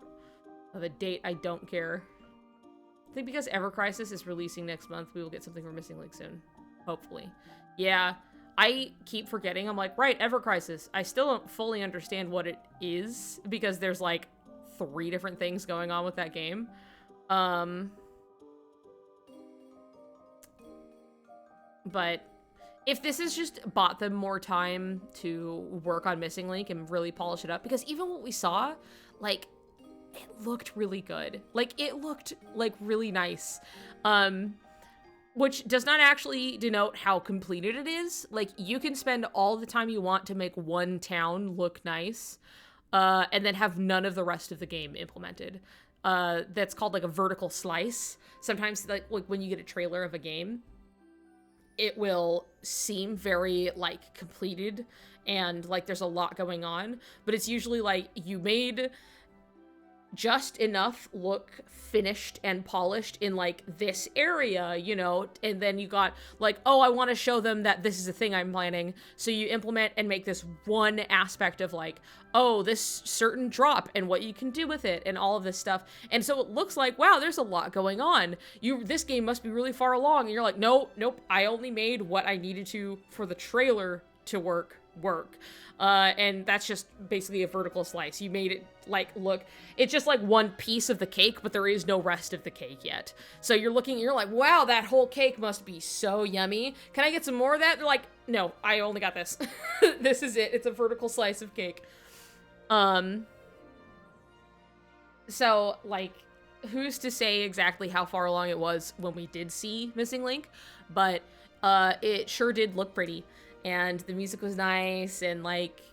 of a date. I don't care. I think because Ever Crisis is releasing next month, we will get something for Missing Link soon. Hopefully. Yeah, I keep forgetting. I'm like, right, Ever Crisis. I still don't fully understand what it is because there's like 3 different things going on with that game. But if this has just bought them more time to work on Missing Link and really polish it up, because even what we saw, like, it looked really good. Like, it looked, like, really nice. Which does not actually denote how completed it is. Like, you can spend all the time you want to make one town look nice, and then have none of the rest of the game implemented. That's called, like, a vertical slice. Sometimes, like when you get a trailer of a game, it will seem very, like, completed, and, like, there's a lot going on, but it's usually, like, you made just enough look finished and polished in, like, this area, you know, and then you got, like, oh, I want to show them that this is a thing I'm planning, so you implement and make this one aspect of, like, oh, this certain drop and what you can do with it and all of this stuff, and so it looks like, wow, there's a lot going on. This game must be really far along, and you're like, nope, I only made what I needed to for the trailer to work. And that's just basically a vertical slice. You made it, like, look, it's just like one piece of the cake, but there is no rest of the cake yet. So you're looking, you're like, wow, that whole cake must be so yummy. Can I get some more of that? They're like, no, I only got this. This is it. It's a vertical slice of cake. So, like, who's to say exactly how far along it was when we did see Missing Link, but it sure did look pretty. And the music was nice, and, like,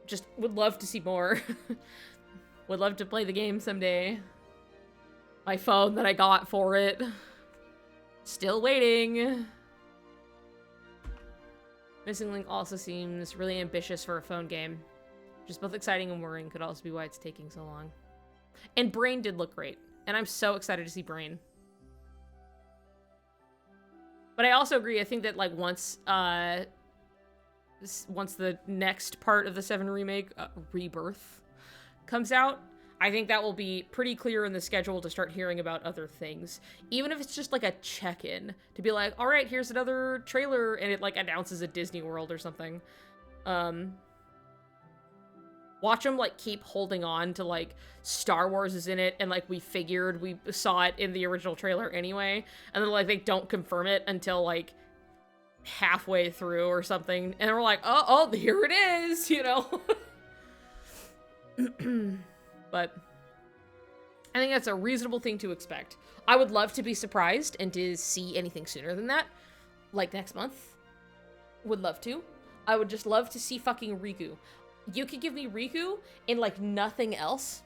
just would love to see more. Would love to play the game someday. My phone that I got for it. Still waiting. Missing Link also seems really ambitious for a phone game. Just both exciting and worrying, could also be why it's taking so long. And Brain did look great, and I'm so excited to see Brain. But I also agree, I think that, like, once the next part of the 7 remake, Rebirth, comes out, I think that will be pretty clear in the schedule to start hearing about other things. Even if it's just, like, a check-in, to be like, alright, here's another trailer, and it, like, announces a Disney World or something. Watch them, like, keep holding on to, like, Star Wars is in it, and, like, we figured we saw it in the original trailer anyway, and then, like, they don't confirm it until, like, halfway through or something, and we're like, oh, here it is, you know? But I think that's a reasonable thing to expect. I would love to be surprised and to see anything sooner than that, like next month. Would love to. I would just love to see fucking Riku. You could give me Riku in, like, nothing else,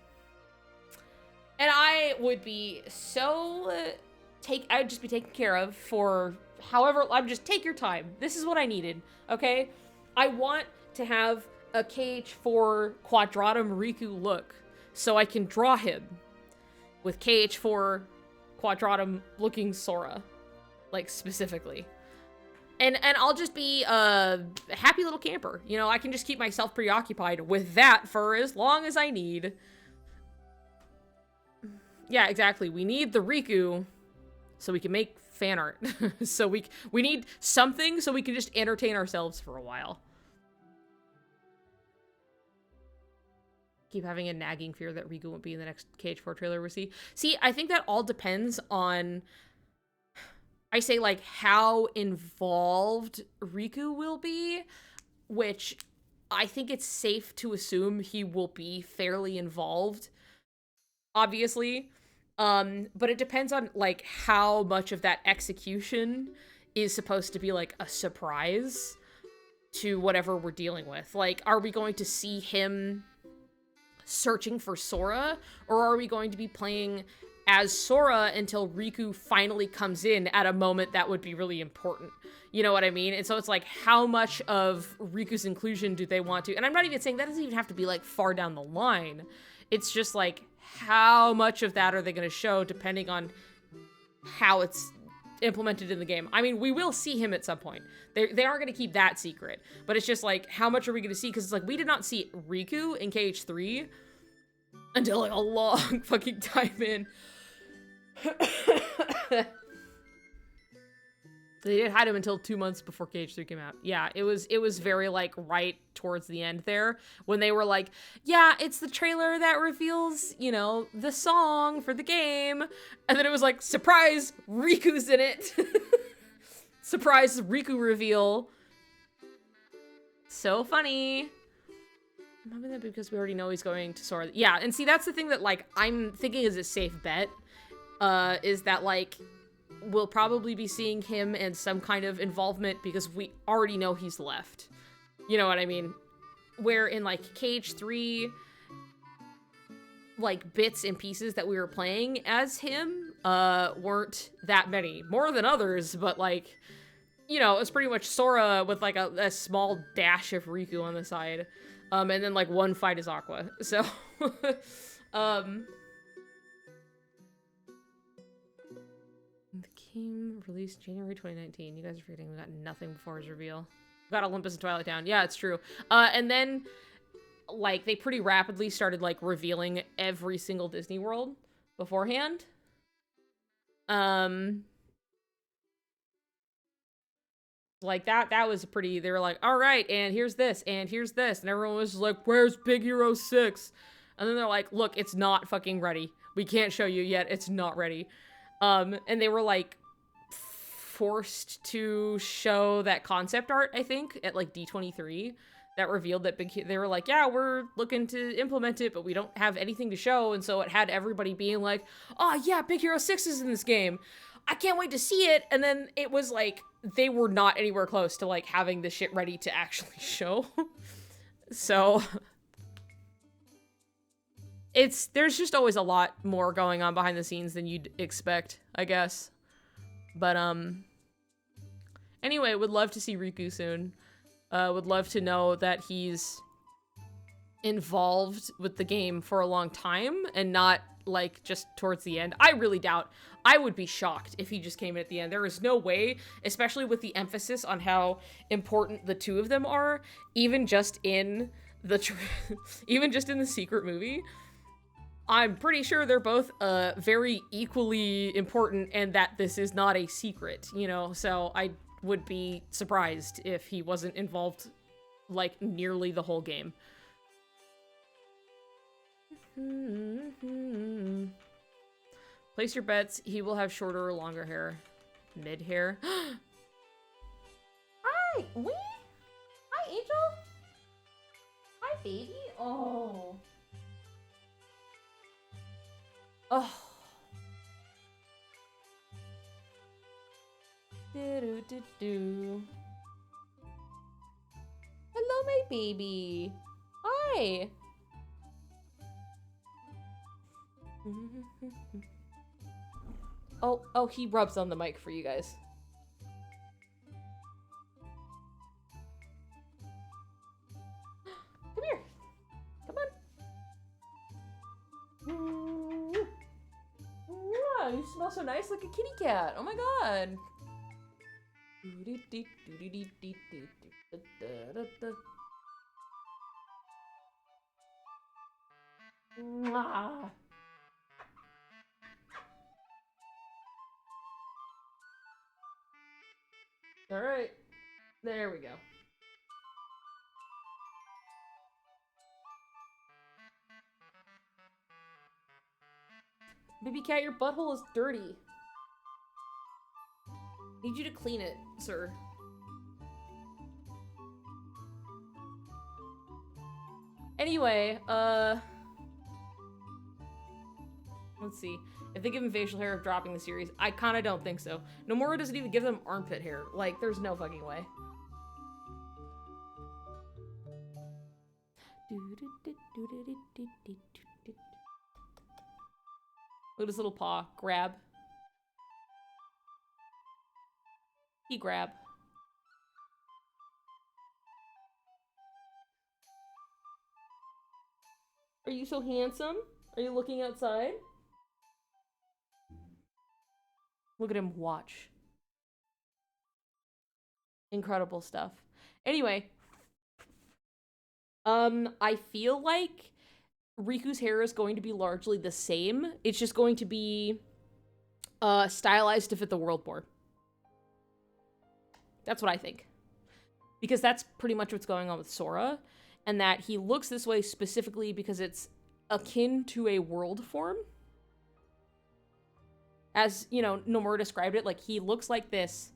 and I would be so, I'd just be taken care of for however, I'm just, take your time. This is what I needed, okay? I want to have a KH4 Quadratum Riku look, so I can draw him with KH4 Quadratum looking Sora, like, specifically. And I'll just be a happy little camper. You know, I can just keep myself preoccupied with that for as long as I need. Yeah, exactly. We need the Riku so we can make fan art. So we need something so we can just entertain ourselves for a while. Keep having a nagging fear that Riku won't be in the next KH4 trailer we see. See, I think that all depends on... I say, like, how involved Riku will be, which I think it's safe to assume he will be fairly involved, obviously. But it depends on, like, how much of that execution is supposed to be, like, a surprise to whatever we're dealing with. Like, are we going to see him searching for Sora, or are we going to be playing as Sora until Riku finally comes in at a moment that would be really important. You know what I mean? And so it's like, how much of Riku's inclusion do they want to? And I'm not even saying that doesn't even have to be like far down the line. It's just like, how much of that are they going to show depending on how it's implemented in the game. I mean, we will see him at some point. They aren't going to keep that secret. But it's just like, how much are we going to see? Because it's like, we did not see Riku in KH3 until like a long fucking time in. They did hide him until 2 months before KH3 came out. Yeah, it was very like right towards the end there when they were like, yeah, it's the trailer that reveals, you know, the song for the game. And then it was like, surprise, Riku's in it. Surprise Riku reveal. So funny. Maybe that because we already know he's going to Sora. Yeah, and see, that's the thing that like I'm thinking is a safe bet. Is that like we'll probably be seeing him and some kind of involvement because we already know he's left. You know what I mean? Where in like KH3, like bits and pieces that we were playing as him weren't that many. More than others, but like, you know, it's pretty much Sora with like a small dash of Riku on the side. And then like one fight is Aqua. So the game released January 2019. You guys are forgetting we got nothing before his reveal. We got Olympus and Twilight Town. Yeah, it's true. And then, like, they pretty rapidly started, like, revealing every single Disney World beforehand. Like, that was pretty... They were like, all right, and here's this, and here's this. And everyone was like, where's Big Hero 6? And then they're like, look, it's not fucking ready. We can't show you yet. It's not ready. And they were, like, forced to show that concept art, I think, at, like, D23 that revealed that they were like, yeah, we're looking to implement it, but we don't have anything to show, and so it had everybody being like, oh, yeah, Big Hero 6 is in this game. I can't wait to see it, and then it was, like, they were not anywhere close to, like, having the shit ready to actually show. So... there's just always a lot more going on behind the scenes than you'd expect, I guess. But, anyway, would love to see Riku soon. Would love to know that he's involved with the game for a long time and not, like, just towards the end. I really doubt. I would be shocked if he just came in at the end. There is no way, especially with the emphasis on how important the two of them are, even just in the secret movie. I'm pretty sure they're both very equally important and that this is not a secret, you know? So I would be surprised if he wasn't involved, like, nearly the whole game. Place your bets. He will have shorter or longer hair. Mid hair. Hi, we? Hi, Angel. Hi, baby. Oh. Oh. Do-do-do-do. Hello, my baby. Hi. Oh, he rubs on the mic for you guys. Come here. Come on. Wow, you smell so nice like a kitty cat. Oh my god. Mwah. All right, there we go. Baby cat, your butthole is dirty. Need you to clean it, sir. Anyway, let's see. If they give him facial hair of dropping the series, I kinda don't think so. Nomura doesn't even give them armpit hair. Like, there's no fucking way. Look at his little paw. Grab. He grab. Are you so handsome? Are you looking outside? Look at him watch. Incredible stuff. Anyway. I feel like Riku's hair is going to be largely the same. It's just going to be stylized to fit the world more. That's what I think. Because that's pretty much what's going on with Sora. And that he looks this way specifically because it's akin to a world form. As, you know, Nomura described it, like, he looks like this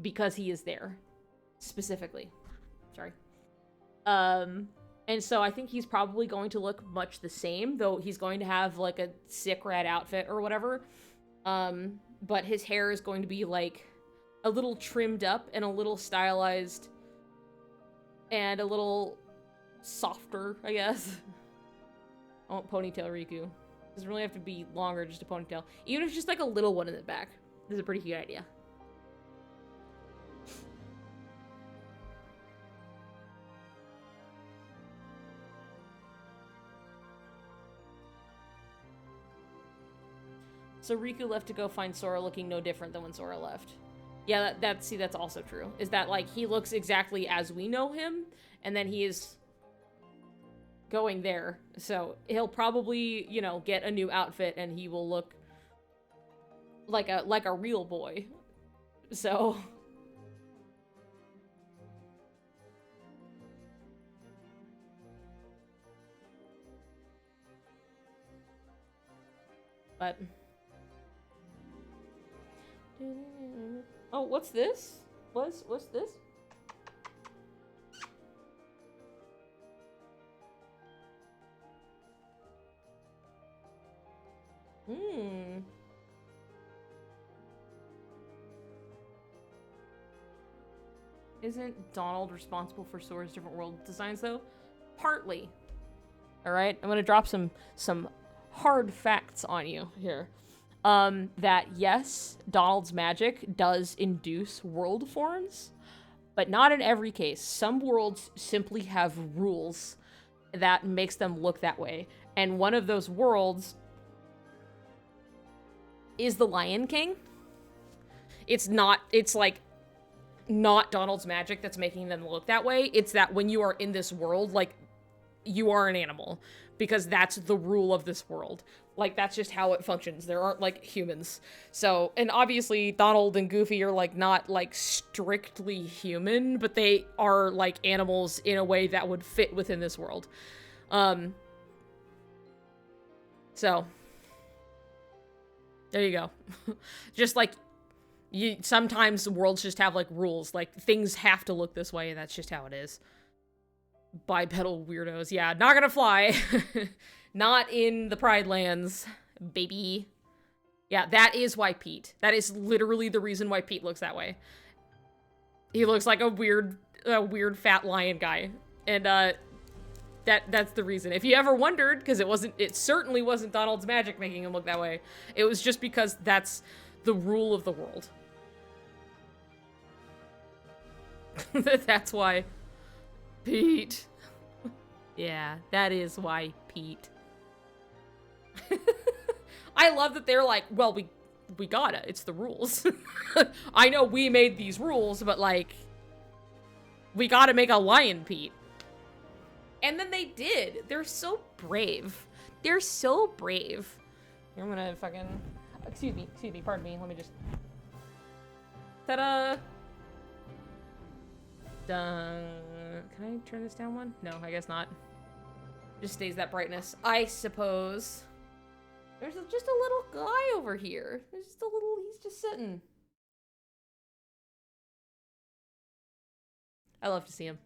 because he is there. Specifically. Sorry. And so I think he's probably going to look much the same, though he's going to have, like, a sick rat outfit or whatever. But his hair is going to be, like, a little trimmed up and a little stylized and a little softer, I guess. I want ponytail Riku. Doesn't really have to be longer, just a ponytail. Even if it's just like a little one in the back. This is a pretty cute idea. So Riku left to go find Sora looking no different than when Sora left. Yeah, that's also true. Is that, like, he looks exactly as we know him, and then he is going there. So he'll probably, you know, get a new outfit and he will look like a real boy. So but oh, what's this? What's this? Isn't Donald responsible for Sora's different world designs, though? Partly. Alright? I'm gonna drop some hard facts on you here. That yes, Donald's magic does induce world forms, but not in every case. Some worlds simply have rules that makes them look that way. And one of those worlds is the Lion King. It's like not Donald's magic that's making them look that way. It's that when you are in this world, like, you are an animal. Because that's the rule of this world. Like, that's just how it functions. There aren't, like, humans. So, and obviously, Donald and Goofy are, like, not, like, strictly human, but they are, like, animals in a way that would fit within this world. So, there you go. Just, like, sometimes worlds just have, like, rules. Like, things have to look this way, and that's just how it is. Bipedal weirdos. Yeah, not gonna fly. Not in the Pride Lands, baby. Yeah, that is why Pete. That is literally the reason why Pete looks that way. He looks like a weird fat lion guy. And, that's the reason. If you ever wondered, because it certainly wasn't Donald's magic making him look that way. It was just because that's the rule of the world. That's why Pete. Yeah, that is why Pete. I love that they're like, well, we gotta. It's the rules. I know we made these rules, but, like, we gotta make a lion Pete. And then they did. They're so brave. They're so brave. I'm gonna fucking... Excuse me, pardon me. Let me just... Ta-da! Dun. Can I turn this down one? No, I guess not. Just stays that brightness, I suppose. There's just a little guy over here. There's just a little... He's just sitting. I love to see him.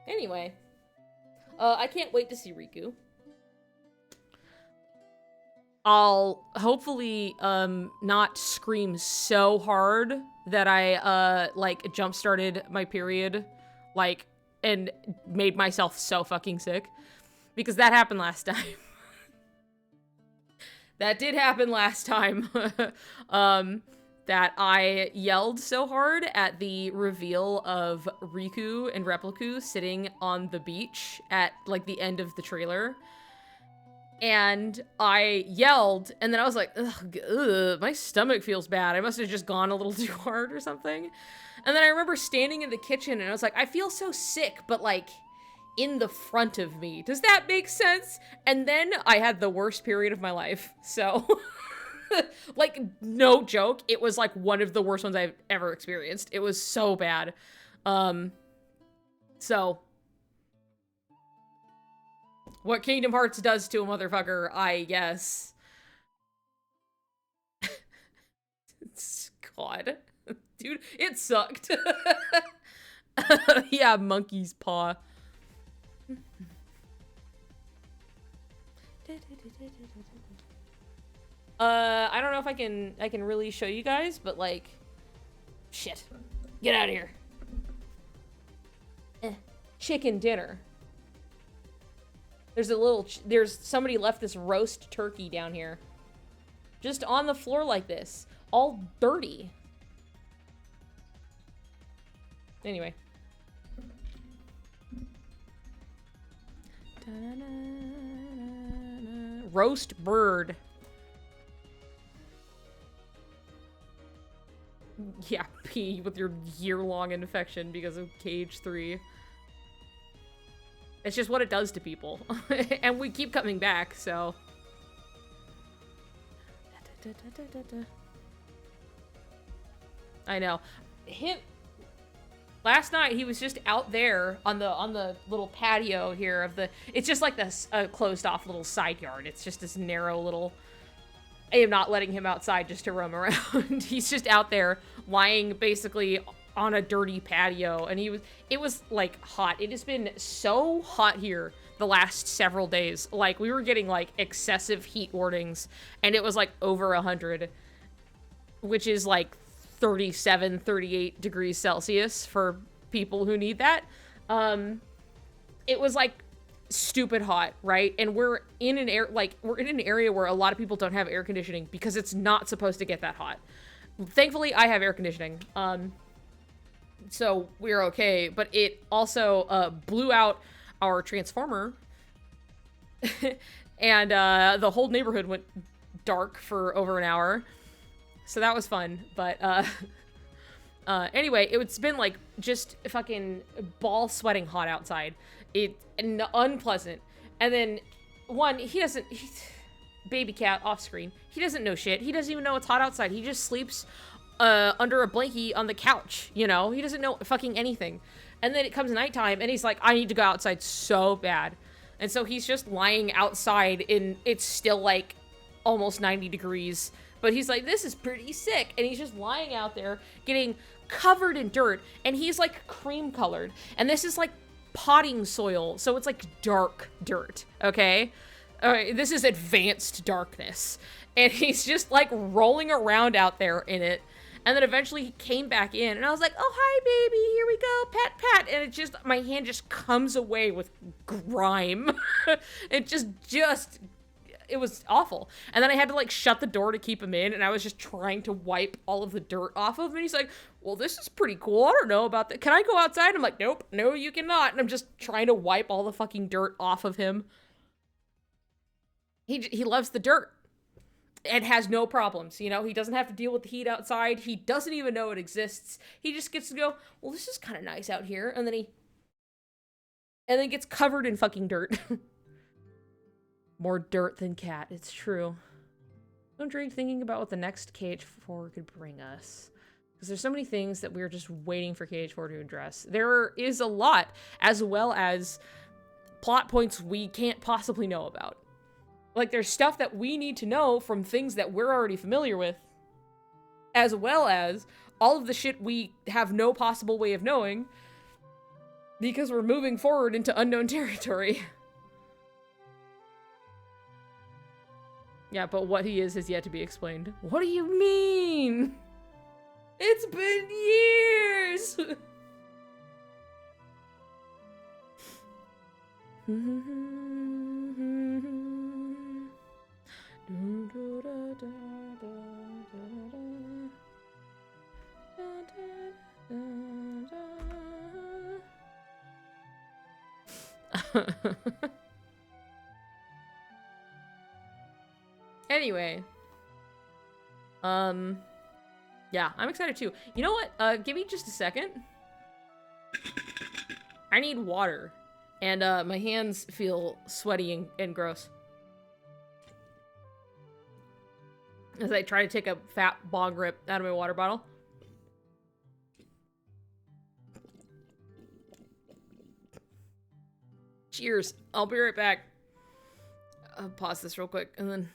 Anyway, I can't wait to see Riku. I'll hopefully not scream so hard that I like jump started my period, like, and made myself so fucking sick, because that happened last time. That did happen last time. That I yelled so hard at the reveal of Riku and Repliku sitting on the beach at like the end of the trailer. And I yelled, and then I was like, ugh, my stomach feels bad. I must have just gone a little too hard or something. And then I remember standing in the kitchen, and I was like, I feel so sick, but like in the front of me. Does that make sense? And then I had the worst period of my life. So, like, no joke. It was like one of the worst ones I've ever experienced. It was so bad. So... what Kingdom Hearts does to a motherfucker, I guess. God. Dude, it sucked. Yeah, monkey's paw. I don't know if I can really show you guys, but like, shit. Get out of here. Chicken dinner. There's somebody left this roast turkey down here. Just on the floor like this. All dirty. Anyway. Roast bird. Yeah, pee with your year-long infection because of Cage 3. It's just what it does to people. And we keep coming back, so... I know. Last night, he was just out there on the little patio here of the... It's just like this closed-off little side yard. It's just this narrow little... I am not letting him outside just to roam around. He's just out there lying basically on a dirty patio, and it was like hot. It has been so hot here the last several days. Like, we were getting like excessive heat warnings, and it was like over 100, which is like 37, 38 degrees Celsius for people who need that. It was like stupid hot, right? And we're in an area where a lot of people don't have air conditioning because it's not supposed to get that hot. Thankfully, I have air conditioning. So we're okay, but it also blew out our transformer, and the whole neighborhood went dark for over an hour, so that was fun. But anyway, it's been like just fucking ball sweating hot outside. Unpleasant. And then baby cat off screen, he doesn't know shit. He doesn't even know it's hot outside. He just sleeps under a blankie on the couch, you know? He doesn't know fucking anything. And then it comes nighttime, and he's like, I need to go outside so bad. And so he's just lying outside it's still like almost 90 degrees. But he's like, this is pretty sick. And he's just lying out there getting covered in dirt. And he's like cream colored. And this is like potting soil. So it's like dark dirt, okay? This is advanced darkness. And he's just like rolling around out there in it. And then eventually he came back in, and I was like, oh, hi, baby, here we go, pat, pat. And it just, my hand just comes away with grime. It it was awful. And then I had to like shut the door to keep him in, and I was just trying to wipe all of the dirt off of him. And he's like, well, this is pretty cool. I don't know about that. Can I go outside? I'm like, nope, no, you cannot. And I'm just trying to wipe all the fucking dirt off of him. He loves the dirt. And has no problems, you know? He doesn't have to deal with the heat outside. He doesn't even know it exists. He just gets to go, well, this is kind of nice out here. And then gets covered in fucking dirt. More dirt than cat, it's true. Don't drink thinking about what the next KH4 could bring us. Because there's so many things that we're just waiting for KH4 to address. There is a lot, as well as plot points we can't possibly know about. Like, there's stuff that we need to know from things that we're already familiar with, as well as all of the shit we have no possible way of knowing because we're moving forward into unknown territory. Yeah, but what he is has yet to be explained. What do you mean? It's been years! Anyway. Yeah, I'm excited too. You know what? Give me just a second. I need water. And, my hands feel sweaty and gross. As I try to take a fat bong rip out of my water bottle. Cheers. I'll be right back. I'll pause this real quick and then...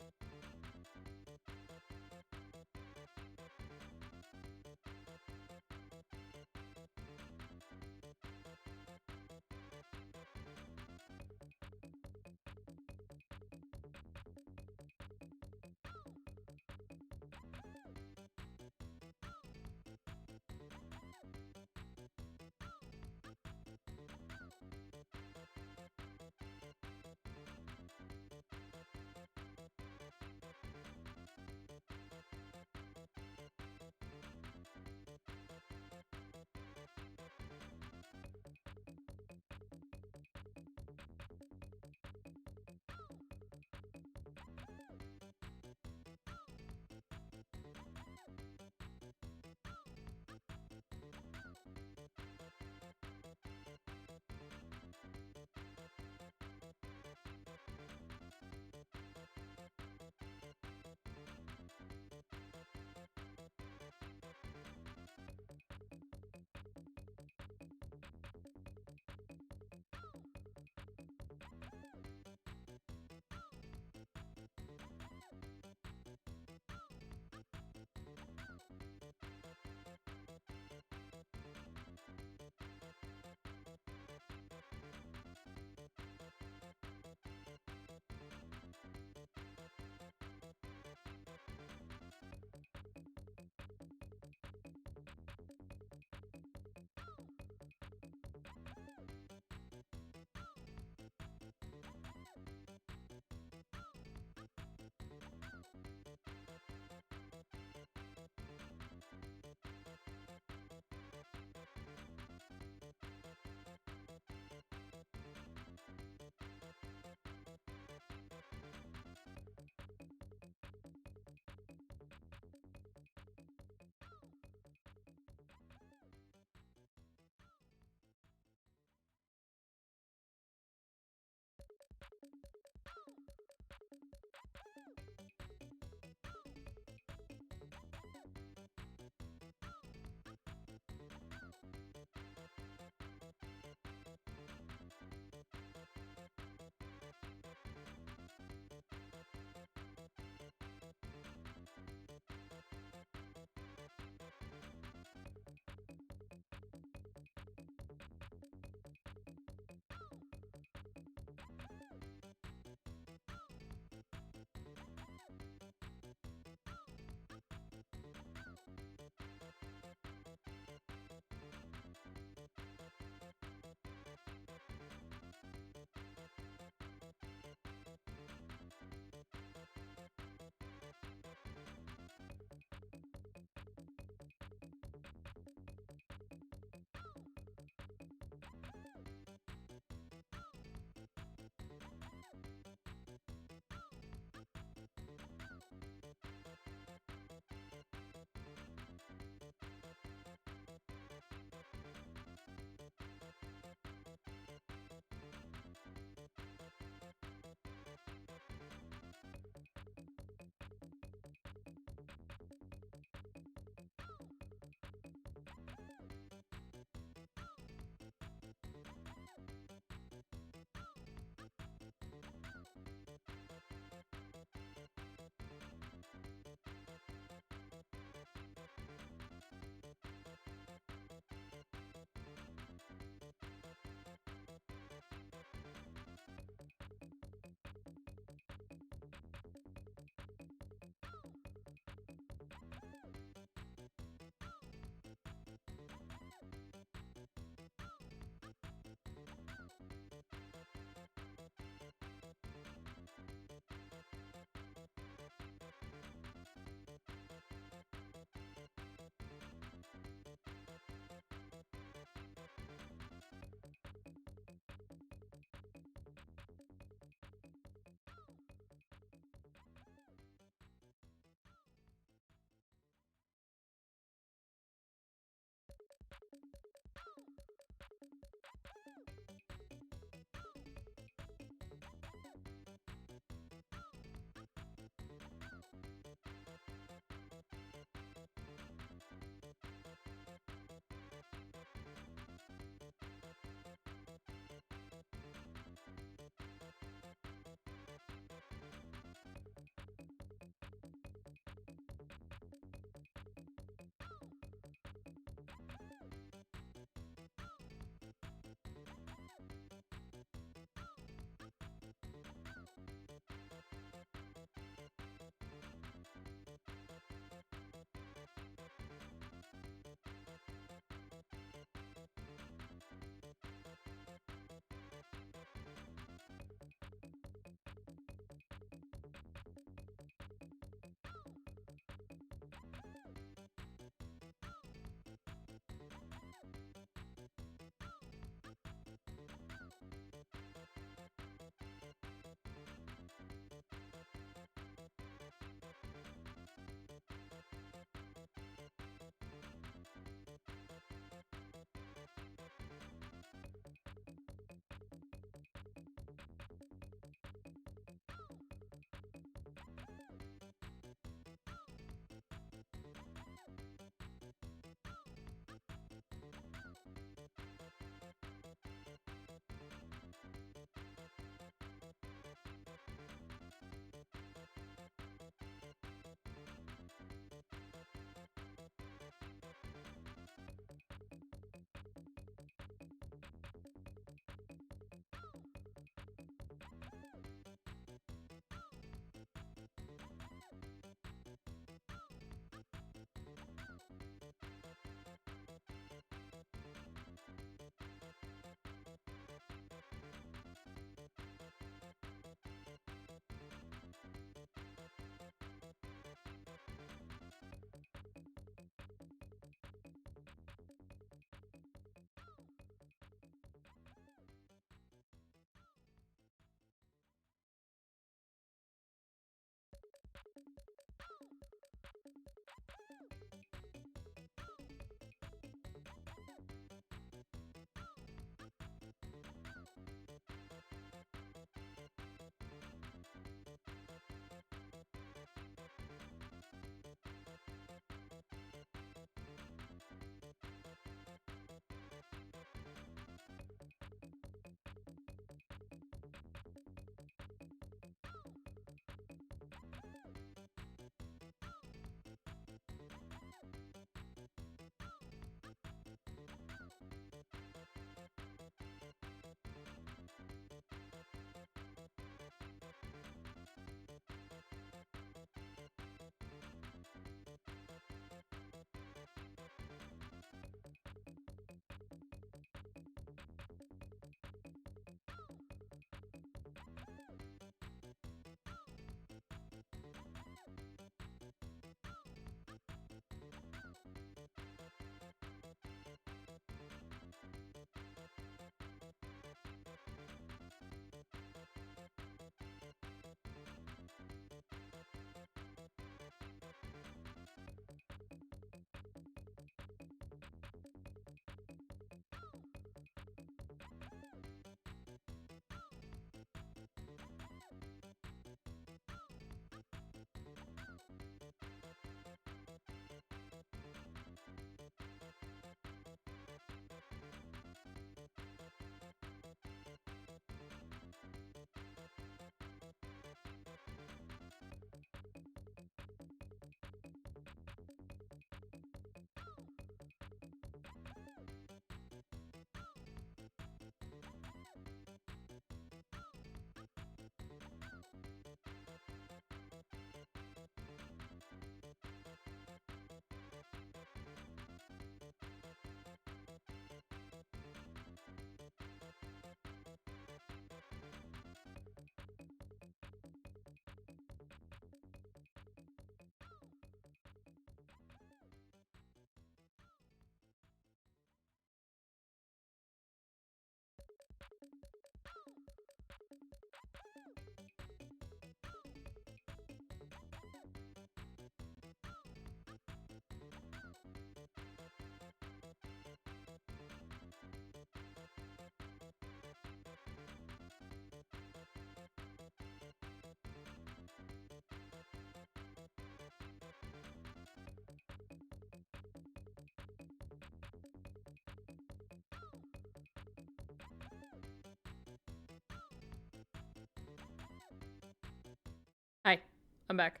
I'm back.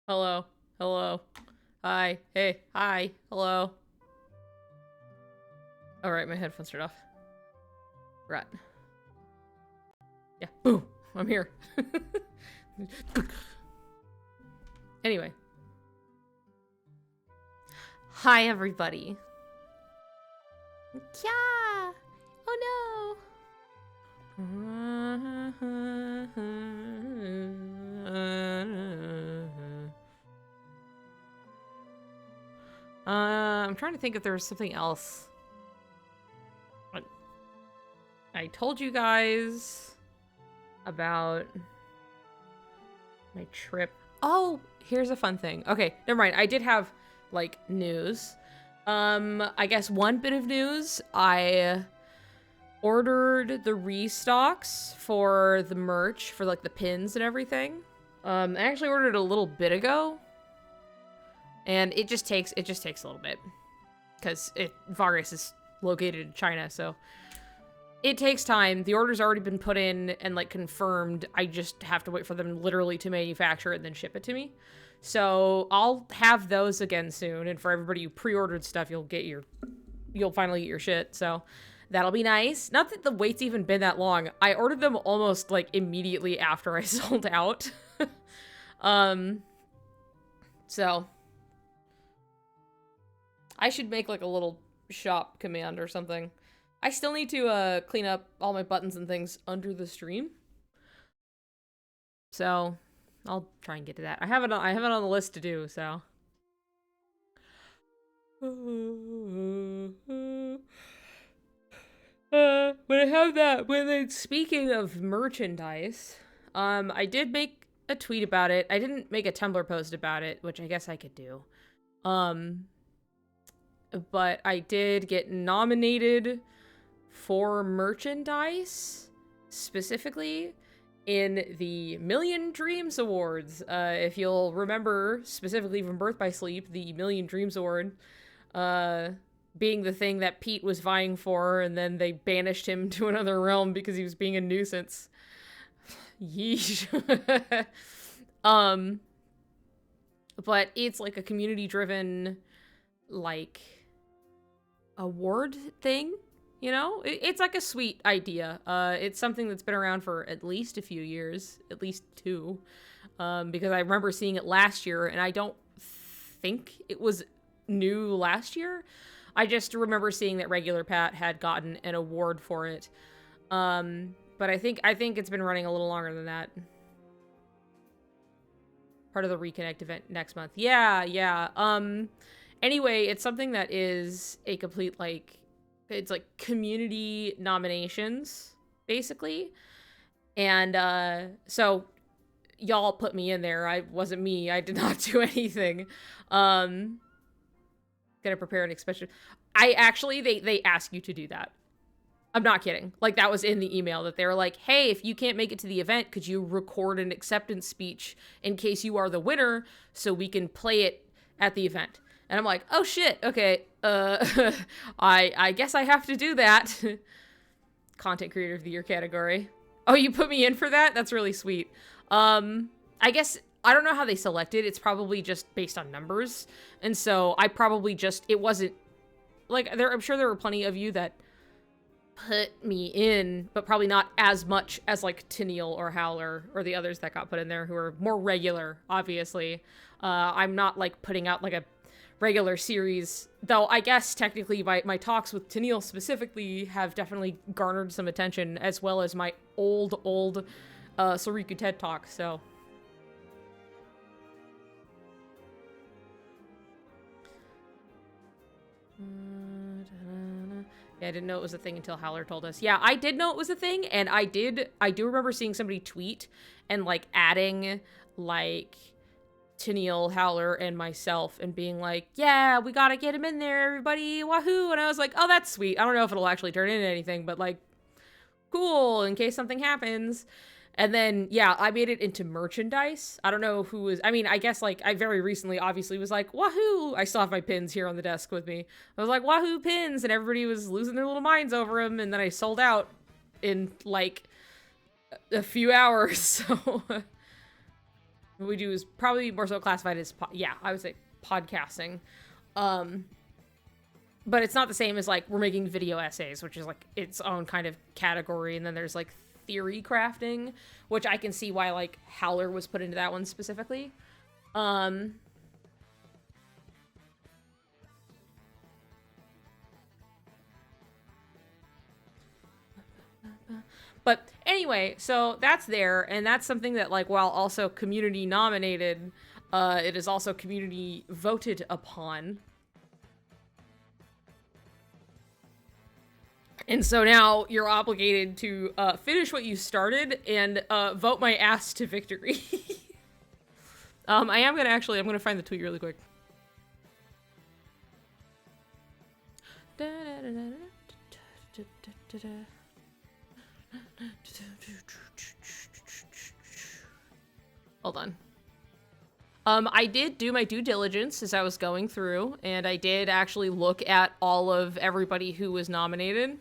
Hello. Hello. Hi. Hey. Hi. Hello. Alright, my headphones turned off. Right. Yeah. Boom. I'm here. Anyway. Hi, everybody. Yeah. Oh, no. I'm trying to think if there was something else. I told you guys about my trip. Oh, here's a fun thing. Okay, never mind. I did have, like, news. I guess one bit of news. I ordered the restocks for the merch, for, like, the pins and everything. I actually ordered it a little bit ago. And it just takes a little bit. Because Vargas is located in China, so it takes time. The order's already been put in and, like, confirmed. I just have to wait for them literally to manufacture it and then ship it to me. So I'll have those again soon. And for everybody who pre-ordered stuff, you'll finally get your shit. So that'll be nice. Not that the wait's even been that long. I ordered them almost, like, immediately after I sold out. So I should make, like, a little shop command or something. I still need to clean up all my buttons and things under the stream. So I'll try and get to that. I have it on the list to do, so. Speaking of merchandise, I did make a tweet about it. I didn't make a Tumblr post about it, which I guess I could do. But I did get nominated for merchandise, specifically in the Million Dreams Awards. If you'll remember, specifically from Birth by Sleep, the Million Dreams Award, being the thing that Pete was vying for, and then they banished him to another realm because he was being a nuisance. Yeesh. But it's like a community-driven, like, award thing, you know? It's like a sweet idea. It's something that's been around for at least a few years, at least 2, because I remember seeing it last year, and I don't think it was new last year. I just remember seeing that Regular Pat had gotten an award for it. But I think it's been running a little longer than that. Part of the Reconnect event next month. Yeah. Anyway, it's something that is a complete, like, it's like community nominations, basically. And, so y'all put me in there. Wasn't me. I did not do anything. Gonna prepare an expression. They ask you to do that. I'm not kidding. Like, that was in the email that they were like, hey, if you can't make it to the event, could you record an acceptance speech in case you are the winner so we can play it at the event? And I'm like, oh shit, okay, I guess I have to do that. Content Creator of the Year category. Oh, you put me in for that? That's really sweet. I guess, I don't know how they selected. It's probably just based on numbers. And so I probably just, it wasn't, like, I'm sure there were plenty of you that put me in, but probably not as much as, like, Tennille or Howler or the others that got put in there who are more regular, obviously. I'm not, like, putting out, like, a regular series, though I guess technically my talks with Tennille specifically have definitely garnered some attention, as well as my old Soriku TED Talk, so. Yeah, I didn't know it was a thing until Howler told us. Yeah, I did know it was a thing, and I do remember seeing somebody tweet and, like, adding, like, Tennille, Howler, and myself, and being like, yeah, we gotta get him in there, everybody, wahoo! And I was like, oh, that's sweet. I don't know if it'll actually turn into anything, but, like, cool, in case something happens. And then, yeah, I made it into merchandise. I don't know who was, I mean, I guess, like, I very recently obviously was like, wahoo! I still have my pins here on the desk with me. I was like, wahoo pins! And everybody was losing their little minds over them, and then I sold out in, like, a few hours, so. What we do is probably more so classified as, yeah, I would say podcasting. But it's not the same as, like, we're making video essays, which is, like, its own kind of category. And then there's, like, theory crafting, which I can see why, like, Howler was put into that one specifically. But anyway, so that's there, and that's something that, like, while also community nominated, it is also community voted upon. And so now you're obligated to finish what you started and vote my ass to victory. I'm gonna find the tweet really quick. Hold on. I did do my due diligence as I was going through, and I did actually look at all of everybody who was nominated.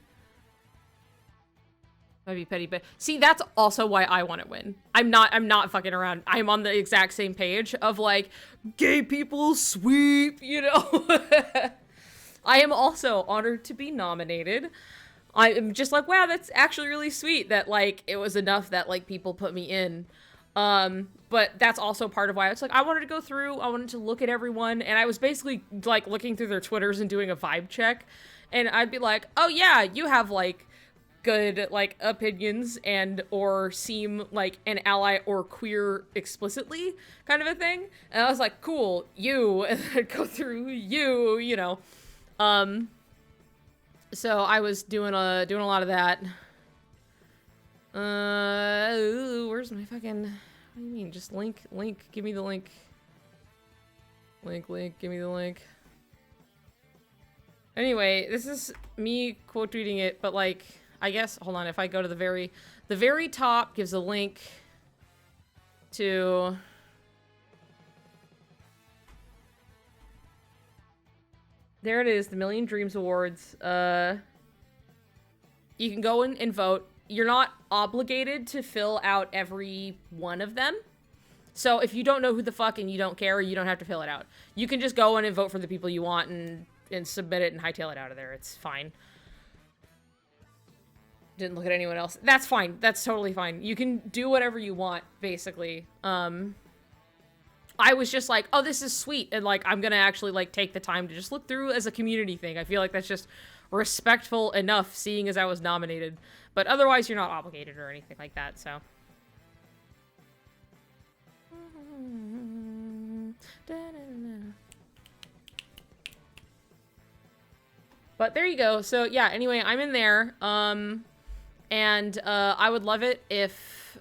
Might be petty, but see, that's also why I want to win. I'm not fucking around. I'm on the exact same page of, like, gay people sweep, you know? I am also honored to be nominated. I am just like, wow, that's actually really sweet that, like, it was enough that, like, people put me in. But that's also part of why it's like, I wanted to go through, I wanted to look at everyone, and I was basically, like, looking through their Twitters and doing a vibe check, and I'd be like, oh yeah, you have, like, good, like, opinions and or seem like an ally or queer explicitly kind of a thing. And I was like, cool, you, and then I'd go through you, you know. So I was doing a lot of that. Where's my fucking, what do you mean? Just link, give me the link. Link, give me the link. Anyway, this is me quote tweeting it, but, like, I guess, hold on, if I go to the very top gives a link to, there it is, the Million Dreams Awards. You can go in and vote. You're not obligated to fill out every one of them. So if you don't know who the fuck and you don't care, you don't have to fill it out. You can just go in and vote for the people you want and submit it and hightail it out of there. It's fine. Didn't look at anyone else. That's fine. That's totally fine. You can do whatever you want, basically. I was just like, oh, this is sweet. And, like, I'm gonna actually, like, take the time to just look through as a community thing. I feel like that's just respectful enough, seeing as I was nominated. But otherwise, you're not obligated or anything like that, so. But there you go. So, yeah, anyway, I'm in there. And I would love it if,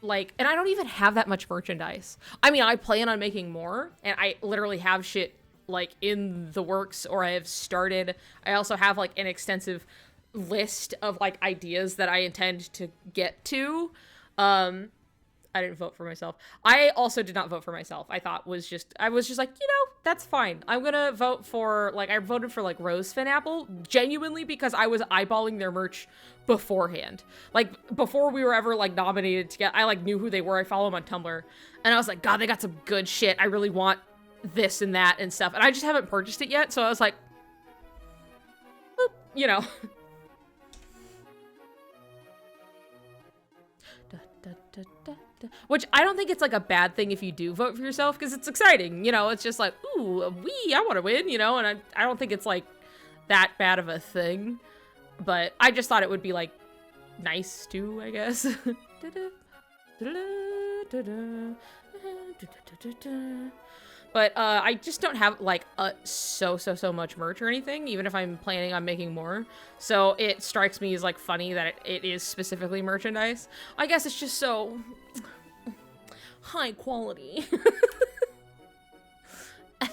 like, and I don't even have that much merchandise. I mean, I plan on making more, and I literally have shit, like, in the works, or I have started. I also have, like, an extensive list of, like, ideas that I intend to get to. I didn't vote for myself. I also did not vote for myself. I was just like, you know, that's fine. I'm gonna vote for, like, I voted for, like, Rose Fin Apple, genuinely because I was eyeballing their merch beforehand. Like, before we were ever, like, nominated to get, I, like, knew who they were. I follow them on Tumblr. And I was like, God, they got some good shit. I really want this and that and stuff. And I just haven't purchased it yet, so I was like, boop, you know. Which I don't think it's, like, a bad thing if you do vote for yourself, because it's exciting, you know. It's just like, ooh, I want to win, you know. And I don't think it's, like, that bad of a thing, but I just thought it would be, like, nice too, I guess. But I just don't have, like, so much merch or anything, even if I'm planning on making more. So it strikes me as, like, funny that it is specifically merchandise. I guess it's just so high quality.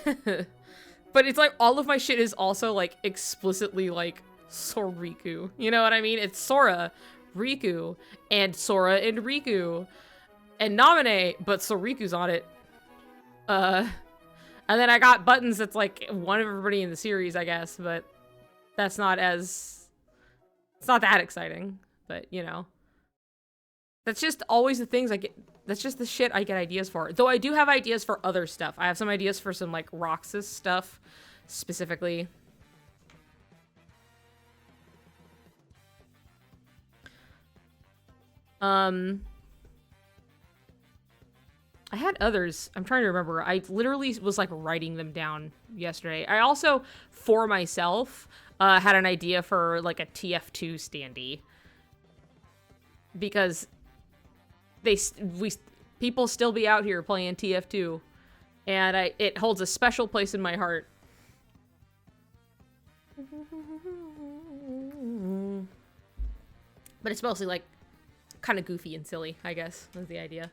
But it's like all of my shit is also, like, explicitly, like, Soriku. You know what I mean? It's Sora, Riku, and Sora and Riku. And Namine, but Soriku's on it. And then I got buttons that's, like, one of everybody in the series, I guess, but that's not as, it's not that exciting, but, you know. That's just always the things I get. That's just the shit I get ideas for. Though I do have ideas for other stuff. I have some ideas for some, like, Roxas stuff, specifically. I had others. I'm trying to remember. I literally was, like, writing them down yesterday. I also, for myself, had an idea for, like, a TF2 standee. Because people still be out here playing TF2, and it holds a special place in my heart. But it's mostly like kind of goofy and silly, I guess, was the idea.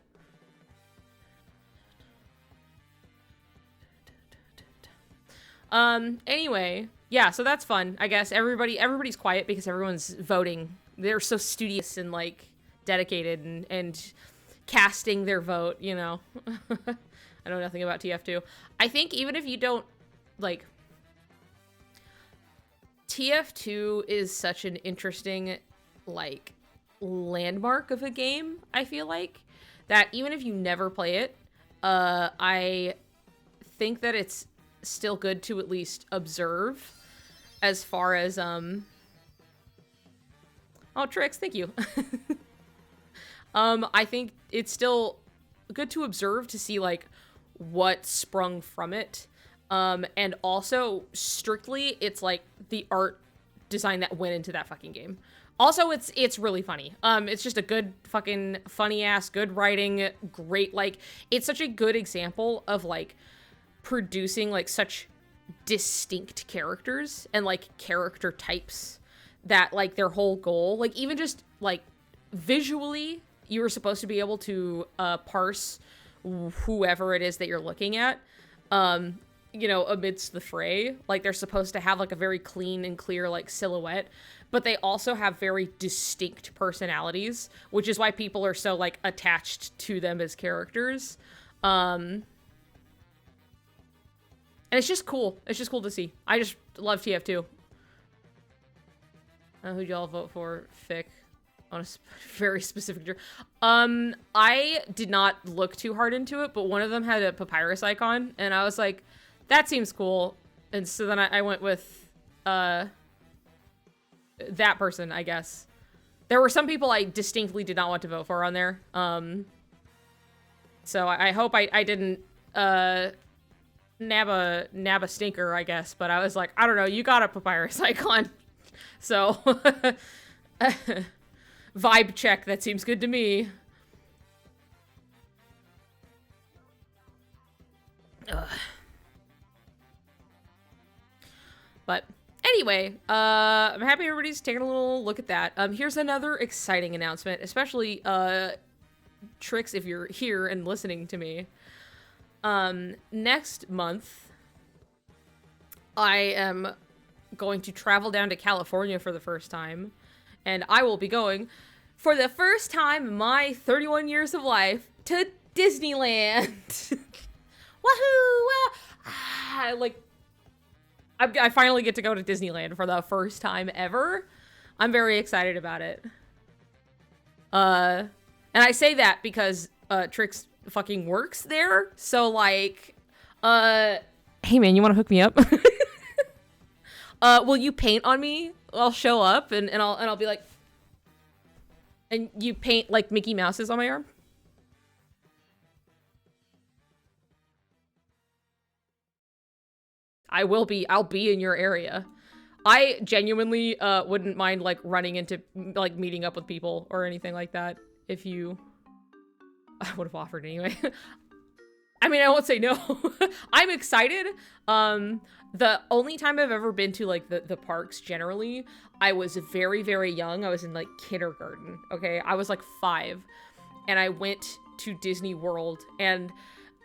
Anyway, yeah, so that's fun. I guess everybody's quiet because everyone's voting. They're so studious and, like, dedicated and casting their vote, you know. I know nothing about TF2. I think even if you don't, like, TF2 is such an interesting, like, landmark of a game, I feel like, that even if you never play it, I think that it's still good to at least observe as far as, oh, Trix, thank you. I think it's still good to observe to see, like, what sprung from it. And also, strictly, it's, like, the art design that went into that fucking game. Also, it's really funny. It's just a good fucking funny-ass, good writing, great, like, it's such a good example of, like, producing, like, such distinct characters and, like, character types that, like, their whole goal, like, even just, like, visually, you were supposed to be able to parse whoever it is that you're looking at, you know, amidst the fray. Like, they're supposed to have, like, a very clean and clear, like, silhouette, but they also have very distinct personalities, which is why people are so, like, attached to them as characters. And it's just cool. It's just cool to see. I just love TF2. Who'd y'all vote for? Fic. On a very specific... I did not look too hard into it, but one of them had a papyrus icon, and I was like, that seems cool. And so then I went with that person, I guess. There were some people I distinctly did not want to vote for on there. So I hope I didn't nab a stinker, I guess. But I was like, I don't know, you got a papyrus icon. So... vibe check, that seems good to me. Ugh. But anyway, I'm happy everybody's taking a little look at that. Here's another exciting announcement, especially Trix, if you're here and listening to me. Next month, I am going to travel down to California for the first time. And I will be going, for the first time in my 31 years of life, to Disneyland. Woohoo! I finally get to go to Disneyland for the first time ever. I'm very excited about it. And I say that because Trix fucking works there. So, like, hey man, you want to hook me up? Will you paint on me? I'll show up and I'll be like, and you paint like Mickey Mouse's on my arm? I'll be in your area. I genuinely wouldn't mind, like, running into, like, meeting up with people or anything like that if you... I would have offered anyway. I mean, I won't say no. I'm excited. The only time I've ever been to, like, the parks generally, I was very, very young. I was in, like, kindergarten, okay? I was, like, 5, and I went to Disney World, and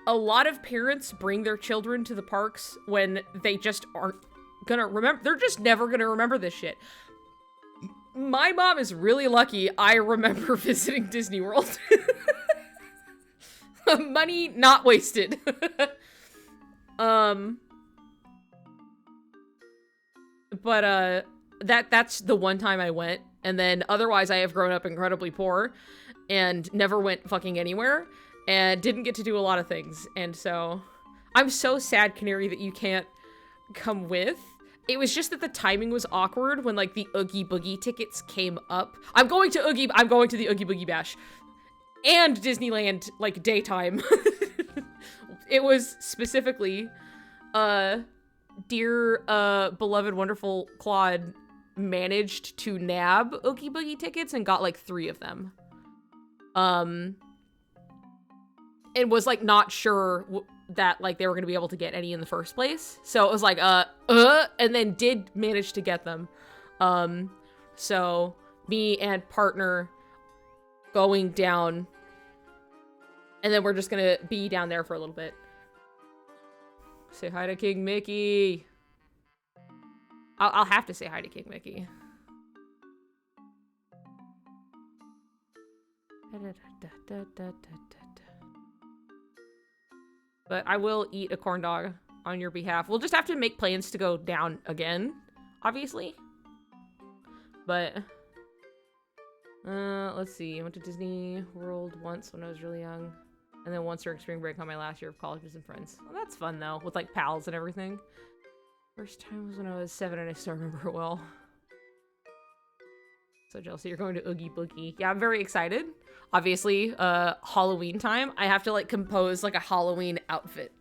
a lot of parents bring their children to the parks when they just aren't gonna remember. They're just never gonna remember this shit. My mom is really lucky I remember visiting Disney World. Money not wasted. But that's the one time I went, and then otherwise I have grown up incredibly poor, and never went fucking anywhere and didn't get to do a lot of things. And so I'm so sad, Canary, that you can't come with. It was just that the timing was awkward when like the Oogie Boogie tickets came up. I'm going to the Oogie Boogie Bash and Disneyland like daytime. It was specifically dear beloved wonderful Claude managed to nab Oogie Boogie tickets and got like 3 of them. And was like not sure that like they were gonna be able to get any in the first place. So it was like and then did manage to get them. So me and partner going down, and then we're just gonna be down there for a little bit. Say hi to King Mickey. I'll have to say hi to King Mickey. But I will eat a corn dog on your behalf. We'll just have to make plans to go down again, obviously. But, let's see. I went to Disney World once when I was really young. And then once during spring break on my last year of college with some friends. Well, that's fun, though, with, like, pals and everything. First time was when I was 7 and I still remember it well. So jealous that you're going to Oogie Boogie. Yeah, I'm very excited. Obviously, Halloween time. I have to, like, compose, like, a Halloween outfit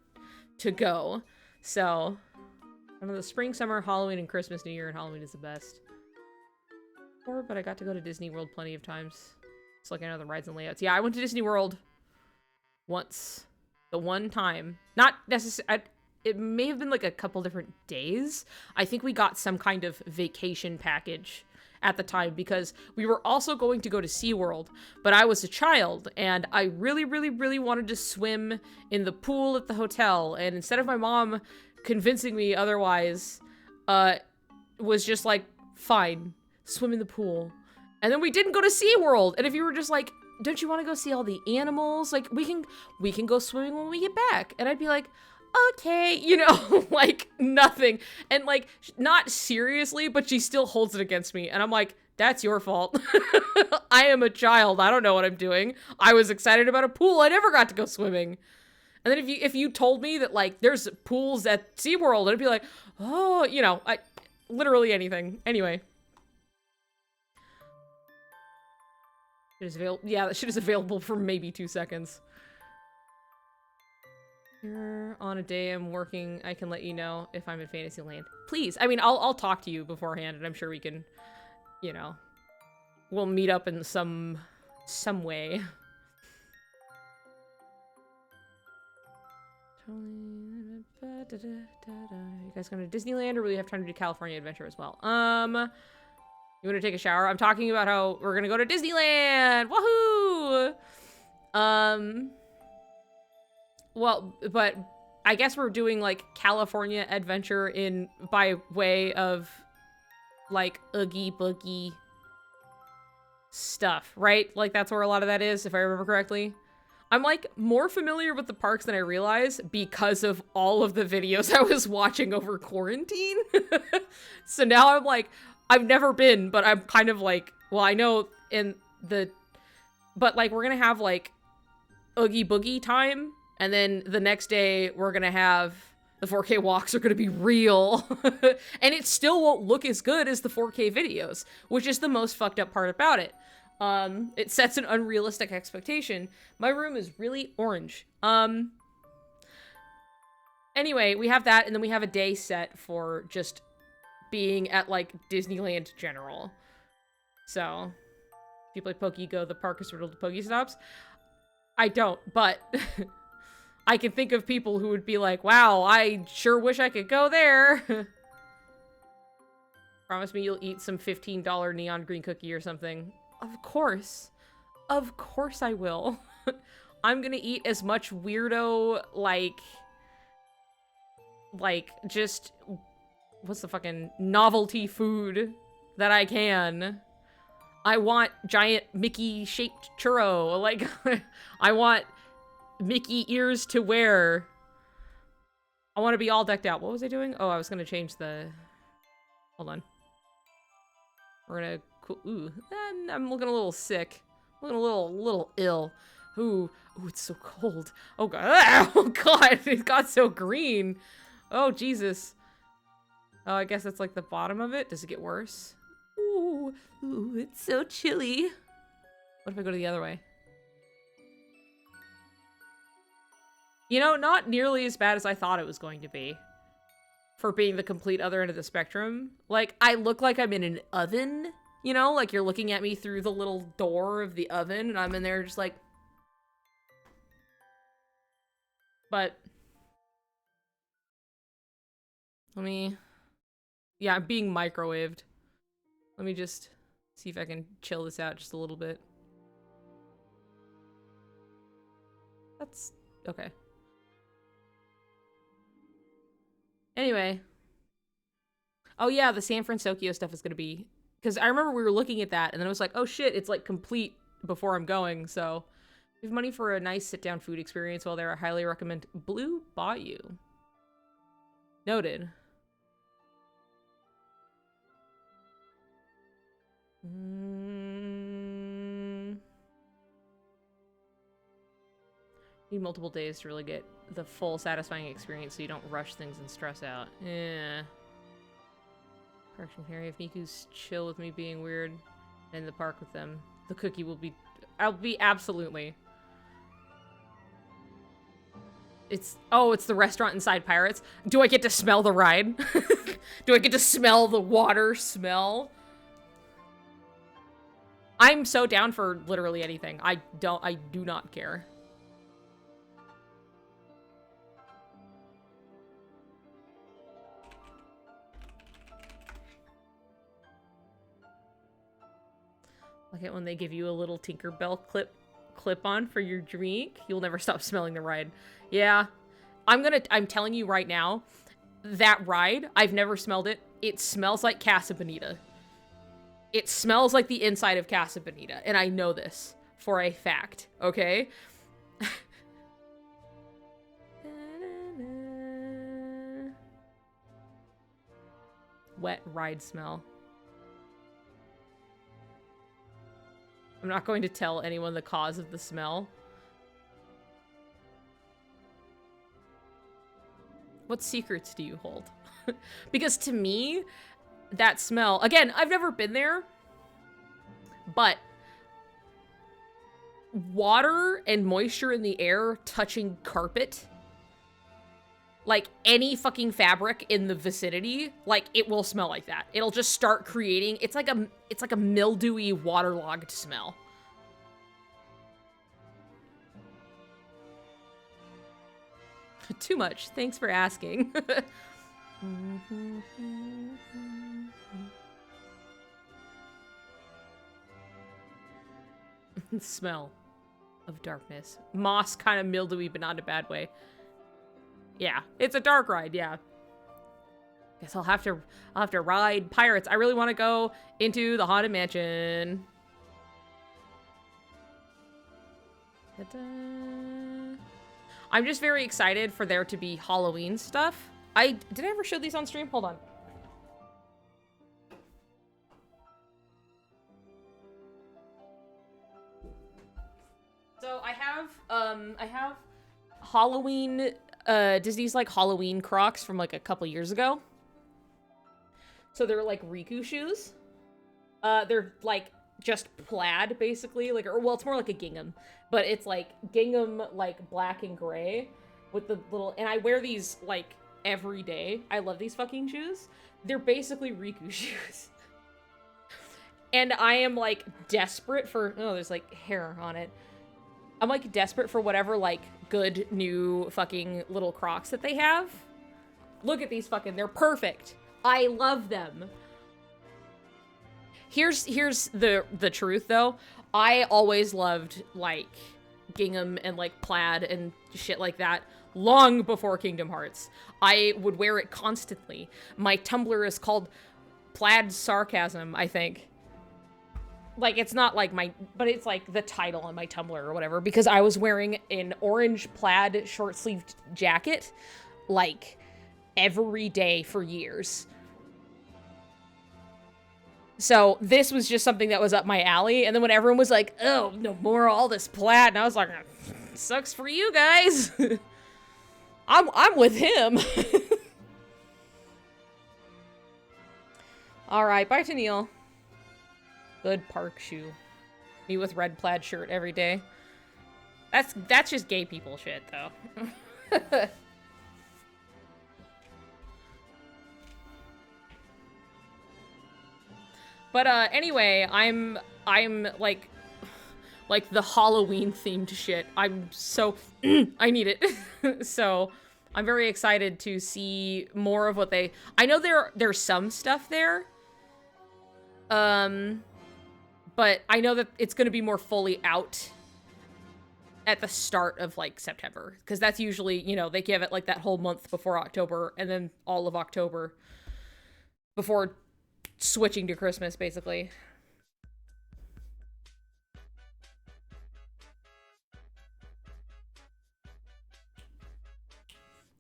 to go. So, I don't know, the spring, summer, Halloween, and Christmas, New Year, and Halloween is the best. But I got to go to Disney World plenty of times. It's like I know the rides and layouts. Yeah, I went to Disney World once. The one time. Not necessarily... It may have been, like, a couple different days. I think we got some kind of vacation package at the time because we were also going to go to SeaWorld, but I was a child and I really, really, really wanted to swim in the pool at the hotel. And instead of my mom convincing me otherwise, was just like, fine, swim in the pool. And then we didn't go to SeaWorld. And if you were just like, don't you want to go see all the animals? Like, we can go swimming when we get back. And I'd be like, okay, you know, like, nothing. And, like, not seriously, but she still holds it against me. And I'm like, that's your fault. I am a child. I don't know what I'm doing. I was excited about a pool. I never got to go swimming. And then if you told me that, like, there's pools at SeaWorld, I'd be like, oh, you know, literally anything. Anyway. Yeah, that shit is available for maybe 2 seconds. Here on a day I'm working, I can let you know if I'm in Fantasyland. Please. I mean, I'll talk to you beforehand, and I'm sure we can, you know, we'll meet up in some way. You guys going to Disneyland, or will you have time to do California Adventure as well? You want to take a shower? I'm talking about how we're gonna go to Disneyland! Woohoo! Well, but I guess we're doing, like, California Adventure by way of, like, Oogie Boogie stuff, right? Like, that's where a lot of that is, if I remember correctly. I'm, like, more familiar with the parks than I realize because of all of the videos I was watching over quarantine. So now I'm, like, I've never been, but I'm kind of, like, well, I know but, like, we're gonna have, like, Oogie Boogie time. And then the next day, we're gonna have the 4K walks are gonna be real. And it still won't look as good as the 4K videos, which is the most fucked up part about it. It sets an unrealistic expectation. My room is really orange. Anyway, we have that, and then we have a day set for just being at, like, Disneyland General. So, if you play Pokego, the park is riddled to Pokestops. I don't, but... I can think of people who would be like, wow, I sure wish I could go there. Promise me you'll eat some $15 neon green cookie or something. Of course. Of course I will. I'm gonna eat as much weirdo, like, just, what's the fucking novelty food that I can. I want giant Mickey-shaped churro. Like, I want Mickey ears to wear. I want to be all decked out. What was I doing? Oh, I was going to change the... Hold on. We're going to... Ooh, I'm looking a little sick. little ill. Ooh, it's so cold. Oh god, oh god, it got so green. Oh Jesus. Oh, I guess that's like the bottom of it. Does it get worse? Ooh, it's so chilly. What if I go to the other way? You know, not nearly as bad as I thought it was going to be. For being the complete other end of the spectrum. Like, I look like I'm in an oven, you know? Like, you're looking at me through the little door of the oven, and I'm in there just like... But... Let me... Yeah, I'm being microwaved. Let me just see if I can chill this out just a little bit. That's... okay. Anyway. Oh yeah, the San Francisco stuff is gonna be... Because I remember we were looking at that, and then I was like, oh shit, it's like complete before I'm going, so... We have money for a nice sit-down food experience while there. I highly recommend Blue Bayou. Noted. Need multiple days to really get the full satisfying experience so you don't rush things and stress out. Yeah. Correction Harry, if Miku's chill with me being weird in the park with them, the cookie will be... I'll be absolutely... It's the restaurant inside Pirates. Do I get to smell the ride? Do I get to smell the water smell? I'm so down for literally anything. I do not care. Like it when they give you a little Tinkerbell clip-on for your drink. You'll never stop smelling the ride. Yeah. I'm telling you right now, that ride, I've never smelled it. It smells like Casa Bonita. It smells like the inside of Casa Bonita, and I know this for a fact, okay? Wet ride smell. I'm not going to tell anyone the cause of the smell. What secrets do you hold? Because to me, that smell... Again, I've never been there, but water and moisture in the air touching carpet, like any fucking fabric in the vicinity, like it will smell like that. It'll just start creating... It's like a mildewy, waterlogged smell. Too much. Thanks for asking. Smell of darkness. Moss, kind of mildewy, but not in a bad way. Yeah, it's a dark ride, yeah. Guess I'll have to ride Pirates. I really want to go into the Haunted Mansion. I'm just very excited for there to be Halloween stuff. Did I ever show these on stream? Hold on. So I have Halloween, Disney's like Halloween Crocs from like a couple years ago. So they're like Riku shoes. They're like just plaid basically, like, or well, it's more like a gingham, but it's like gingham, like black and gray with the little, and I wear these like every day. I love these fucking shoes. They're basically Riku shoes. And I am like desperate for, oh, there's like hair on it. I'm like desperate for whatever like good new fucking little Crocs that they have. Look at these fucking, they're perfect. I love them. Here's the truth though. I always loved like gingham and like plaid and shit like that long before Kingdom Hearts. I would wear it constantly. My Tumblr is called Plaid Sarcasm, I think. Like, it's not like my, but it's like the title on my Tumblr or whatever, because I was wearing an orange plaid short-sleeved jacket like every day for years. So this was just something that was up my alley. And then when everyone was like, oh, no more all this plaid. And I was like, sucks for you guys. I'm with him. All right, bye to Neil. Good park shoe. Me with red plaid shirt every day. That's just gay people shit, though. But anyway, I'm like the Halloween themed shit. I'm so I need it. So I'm very excited to see more of what they. I know there's some stuff there. But I know that it's going to be more fully out at the start of, like, September. Because that's usually, you know, they give it, like, that whole month before October. And then all of October. Before switching to Christmas, basically.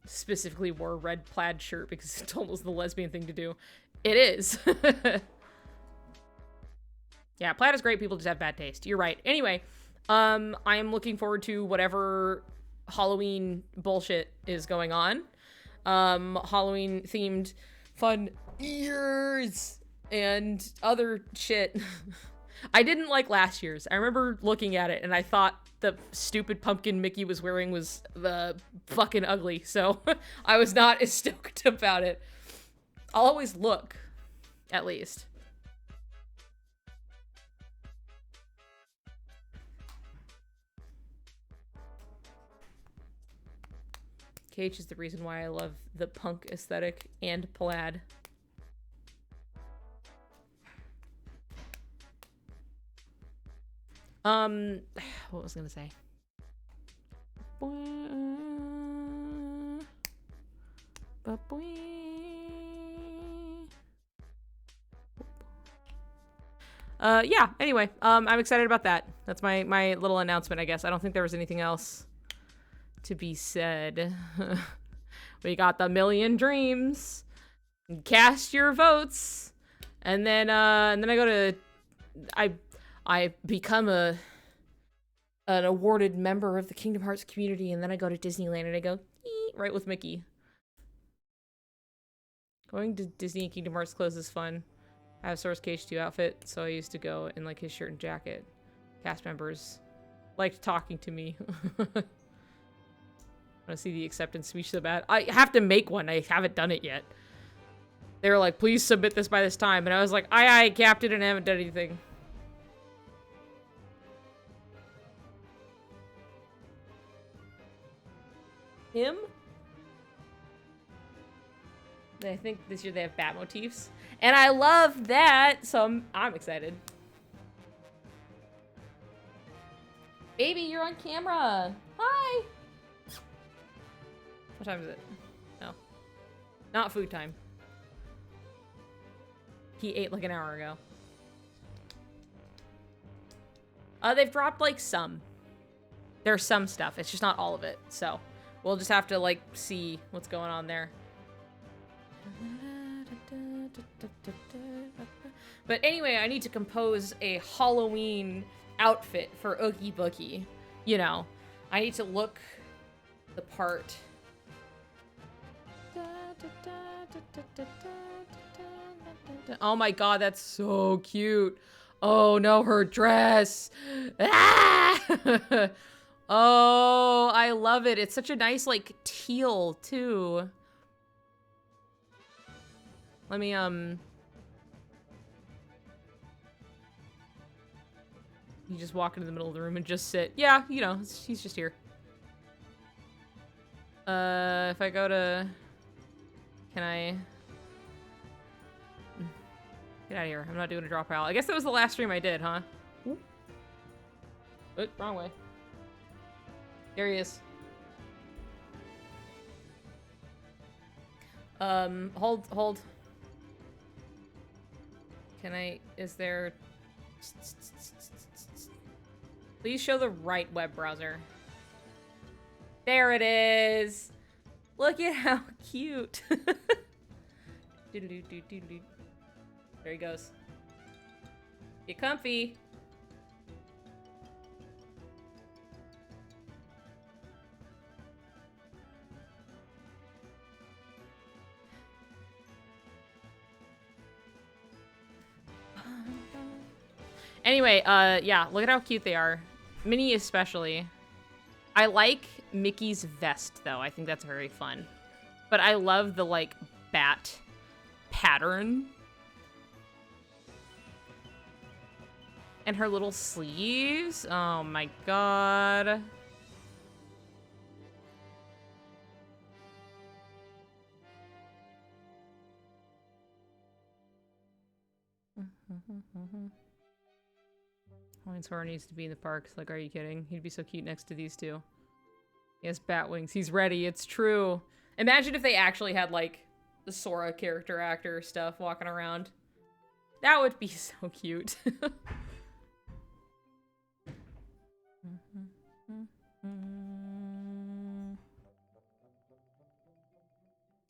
Specifically wore a red plaid shirt because it's almost the lesbian thing to do. It is. Yeah, plaid is great. People just have bad taste. You're right. Anyway, I am looking forward to whatever Halloween bullshit is going on. Halloween themed fun ears and other shit. I didn't like last year's. I remember looking at it and I thought the stupid pumpkin Mickey was wearing was fucking ugly. So I was not as stoked about it. I'll always look, at least. KH is the reason why I love the punk aesthetic and plaid. What was I gonna say? Yeah, anyway, I'm excited about that. That's my little announcement, I guess. I don't think there was anything else to be said. We got the Million Dreams. Cast your votes. And then I go to I become an awarded member of the Kingdom Hearts community, and then I go to Disneyland and I go right with Mickey. Going to Disney and Kingdom Hearts clothes is fun. I have Source Cage 2 outfit, so I used to go in like his shirt and jacket. Cast members liked talking to me. I want to see the acceptance speech so bad. I have to make one. I haven't done it yet. They were like, please submit this by this time. And I was like, aye, Captain, and I haven't done anything. Him? I think this year they have bat motifs. And I love that, so I'm excited. Baby, you're on camera. Hi. What time is it? No. Not food time. He ate like an hour ago. They've dropped like some. There's some stuff. It's just not all of it. So we'll just have to like see what's going on there. But anyway, I need to compose a Halloween outfit for Oogie Boogie. You know, I need to look the part. Oh my god, that's so cute. Oh no, her dress. Ah! Oh, I love it. It's such a nice like teal too. Let me you just walk into the middle of the room and just sit. Yeah, you know, he's just here. If I go to... Can I... Get out of here. I'm not doing a drop out. I guess that was the last stream I did, huh? Ooh. Wrong way. There he is. Hold. Can I... Is there... Please show the right web browser. There it is. Look at how cute. There he goes. Get comfy. Anyway, yeah, look at how cute they are. Minnie especially. I like Mickey's vest, though. I think that's very fun. But I love the, like, bat pattern. And her little sleeves. Oh my god. Sora needs to be in the parks. Like, are you kidding? He'd be so cute next to these two. He has bat wings. He's ready. It's true. Imagine if they actually had, like, the Sora character actor stuff walking around. That would be so cute.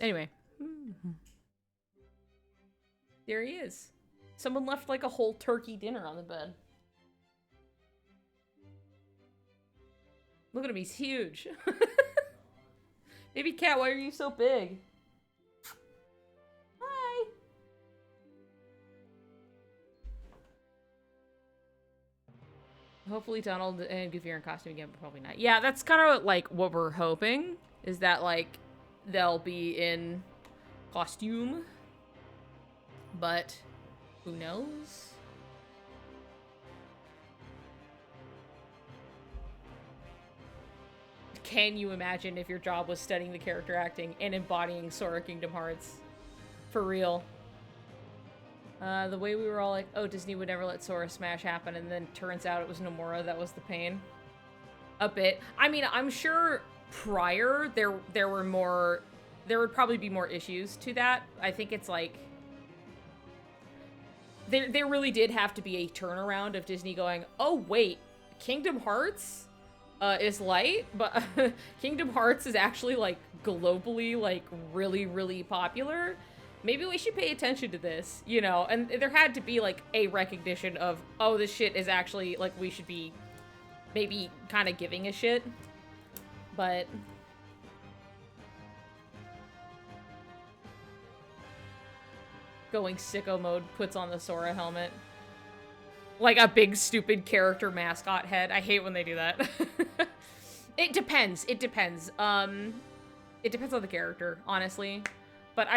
Anyway. There he is. Someone left, like, a whole turkey dinner on the bed. Look at him, he's huge. Baby cat, why are you so big? Hi. Hopefully Donald and Goofy are in costume again, but probably not. Yeah, that's kind of like what we're hoping, is that like they'll be in costume. But who knows? Can you imagine if your job was studying the character acting and embodying Sora Kingdom Hearts? For real. The way we were all like, oh, Disney would never let Sora Smash happen, and then turns out it was Nomura that was the pain. A bit. I mean, I'm sure prior there would probably be more issues to that. I think it's like there really did have to be a turnaround of Disney going, oh wait, Kingdom Hearts is light, but Kingdom Hearts is actually like globally like really, really popular. Maybe we should pay attention to this, you know? And there had to be like a recognition of, oh, this shit is actually like we should be maybe kind of giving a shit. But going sicko mode puts on the Sora helmet. Like a big, stupid character mascot head. I hate when they do that. It depends. It depends. It depends on the character, honestly. But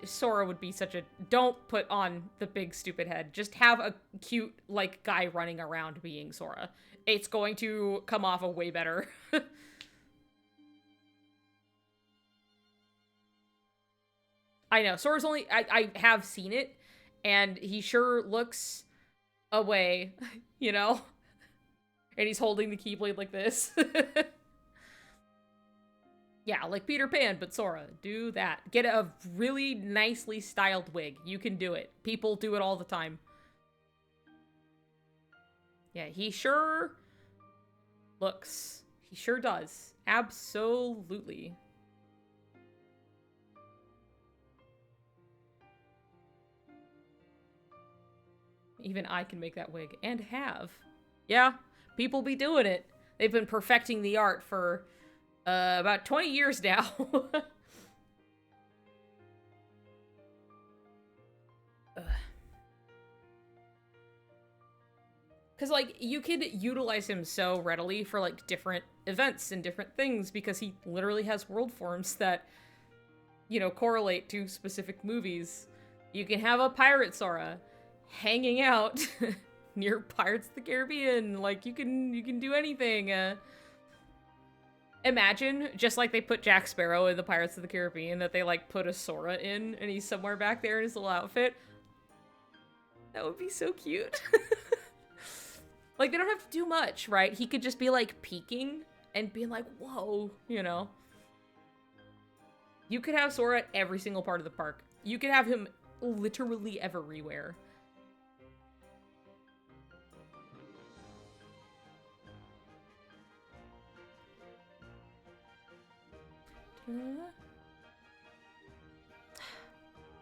Sora would be such a... Don't put on the big, stupid head. Just have a cute, like, guy running around being Sora. It's going to come off a way better. I know. Sora's only... I have seen it, and he sure looks... away, you know? And he's holding the Keyblade like this. Yeah, like Peter Pan, but Sora. Do that. Get a really nicely styled wig. You can do it. People do it all the time. Yeah, he sure looks. He sure does. Absolutely. Even I can make that wig, and have. Yeah, people be doing it. They've been perfecting the art for about 20 years now. Because, like, you could utilize him so readily for, like, different events and different things, because he literally has world forms that, you know, correlate to specific movies. You can have a pirate Sora hanging out near Pirates of the Caribbean. Like, you can do anything. Imagine, just like they put Jack Sparrow in the Pirates of the Caribbean, that they, like, put a Sora in, and he's somewhere back there in his little outfit. That would be so cute. Like, they don't have to do much, right? He could just be, like, peeking and being like, whoa, you know? You could have Sora at every single part of the park. You could have him literally everywhere.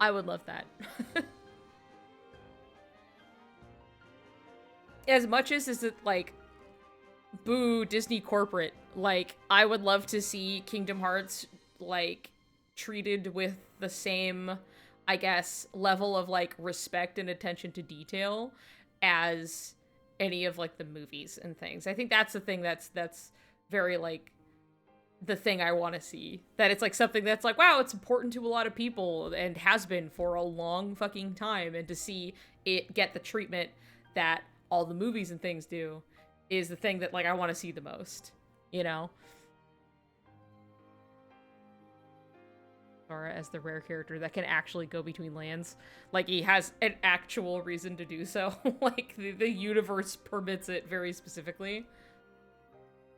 I would love that. as much as is it like, boo, Disney corporate, like, I would love to see Kingdom Hearts, like, treated with the same, I guess, level of, like, respect and attention to detail as any of, like, the movies and things. I think that's the thing that's very, like, the thing I want to see. That it's, like, something that's, like, wow, it's important to a lot of people and has been for a long fucking time, and to see it get the treatment that all the movies and things do is the thing that, like, I want to see the most, you know? Sora as the rare character that can actually go between lands. Like, he has an actual reason to do so. Like, the universe permits it very specifically.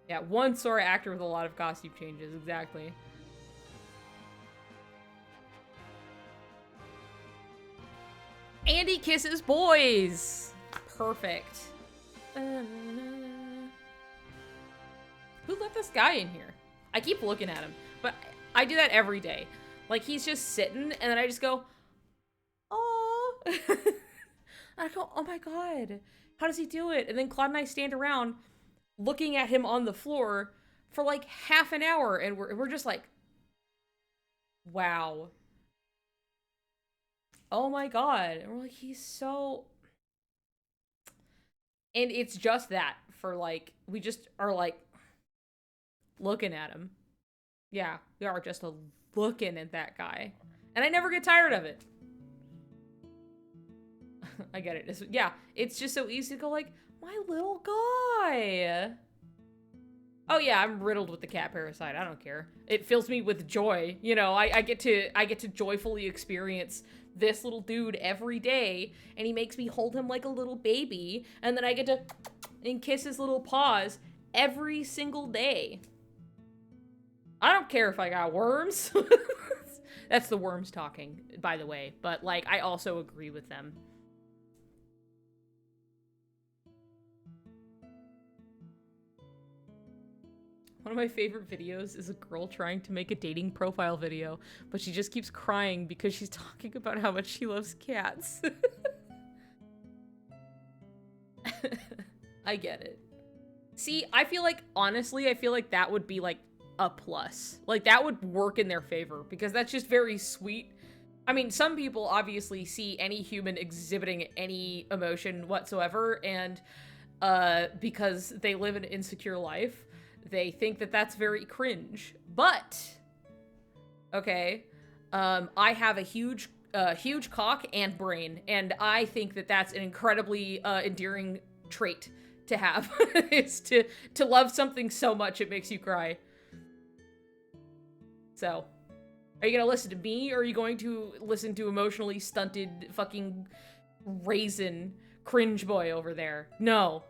Yeah, one Sora actor with a lot of costume changes, exactly. Andy kisses boys! Perfect. Who let this guy in here? I keep looking at him, but I do that every day. Like, he's just sitting, and then I just go, oh. I go, oh my god, how does he do it? And then Claude and I stand around looking at him on the floor for like half an hour, and we're just like, wow. Oh my god. And we're like, he's so... And it's just that for, like, we just are, like, looking at him. Yeah, we are just looking at that guy. And I never get tired of it. I get it. Yeah, it's just so easy to go, like, my little guy. Oh yeah, I'm riddled with the cat parasite. I don't care. It fills me with joy. You know, I get to joyfully experience this little dude every day, and he makes me hold him like a little baby, and then I get to and kiss his little paws every single day. I don't care if I got worms. That's the worms talking, by the way, but, like, I also agree with them. One of my favorite videos is a girl trying to make a dating profile video, but she just keeps crying because she's talking about how much she loves cats. I get it. See, I feel like, honestly, I feel like that would be, like, a plus. Like, that would work in their favor, because that's just very sweet. I mean, some people obviously see any human exhibiting any emotion whatsoever, and because they live an insecure life, they think that that's very cringe. But, okay, I have a huge cock and brain, and I think that that's an incredibly endearing trait to have. Is to love something so much it makes you cry. So, are you gonna listen to me, or are you going to listen to emotionally stunted fucking raisin cringe boy over there? No.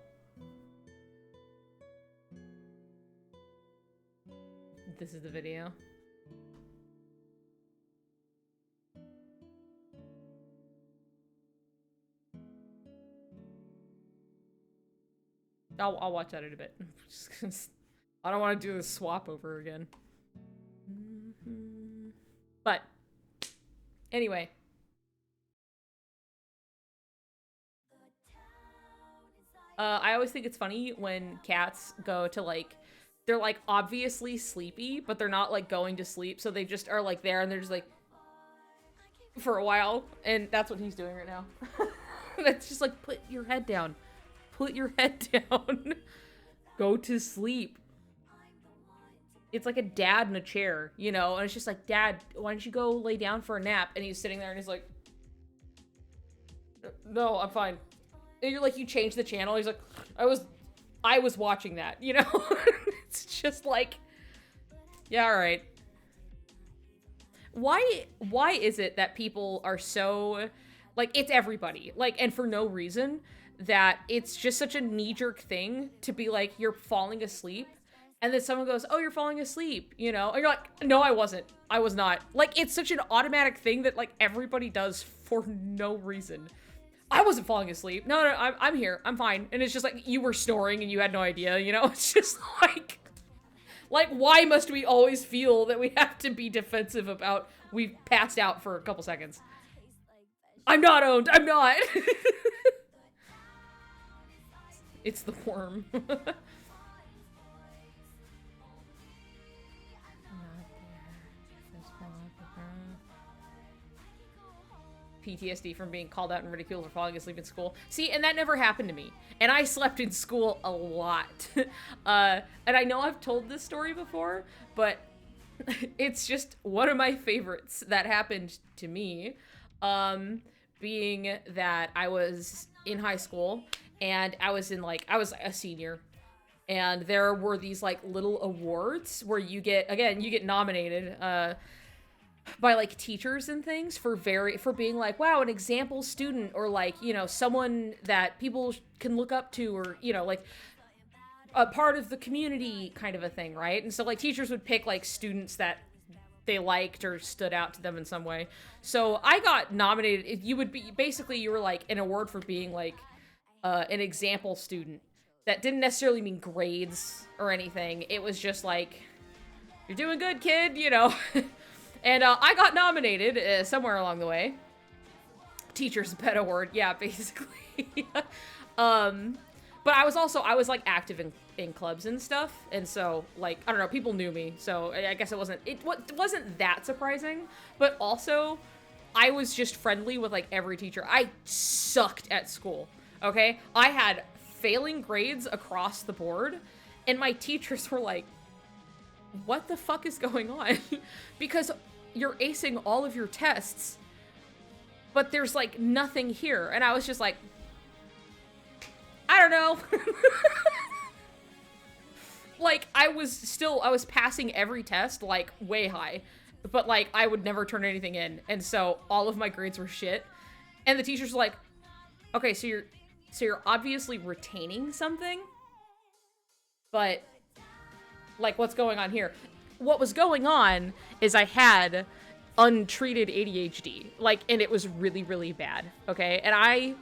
This is the video. I'll watch that in a bit. I don't want to do this swap over again. But anyway. I always think it's funny when cats go to, like, they're, like, obviously sleepy, but they're not, like, going to sleep, so they just are, like, there, and they're just, like, for a while, and that's what he's doing right now. That's just, like, put your head down. Put your head down. Go to sleep. It's like a dad in a chair, you know, and it's just like, Dad, why don't you go lay down for a nap? And he's sitting there, and he's like, no, I'm fine. And you're like, you changed the channel. He's like, I was watching that, you know? It's just like, yeah, all right. Why is it that people are so, like, it's everybody, like, and for no reason, that it's just such a knee-jerk thing to be like, you're falling asleep, and then someone goes, oh, you're falling asleep, you know? And you're like, no, I wasn't. I was not. Like, it's such an automatic thing that, like, everybody does for no reason. I wasn't falling asleep. No, I'm here. I'm fine. And it's just like, you were snoring and you had no idea, you know? It's just like, why must we always feel that we have to be defensive about we've passed out for a couple seconds? I'm not owned. I'm not. It's the worm. PTSD from being called out and ridiculed for falling asleep in school. See, and that never happened to me. And I slept in school a lot. And I know I've told this story before, but it's just one of my favorites that happened to me. Being that I was in high school and I was a senior. And there were these like little awards where you get nominated, by like teachers and things for being like, wow, an example student, or like, you know, someone that people can look up to, or, you know, like a part of the community kind of a thing, right? And so like teachers would pick like students that they liked or stood out to them in some way. So I got nominated. You were like an award for being like an example student. That didn't necessarily mean grades or anything. It was just like, you're doing good, kid, you know. And I got nominated somewhere along the way. Teacher's pet award, yeah, basically. But I was like active in clubs and stuff, and so like, I don't know, people knew me, so I guess it wasn't that surprising. But also, I was just friendly with like every teacher. I sucked at school. Okay, I had failing grades across the board, and my teachers were like, what the fuck is going on? Because you're acing all of your tests, but there's like nothing here. And I was just like, I don't know. Like, I was passing every test like way high, but like I would never turn anything in. And so all of my grades were shit. And the teacher's like, okay, so you're obviously retaining something, but like, what's going on here? What was going on is I had untreated ADHD, like, and it was really, really bad. Okay. And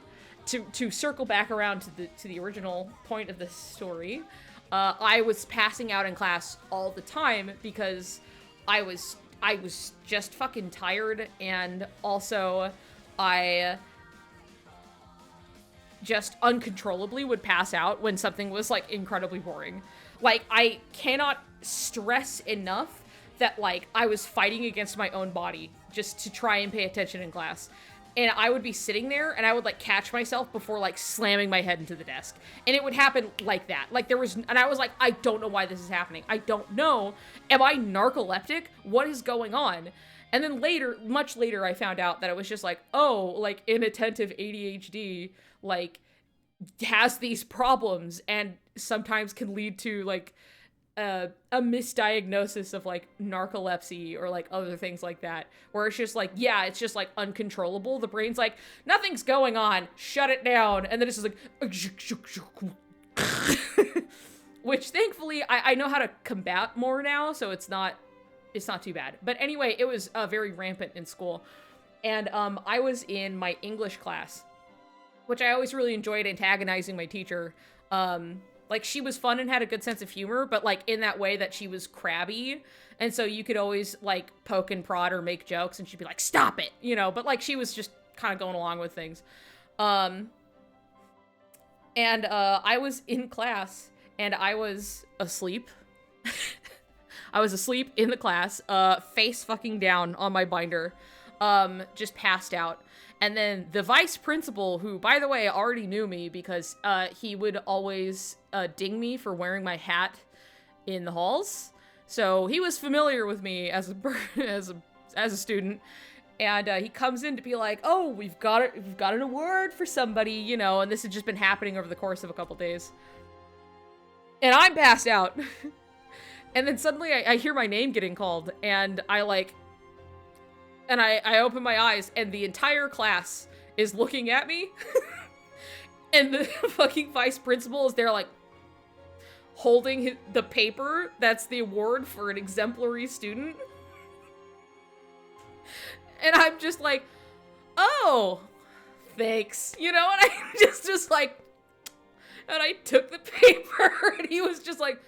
to circle back around to the original point of this story, I was passing out in class all the time because I was just fucking tired, and also I just uncontrollably would pass out when something was like incredibly boring. Like, I cannot stress enough that like I was fighting against my own body just to try and pay attention in class. And I would be sitting there and I would like catch myself before like slamming my head into the desk. And it would happen like that. Like and I was like, I don't know why this is happening. I don't know. Am I narcoleptic? What is going on? And then later, much later, I found out that it was just like, oh, like inattentive ADHD, like has these problems and sometimes can lead to like a misdiagnosis of like narcolepsy or like other things like that, where it's just like, yeah, it's just like uncontrollable. The brain's like, nothing's going on, shut it down. And then it's just like, which thankfully I know how to combat more now, so it's not too bad. But anyway, it was very rampant in school. And I was in my English class, which I always really enjoyed antagonizing my teacher. Like, she was fun and had a good sense of humor, but like in that way that she was crabby. And so you could always like poke and prod or make jokes and she'd be like, stop it, you know, but like she was just kind of going along with things. And I was in class and I was asleep. I was asleep in the class, face fucking down on my binder, just passed out. And then the vice principal, who, by the way, already knew me because he would always ding me for wearing my hat in the halls. So he was familiar with me as a student. And he comes in to be like, oh, we've got an award for somebody, you know, and this had just been happening over the course of a couple days. And I'm passed out. And then suddenly I hear my name getting called, and I open my eyes, and the entire class is looking at me. And the fucking vice principal is there, like, holding the paper that's the award for an exemplary student. And I'm just like, oh, thanks. You know, and I just like, and I took the paper, and he was just like,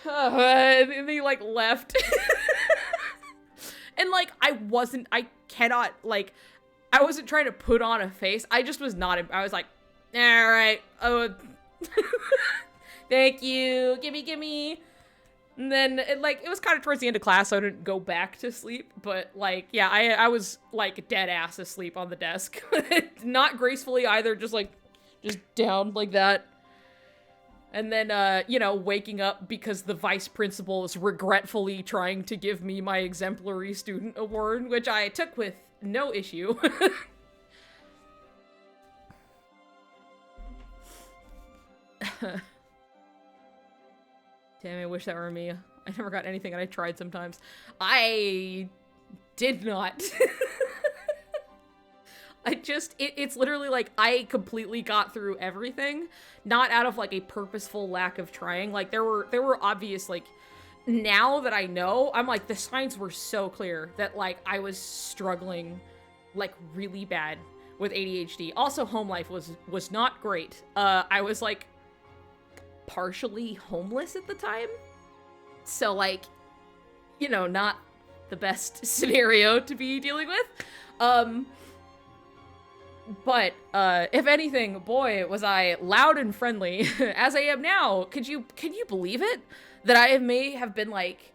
and he, like, left. And, like, I wasn't trying to put on a face. I just was not, I was like, All right. Oh, thank you. Gimme. And then, it was kind of towards the end of class, so I didn't go back to sleep. But, like, yeah, I was, like, dead ass asleep on the desk. Not gracefully either, just down like that. And then, you know, waking up because the vice principal is regretfully trying to give me my exemplary student award, which I took with no issue. Damn, I wish that were me. I never got anything and I tried sometimes. I did not. It's literally like I completely got through everything, not out of like a purposeful lack of trying. Like there were obvious, like, now that I know, I'm like, the signs were so clear that like I was struggling like really bad with ADHD. Also, home life was not great. I was like partially homeless at the time. So like, you know, not the best scenario to be dealing with. But if anything, boy, was I loud and friendly as I am now. Can you believe it? That I may have been like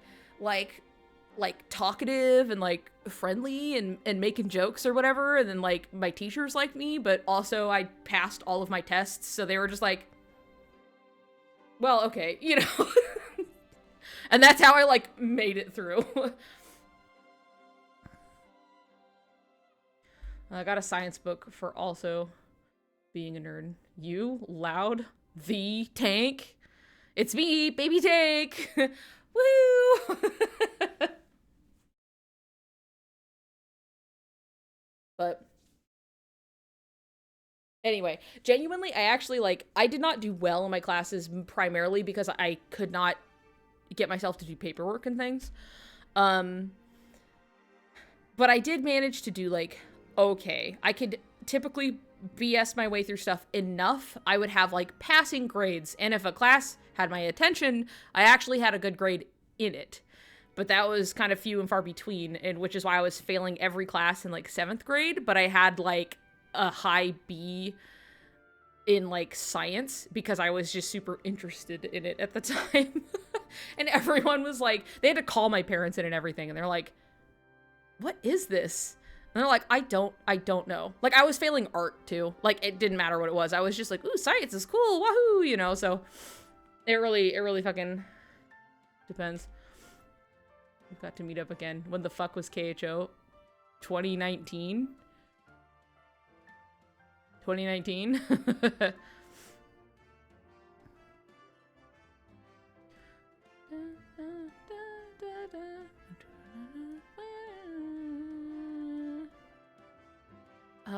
talkative and like friendly and making jokes or whatever, and then like my teachers liked me, but also I passed all of my tests, so they were just like, well, okay, you know. And that's how I like made it through. I got a science book for also being a nerd. You, Loud, the Tank. It's me, Baby Tank. Woo! But anyway, genuinely, I actually, like, I did not do well in my classes primarily because I could not get myself to do paperwork and things. But I did manage to do, like, okay. I could typically BS my way through stuff enough. I would have, like, passing grades, and if a class had my attention, I actually had a good grade in it. But that was kind of few and far between, and which is why I was failing every class in, like, 7th grade, but I had, like, a high B in, like, science, because I was just super interested in it at the time. And everyone was like, they had to call my parents in and everything, and they're like, what is this? And they're like, I don't know. Like, I was failing art, too. Like, it didn't matter what it was. I was just like, ooh, science is cool, wahoo, you know? So, it really fucking depends. We've got to meet up again. When the fuck was KHO? 2019? 2019?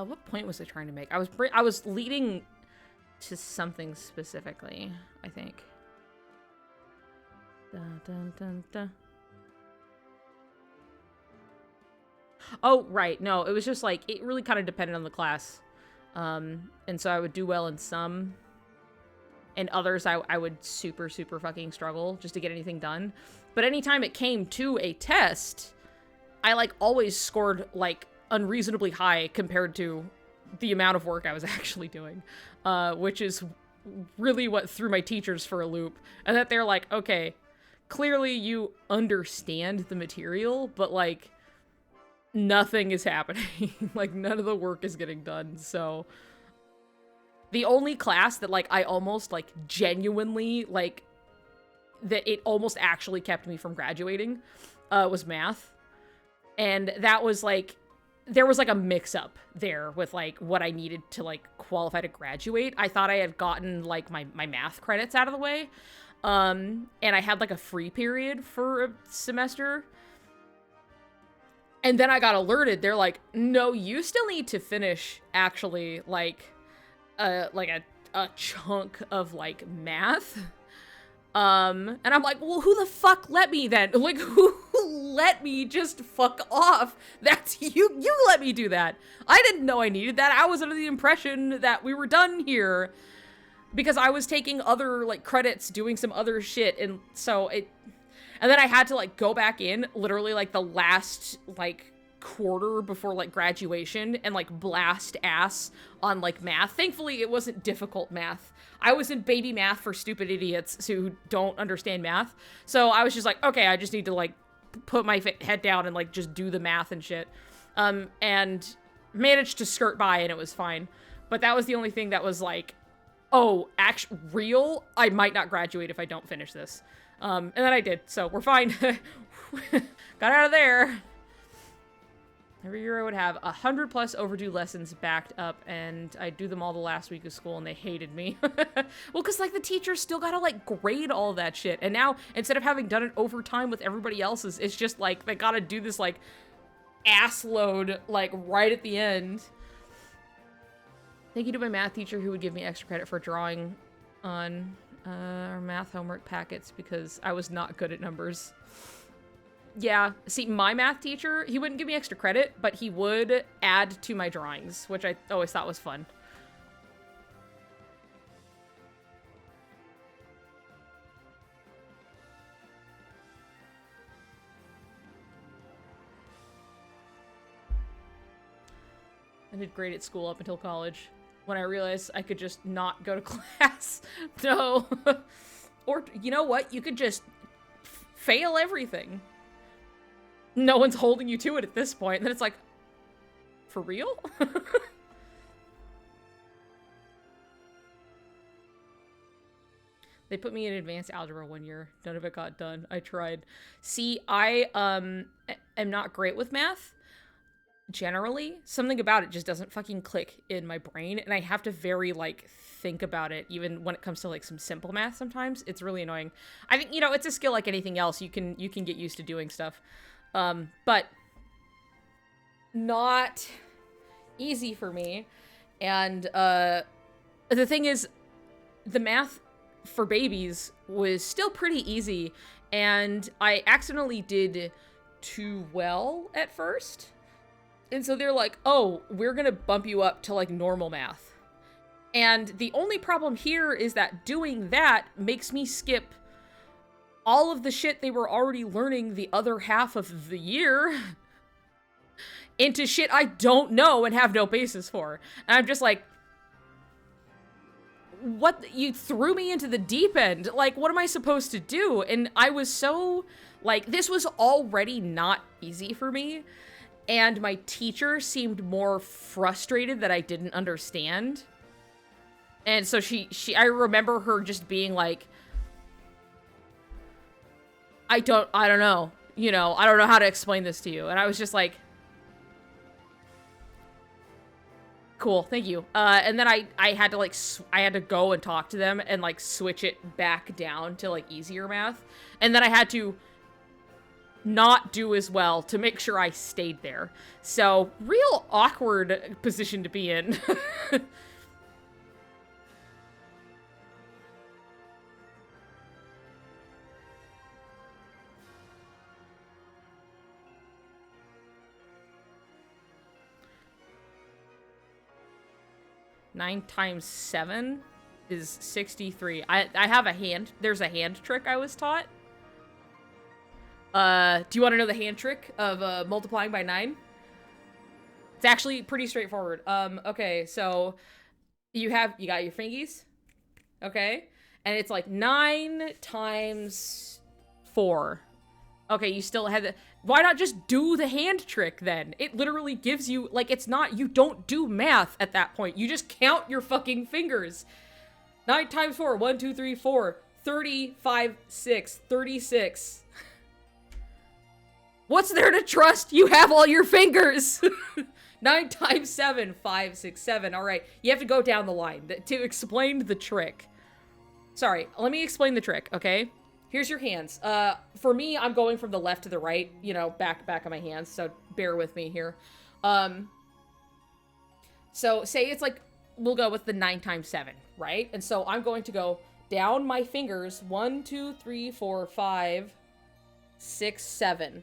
What point was I trying to make? I was leading to something specifically, I think. Dun, dun, dun, dun. Oh, right. No, it was just like, it really kind of depended on the class. And so I would do well in some, and others I would super fucking struggle just to get anything done. But anytime it came to a test, I like always scored like unreasonably high compared to the amount of work I was actually doing, which is really what threw my teachers for a loop. And that they're like, okay, clearly you understand the material, but like nothing is happening. Like none of the work is getting done. So the only class that like I almost like genuinely like that it almost actually kept me from graduating was math. And that was like, there was like a mix up there with like what I needed to like qualify to graduate. I thought I had gotten like my math credits out of the way. And I had like a free period for a semester. And then I got alerted. They're like, no, you still need to finish actually like a chunk of like math. And I'm like, well, who the fuck let me then? Like, who let me just fuck off? That's you let me do that. I didn't know I needed that. I was under the impression that we were done here because I was taking other like credits, doing some other shit. And so and then I had to like go back in literally like the last like quarter before like graduation and like blast ass on like math. Thankfully, it wasn't difficult math. I was in baby math for stupid idiots who don't understand math. So I was just like, okay, I just need to like put my head down and like just do the math and shit. And managed to skirt by and it was fine. But that was the only thing that was like, oh, real? I might not graduate if I don't finish this. And then I did, so we're fine. Got out of there. Every year I would have 100+ overdue lessons backed up, and I'd do them all the last week of school, and they hated me. Well, because, like, the teachers still gotta, like, grade all that shit. And now, instead of having done it over time with everybody else's, it's just, like, they gotta do this, like, ass load, like, right at the end. Thank you to my math teacher who would give me extra credit for drawing on our math homework packets because I was not good at numbers. Yeah, see, my math teacher, he wouldn't give me extra credit, but he would add to my drawings, which I always thought was fun. I did great at school up until college, when I realized I could just not go to class. No. Or, you know what? You could just fail everything. No one's holding you to it at this point. And then it's like, for real? They put me in advanced algebra one year. None of it got done. I tried. See, I am not great with math. Generally, something about it just doesn't fucking click in my brain, and I have to very, like, think about it, even when it comes to, like, some simple math sometimes. It's really annoying. I think, you know, it's a skill like anything else. You can get used to doing stuff. But not easy for me. And, the thing is, the math for babies was still pretty easy, and I accidentally did too well at first. And so they're like, oh, we're gonna bump you up to, like, normal math. And the only problem here is that doing that makes me skip all of the shit they were already learning the other half of the year into shit I don't know and have no basis for. And I'm just like, what? You threw me into the deep end. Like, what am I supposed to do? And I was so, like, this was already not easy for me. And my teacher seemed more frustrated that I didn't understand. And so I remember her just being like, I don't know. You know, I don't know how to explain this to you. And I was just like, cool, thank you. And then I had to, like, I had to go and talk to them and, like, switch it back down to, like, easier math. And then I had to not do as well to make sure I stayed there. So, real awkward position to be in. 9 times 7 is 63. I have a hand. There's a hand trick I was taught. Do you want to know the hand trick of multiplying by 9? It's actually pretty straightforward. Okay, so you got your fingies, okay? And it's like 9 times 4. Okay, you still had the... Why not just do the hand trick then? It literally gives you, like, it's not... You don't do math at that point. You just count your fucking fingers. 9 times 4. 1, 2, 3, 4. 30, 5, 6. 36. What's there to trust? You have all your fingers. 9 times 7. 5, 6, 7. All right. You have to go down the line to explain the trick. Sorry. Let me explain the trick, okay? Here's your hands. For me, I'm going from the left to the right, you know, back of my hands, so bear with me here. So say it's like, we'll go with the 9 times 7, right? And so I'm going to go down my fingers, 1, 2, 3, 4, 5, 6, 7.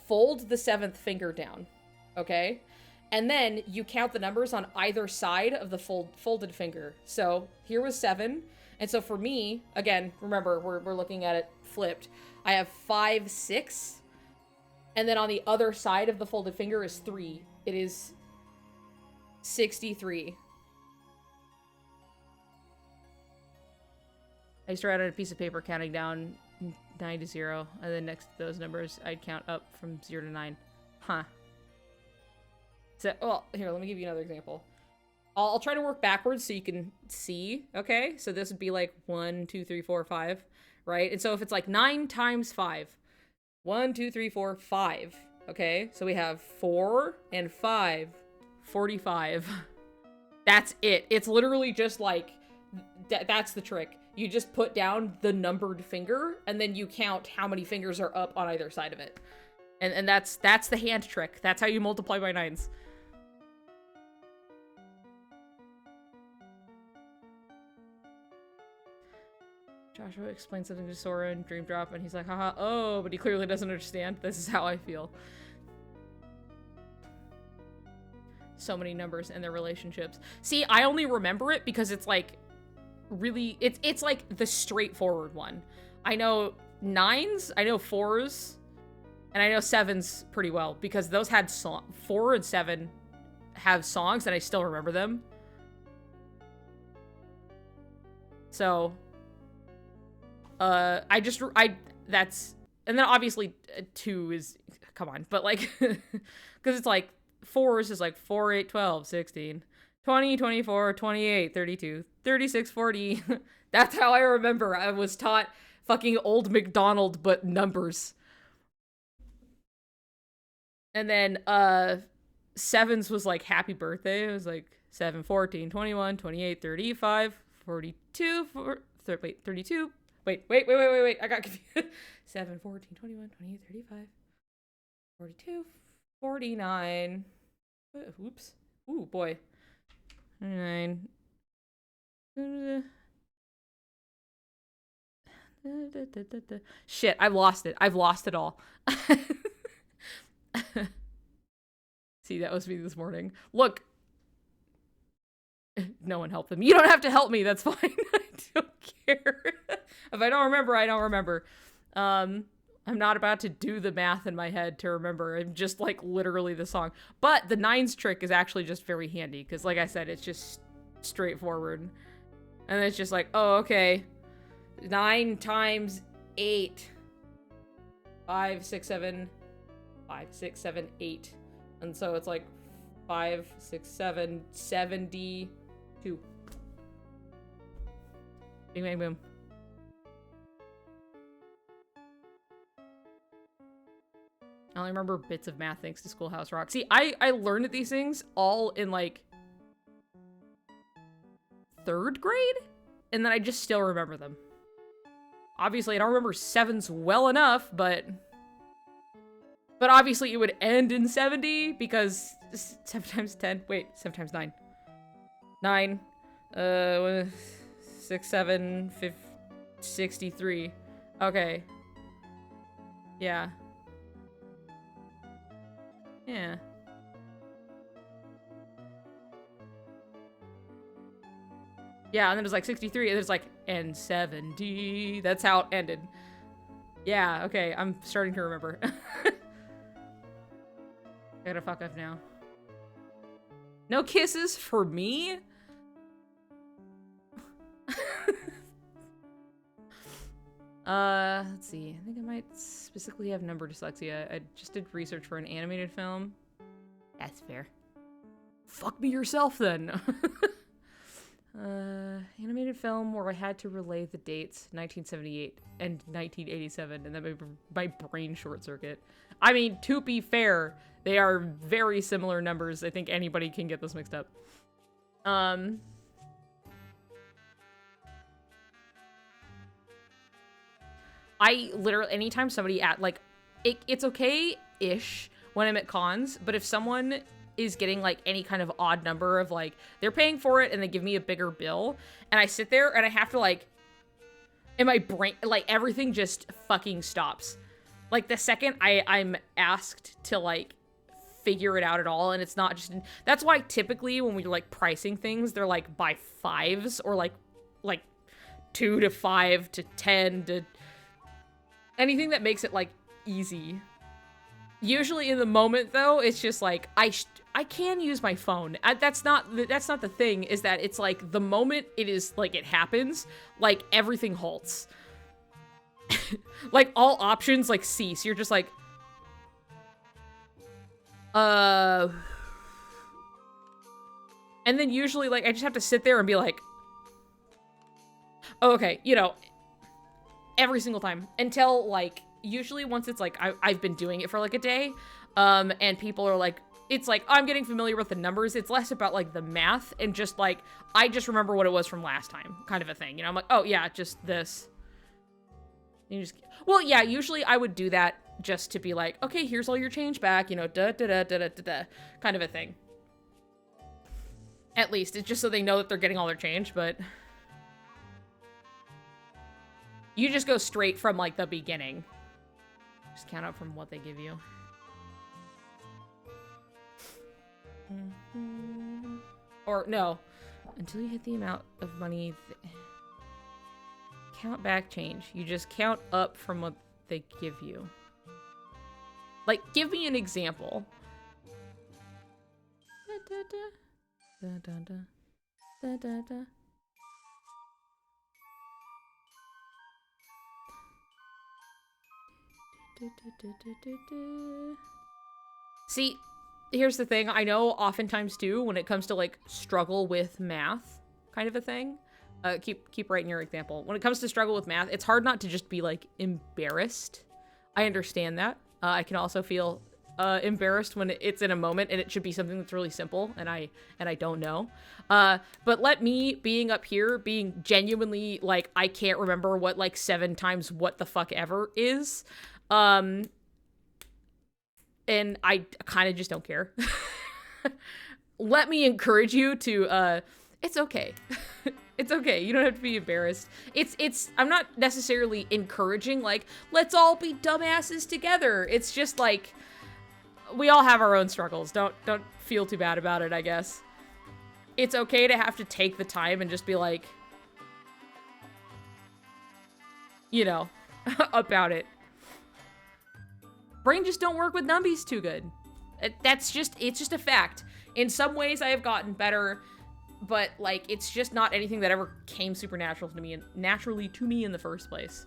Fold the 7th finger down, okay? And then you count the numbers on either side of the folded finger. So here was 7. And so for me, again, remember, we're looking at it flipped. I have 5, 6. And then on the other side of the folded finger is 3. It is 63. I used to write on a piece of paper counting down 9 to 0, and then next to those numbers, I'd count up from 0 to 9. Huh. So, well, here, let me give you another example. I'll try to work backwards so you can see, okay? So this would be like 1, 2, 3, 4, 5, right? And so if it's like 9 times 5, 1, 2, 3, 4, 5, okay? So we have 4 and 5, 45. That's it. It's literally just like, that's the trick. You just put down the numbered finger, and then you count how many fingers are up on either side of it. And that's the hand trick. That's how you multiply by 9s. Joshua explained something to Sora in Dream Drop, and he's like, haha, oh, but he clearly doesn't understand. This is how I feel. So many numbers and their relationships. See, I only remember it because it's like, really, it's like the straightforward one. I know 9s, I know 4s, and I know 7s pretty well because those had 4 and 7 have songs and I still remember them. So, that's, and then obviously 2 is, come on, but like, because it's like 4s is like 4, 8, 12, 16. 20, 24, 28, 32, 36, 40. That's how I remember. I was taught fucking old McDonald, but numbers. And then, 7s was like happy birthday. It was like 7, 14, 21, 28, 35, 42, 32. Wait. I got confused. 7, 14, 21, 28, 35, 42, 49. Oops. Ooh, boy. 9. Shit, I've lost it. I've lost it all. See, that was me this morning. Look. No one helped them. You don't have to help me. That's fine. I don't care. If I don't remember, I don't remember. I'm not about to do the math in my head to remember. I'm just like literally the song. But the 9s trick is actually just very handy because like I said, it's just straightforward. And it's just like, oh, okay. 9 times 8. 5, 6, 7. 5, 6, 7, 8. And so it's like 5, 6, 7, 72. Bing, bang, boom. I only remember bits of math thanks to Schoolhouse Rock. See, I learned these things all in, like, 3rd grade? And then I just still remember them. Obviously, I don't remember 7s well enough, but obviously it would end in 70, because 7 times 10, wait, 7 times 9. 9, 6, 7, 63. Okay. Yeah. Yeah. Yeah, and then it was like 63, and there's like, and 70. That's how it ended. Yeah, okay, I'm starting to remember. I gotta fuck up now. No kisses for me? Let's see. I think I might specifically have number dyslexia. I just did research for an animated film. That's fair. Fuck me yourself, then. Animated film where I had to relay the dates, 1978 and 1987, and then my brain short circuit. I mean, to be fair, they are very similar numbers. I think anybody can get this mixed up. I literally, anytime somebody like, it's okay-ish when I'm at cons, but if someone is getting like any kind of odd number of like, they're paying for it and they give me a bigger bill, and I sit there and I have to like, in my brain, like everything just fucking stops. Like the second I'm asked to like figure it out at all, and it's not just, that's why typically when we're like pricing things, they're like by 5s or like 2 to 5 to 10 to anything that makes it like easy. Usually in the moment, though, it's just like, I can use my phone. That's not the thing, is that it's like the moment it is, like, it happens, like, everything halts. Like, all options, like, cease. You're just like, and then usually, like, I just have to sit there and be like, oh, okay, you know, every single time. Until, like, usually once it's, like, I've been doing it for, like, a day, and people are like, it's like, I'm getting familiar with the numbers. It's less about, like, the math and just, like, I just remember what it was from last time, kind of a thing. You know, I'm like, oh, yeah, just this. And you just, well, yeah, usually I would do that just to be like, okay, here's all your change back, you know, da-da-da-da-da-da, kind of a thing. At least, it's just so they know that they're getting all their change, but you just go straight from, like, the beginning. Just count out from what they give you. Or, no. Until you hit the amount of money... Count back change. You just count up from what they give you. Like, give me an example. See, here's the thing. I know oftentimes too, when it comes to like struggle with math kind of a thing, keep writing your example. When it comes to struggle with math, it's hard not to just be like embarrassed. I understand that. I can also feel embarrassed when it's in a moment and it should be something that's really simple and I don't know. But let me being up here, being genuinely like, I can't remember what like 7 times what the fuck ever is. And I kind of just don't care. Let me encourage you to, it's okay. It's okay. You don't have to be embarrassed. I'm not necessarily encouraging, like, let's all be dumbasses together. It's just like, we all have our own struggles. Don't feel too bad about it, I guess. It's okay to have to take the time and just be like, you know, about it. Brain just don't work with numbies too good. It's just a fact. In some ways I have gotten better, but like it's just not anything that ever came supernatural to me and naturally to me in the first place.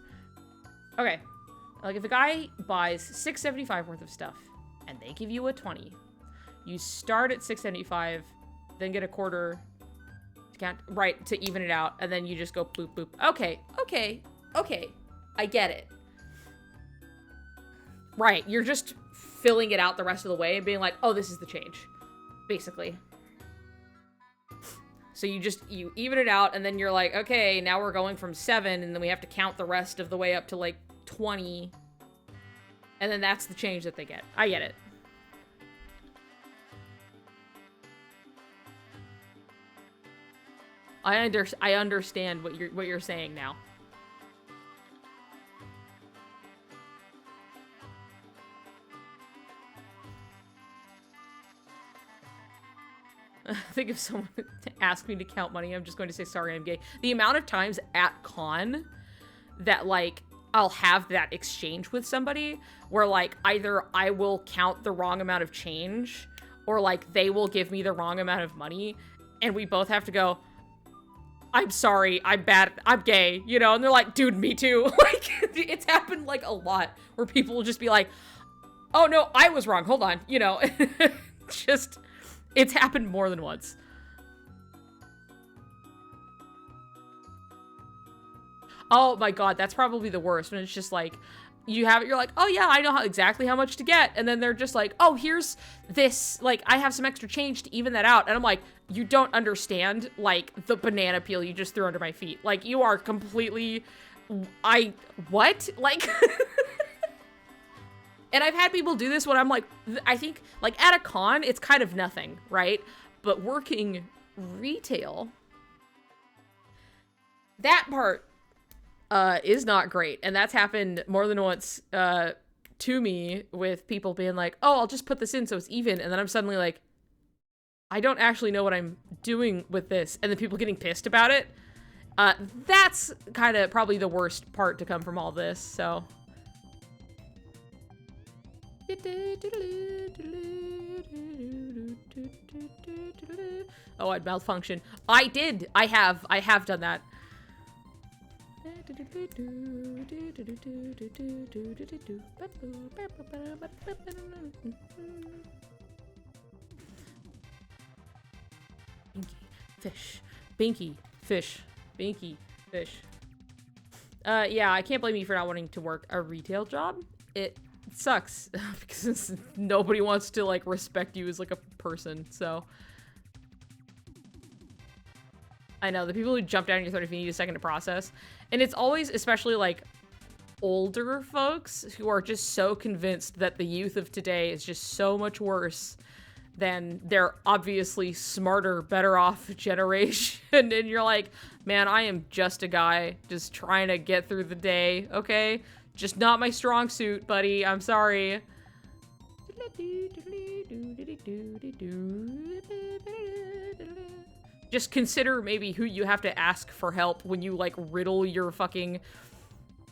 Okay. Like if a guy buys $6.75 worth of stuff and they give you a 20, you start at $6.75, then get a quarter to count, right, to even it out, and then you just go boop boop. Okay. I get it. Right, you're just filling it out the rest of the way and being like, oh, this is the change, basically. So you even it out, and then you're like, okay, now we're going from 7, and then we have to count the rest of the way up to, like, 20. And then that's the change that they get. I get it. I understand what you're saying now. I think if someone asked me to count money, I'm just going to say, sorry, I'm gay. The amount of times at con that, like, I'll have that exchange with somebody where, like, either I will count the wrong amount of change or, like, they will give me the wrong amount of money and we both have to go, I'm sorry, I'm bad, I'm gay, you know? And they're like, dude, me too. Like, it's happened, like, a lot where people will just be like, oh, no, I was wrong, hold on, you know? Just... It's happened more than once. Oh my god, that's probably the worst. When it's just like, you have it, you're like, oh yeah, I know exactly how much to get. And then they're just like, oh, here's this, like, I have some extra change to even that out. And I'm like, you don't understand, like, the banana peel you just threw under my feet. Like, you are completely, what? Like... And I've had people do this when I'm like, I think, like, at a con, it's kind of nothing, right? But working retail, that part is not great. And that's happened more than once to me with people being like, oh, I'll just put this in so it's even. And then I'm suddenly like, I don't actually know what I'm doing with this. And then people getting pissed about it. That's kind of probably the worst part to come from all this, so... Oh, I'd malfunction. I did. I have done that. Fish. Binky. Fish. Binky. Fish. Yeah, I can't blame you for not wanting to work a retail job. It sucks because nobody wants to like respect you as like a person, so. I know, the people who jump down on your throat if you need a second to process. And it's always, especially like older folks who are just so convinced that the youth of today is just so much worse than their obviously smarter, better off generation. And you're like, man, I am just a guy just trying to get through the day, okay? Just not my strong suit, buddy. I'm sorry. Just consider maybe who you have to ask for help when you, like, riddle your fucking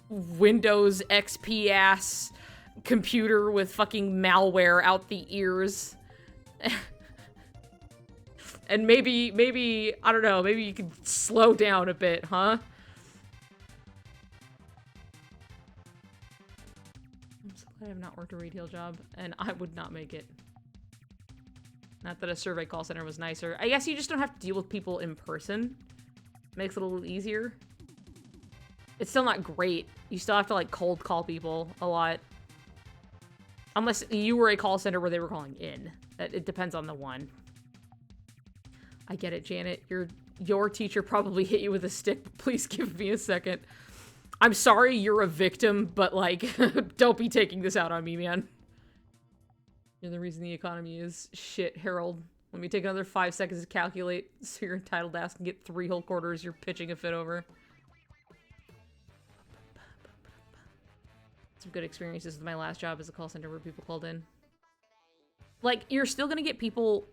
Windows XP ass computer with fucking malware out the ears. And maybe, I don't know, maybe you could slow down a bit, huh? I'm so glad I have not worked a retail job, and I would not make it. Not that a survey call center was nicer. I guess you just don't have to deal with people in person. Makes it a little easier. It's still not great. You still have to, like, cold call people a lot. Unless you were a call center where they were calling in. It depends on the one. I get it, Janet. Your teacher probably hit you with a stick. Please give me a second. I'm sorry you're a victim, but, like, don't be taking this out on me, man. You're the reason the economy is shit, Harold. Let me take another 5 seconds to calculate so you're entitled to ask and get 3 whole quarters you're pitching a fit over. Some good experiences with my last job as a call center where people called in. Like, you're still gonna get people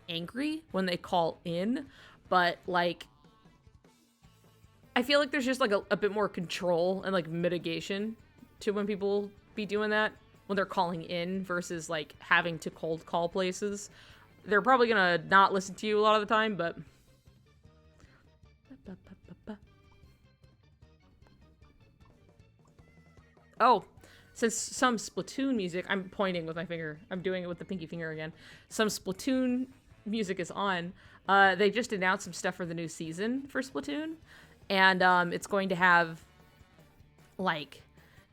angry when they call in, but, like, I feel like there's just, like, a bit more control and, like, mitigation to when people be doing that. When they're calling in versus, like, having to cold call places. They're probably gonna not listen to you a lot of the time, but... Oh, since some Splatoon music... I'm pointing with my finger. I'm doing it with the pinky finger again. Some Splatoon music is on. They just announced some stuff for the new season for Splatoon. And it's going to have, like...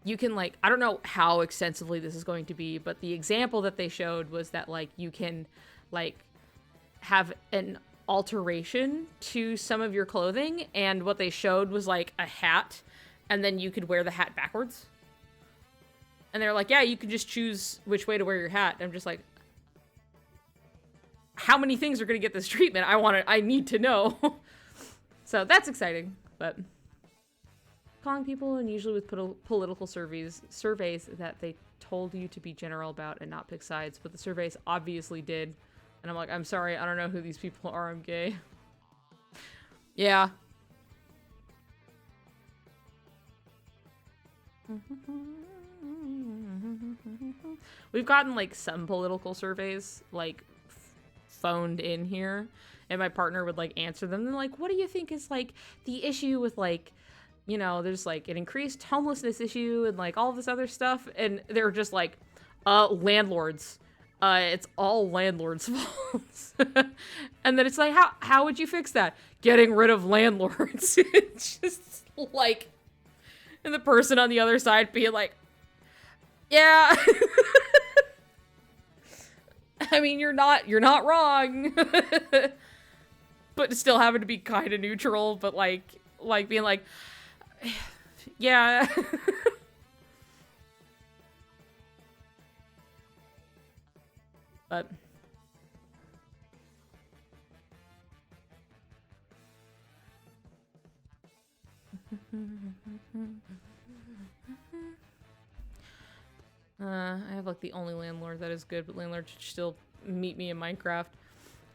You can, like, I don't know how extensively this is going to be, but the example that they showed was that, like, you can, like, have an alteration to some of your clothing, and what they showed was, like, a hat, and then you could wear the hat backwards. And they're like, yeah, you can just choose which way to wear your hat. And I'm just like, how many things are going to get this treatment? I need to know. So that's exciting, but... Calling people, and usually with political surveys that they told you to be general about and not pick sides, but the surveys obviously did. And I'm like, I'm sorry, I don't know who these people are, I'm gay. Yeah. We've gotten, like, some political surveys, like, phoned in here, and my partner would, like, answer them. They're like, what do you think is, like, the issue with, like, you know, there's, like, an increased homelessness issue and, like, all this other stuff. And they're just like, landlords. It's all landlords' faults. And then it's like, how would you fix that? Getting rid of landlords. It's just, like... And the person on the other side being like, yeah. I mean, you're not wrong. But still having to be kind of neutral, but, like being like... Yeah. But I have, like, the only landlord that is good, but landlord should still meet me in Minecraft.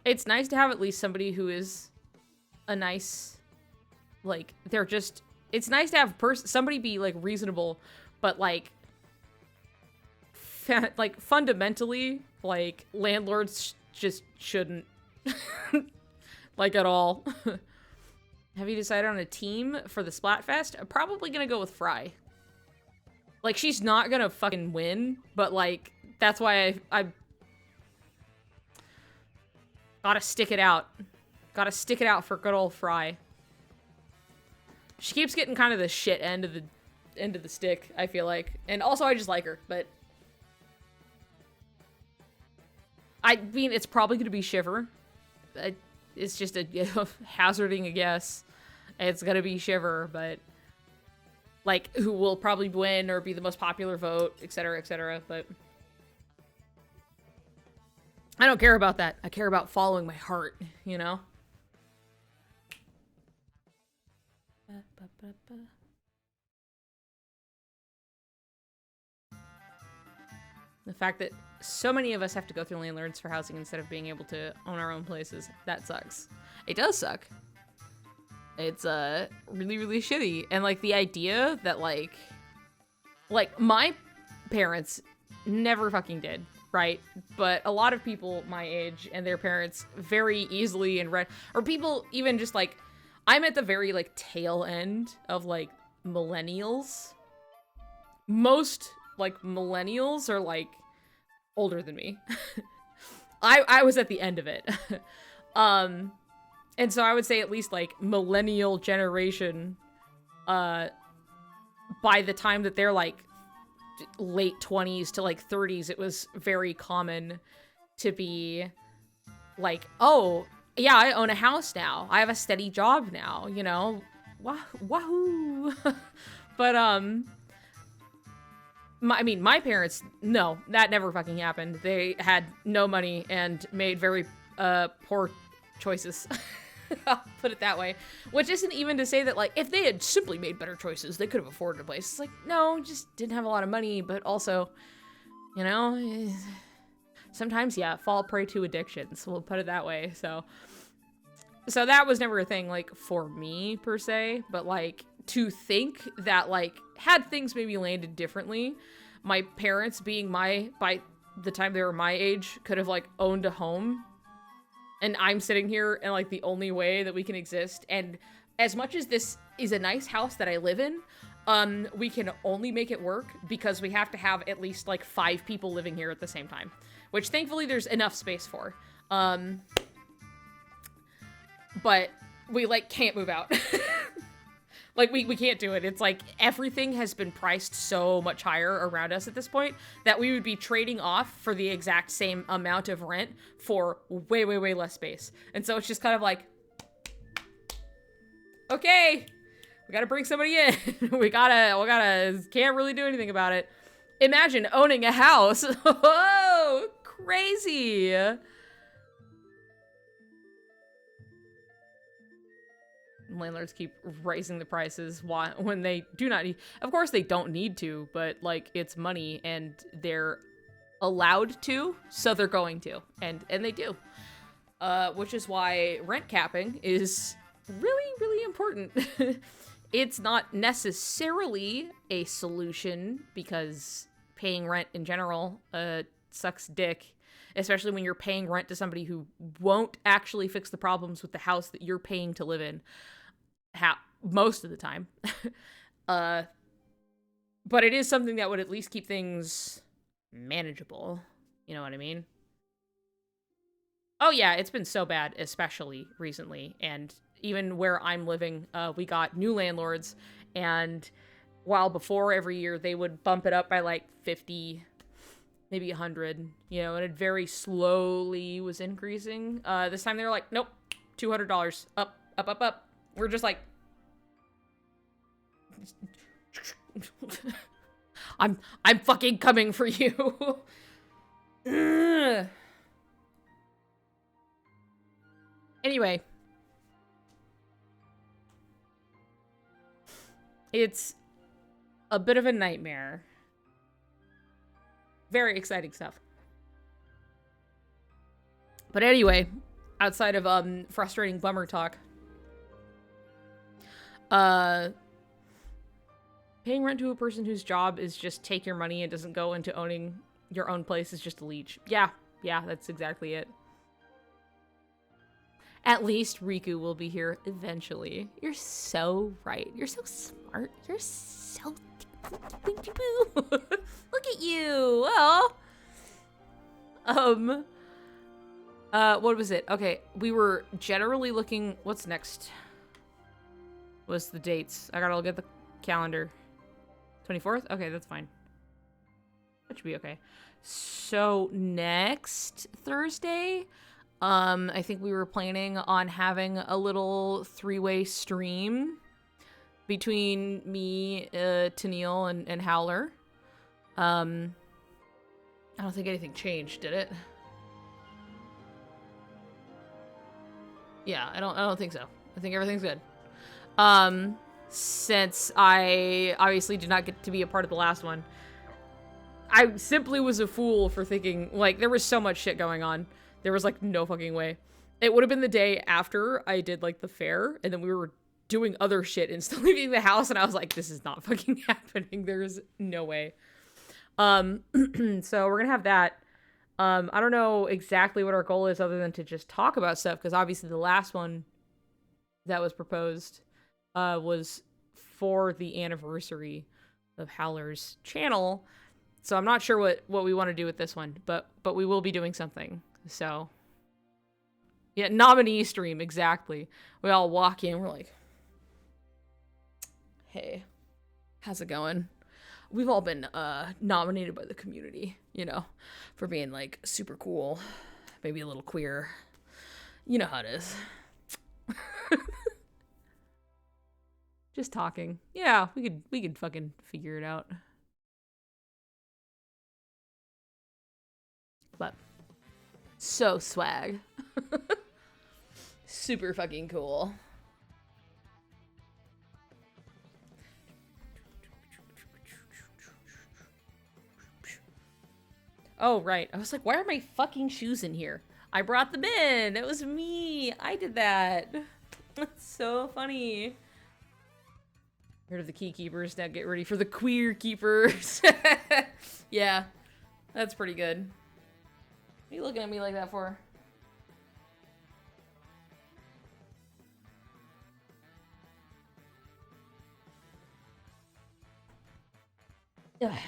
It's nice to have at least somebody who is a nice, like, they're just... It's nice to have somebody be, like, reasonable, but, like, like fundamentally, like landlords just shouldn't like at all. Have you decided on a team for the Splatfest? I'm probably gonna go with Fry. Like, she's not gonna fucking win, but like, that's why I gotta stick it out. Gotta stick it out for good old Fry. She keeps getting kind of the shit end of the stick, I feel like. And also I just like her, but I mean, it's probably gonna be Shiver. It's just a hazarding a guess. It's gonna be Shiver, but like, who will probably win or be the most popular vote, etc., but I don't care about that. I care about following my heart, you know? The fact that so many of us have to go through landlords for housing instead of being able to own our own places, that sucks. It does suck. It's really, really shitty. And like the idea that like my parents never fucking did, right? But a lot of people my age and their parents very easily or people even just like, I'm at the very like tail end of like millennials. Most like millennials are like older than me. I was at the end of it. And so I would say at least like millennial generation, by the time that they're like late 20s to like 30s, it was very common to be like, oh yeah, I own a house now. I have a steady job now, you know? Wahoo! But, my parents, no, that never fucking happened. They had no money and made very, poor choices. I'll put it that way. Which isn't even to say that, like, if they had simply made better choices, they could have afforded a place. It's like, no, just didn't have a lot of money, but also, you know, sometimes, yeah, fall prey to addictions. We'll put it that way. So that was never a thing, like, for me, per se. But, like, to think that, like, had things maybe landed differently, my parents being by the time they were my age, could have, like, owned a home. And I'm sitting here and, like, the only way that we can exist. And as much as this is a nice house that I live in, we can only make it work because we have to have at least, like, 5 people living here at the same time. Which, thankfully, there's enough space for. But we, like, can't move out. Like, we can't do it. It's like everything has been priced so much higher around us at this point that we would be trading off for the exact same amount of rent for way, way, way less space. And so it's just kind of like, okay, we gotta bring somebody in. we gotta, can't really do anything about it. Imagine owning a house. Whoa, crazy. Landlords keep raising the prices when they do not need. Of course they don't need to, but like it's money and they're allowed to, so they're going to, and they do. Which is why rent capping is really, really important. It's not necessarily a solution because paying rent in general sucks dick. Especially when you're paying rent to somebody who won't actually fix the problems with the house that you're paying to live in. Most of the time. But it is something that would at least keep things manageable. You know what I mean? Oh yeah, it's been so bad, especially recently. And even where I'm living, we got new landlords. And while before every year they would bump it up by like 50, maybe 100, you know, and it very slowly was increasing. This time they were like, nope, $200, up, up, up, up. We're just like, I'm fucking coming for you. Anyway, it's a bit of a nightmare. Very exciting stuff. But anyway, outside of frustrating bummer talk, paying rent to a person whose job is just take your money and doesn't go into owning Your own place is just a leech. Yeah, that's exactly it. At least Riku will be here eventually. You're so right. You're so smart. You're so... Look at you. Oh. What was it? Okay, we were generally looking... What's next? What's the dates? I gotta look at the calendar. 24th? Okay, that's fine. That should be okay. So, next Thursday... I think we were planning on having a little three-way stream between me, Tennille, and Howler. I don't think anything changed, did it? Yeah, I don't think so. I think everything's good. Since I obviously did not get to be a part of the last one, I simply was a fool for thinking, like, there was so much shit going on. There was, like, no fucking way. It would have been the day after I did, like, the fair, and then we were doing other shit and still leaving the house, and I was like, this is not fucking happening. There's no way. So we're gonna have that. I don't know exactly what our goal is other than to just talk about stuff, because obviously the last one that was proposed was for the anniversary of Howler's channel. So I'm not sure what we want to do with this one, but we will be doing something. So, yeah, nominee stream, exactly. We all walk in, we're like, hey, how's it going? We've all been nominated by the community, you know, for being, like, super cool, maybe a little queer. You know how it is. Just talking. Yeah, we could fucking figure it out. But so swag. Super fucking cool. Oh, right. I was like, why are my fucking shoes in here? I brought them in. It was me. I did that. That's so funny. Get rid of the key keepers. Now get ready for the queer keepers. Yeah, that's pretty good. What are you looking at me like that for? Ugh.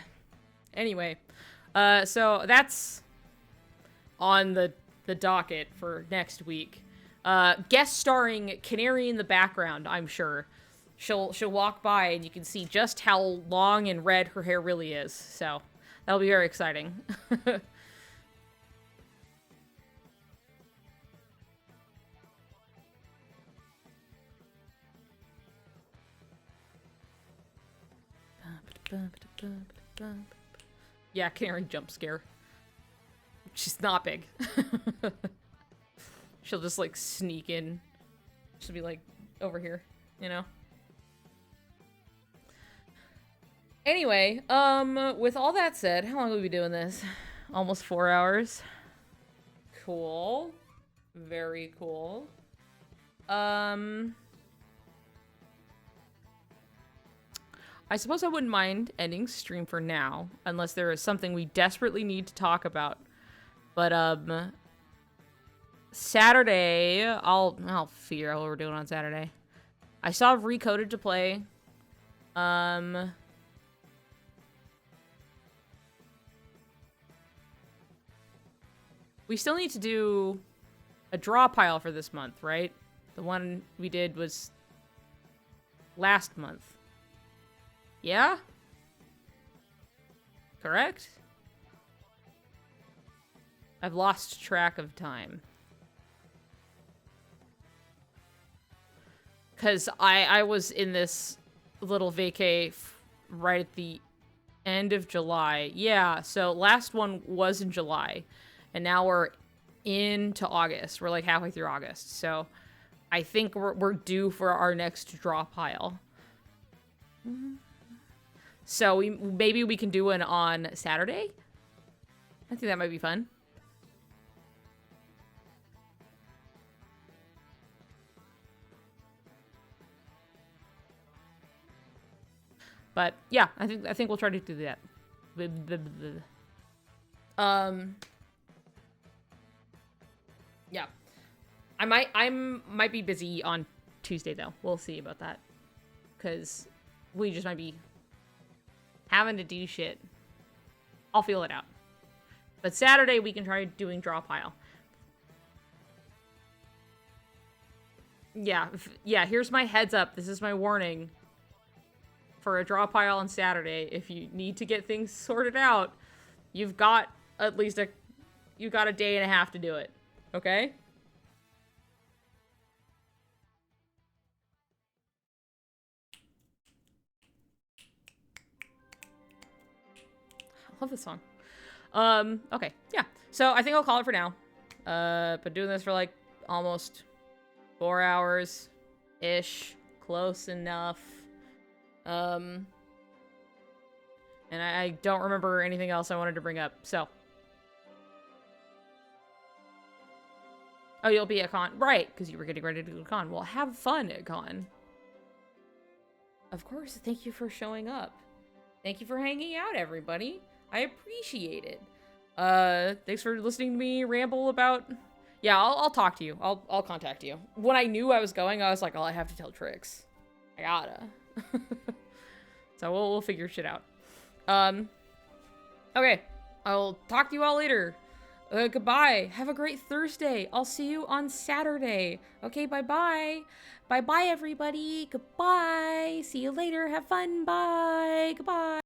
Anyway, so that's on the docket for next week. Guest starring Canary in the background, I'm sure. She'll walk by and you can see just how long and red her hair really is. So that'll be very exciting. Yeah, Canary jump scare. She's not big. She'll just, like, sneak in. She'll be, like, over here, you know? Anyway, with all that said, how long will we be doing this? Almost 4 hours. Cool. Very cool. I suppose I wouldn't mind ending stream for now, unless there is something we desperately need to talk about. But, Saturday, I'll figure out what we're doing on Saturday. I still have Recoded to play. We still need to do a draw pile for this month, right? The one we did was last month. Yeah? Correct? I've lost track of time. Because I was in this little vacay right at the end of July. Yeah, so last one was in July. And now we're into August. We're like halfway through August. So I think we're due for our next draw pile. So maybe we can do one on Saturday? I think that might be fun. But yeah, I think we'll try to do that. Um, yeah. I might be busy on Tuesday, though. We'll see about that. Because we just might be having to do shit. I'll feel it out. But Saturday, we can try doing draw pile. Yeah, here's my heads up. This is my warning. For a draw pile on Saturday, if you need to get things sorted out, you've got at least you got a day and a half to do it. Okay? I love this song. Okay, yeah. So I think I'll call it for now. Been doing this for like almost 4 hours-ish. Close enough. And I don't remember anything else I wanted to bring up, so. Oh, you'll be at con. Right, because you were getting ready to go to con. Well, have fun at con. Of course, thank you for showing up. Thank you for hanging out, everybody. I appreciate it. Thanks for listening to me ramble about... Yeah, I'll talk to you. I'll contact you. When I knew I was going, I was like, oh, I have to tell Trix. I gotta. So we'll figure shit out. Okay. I'll talk to you all later. Goodbye. Have a great Thursday. I'll see you on Saturday. Okay, bye-bye. Bye-bye, everybody. Goodbye. See you later. Have fun. Bye. Goodbye.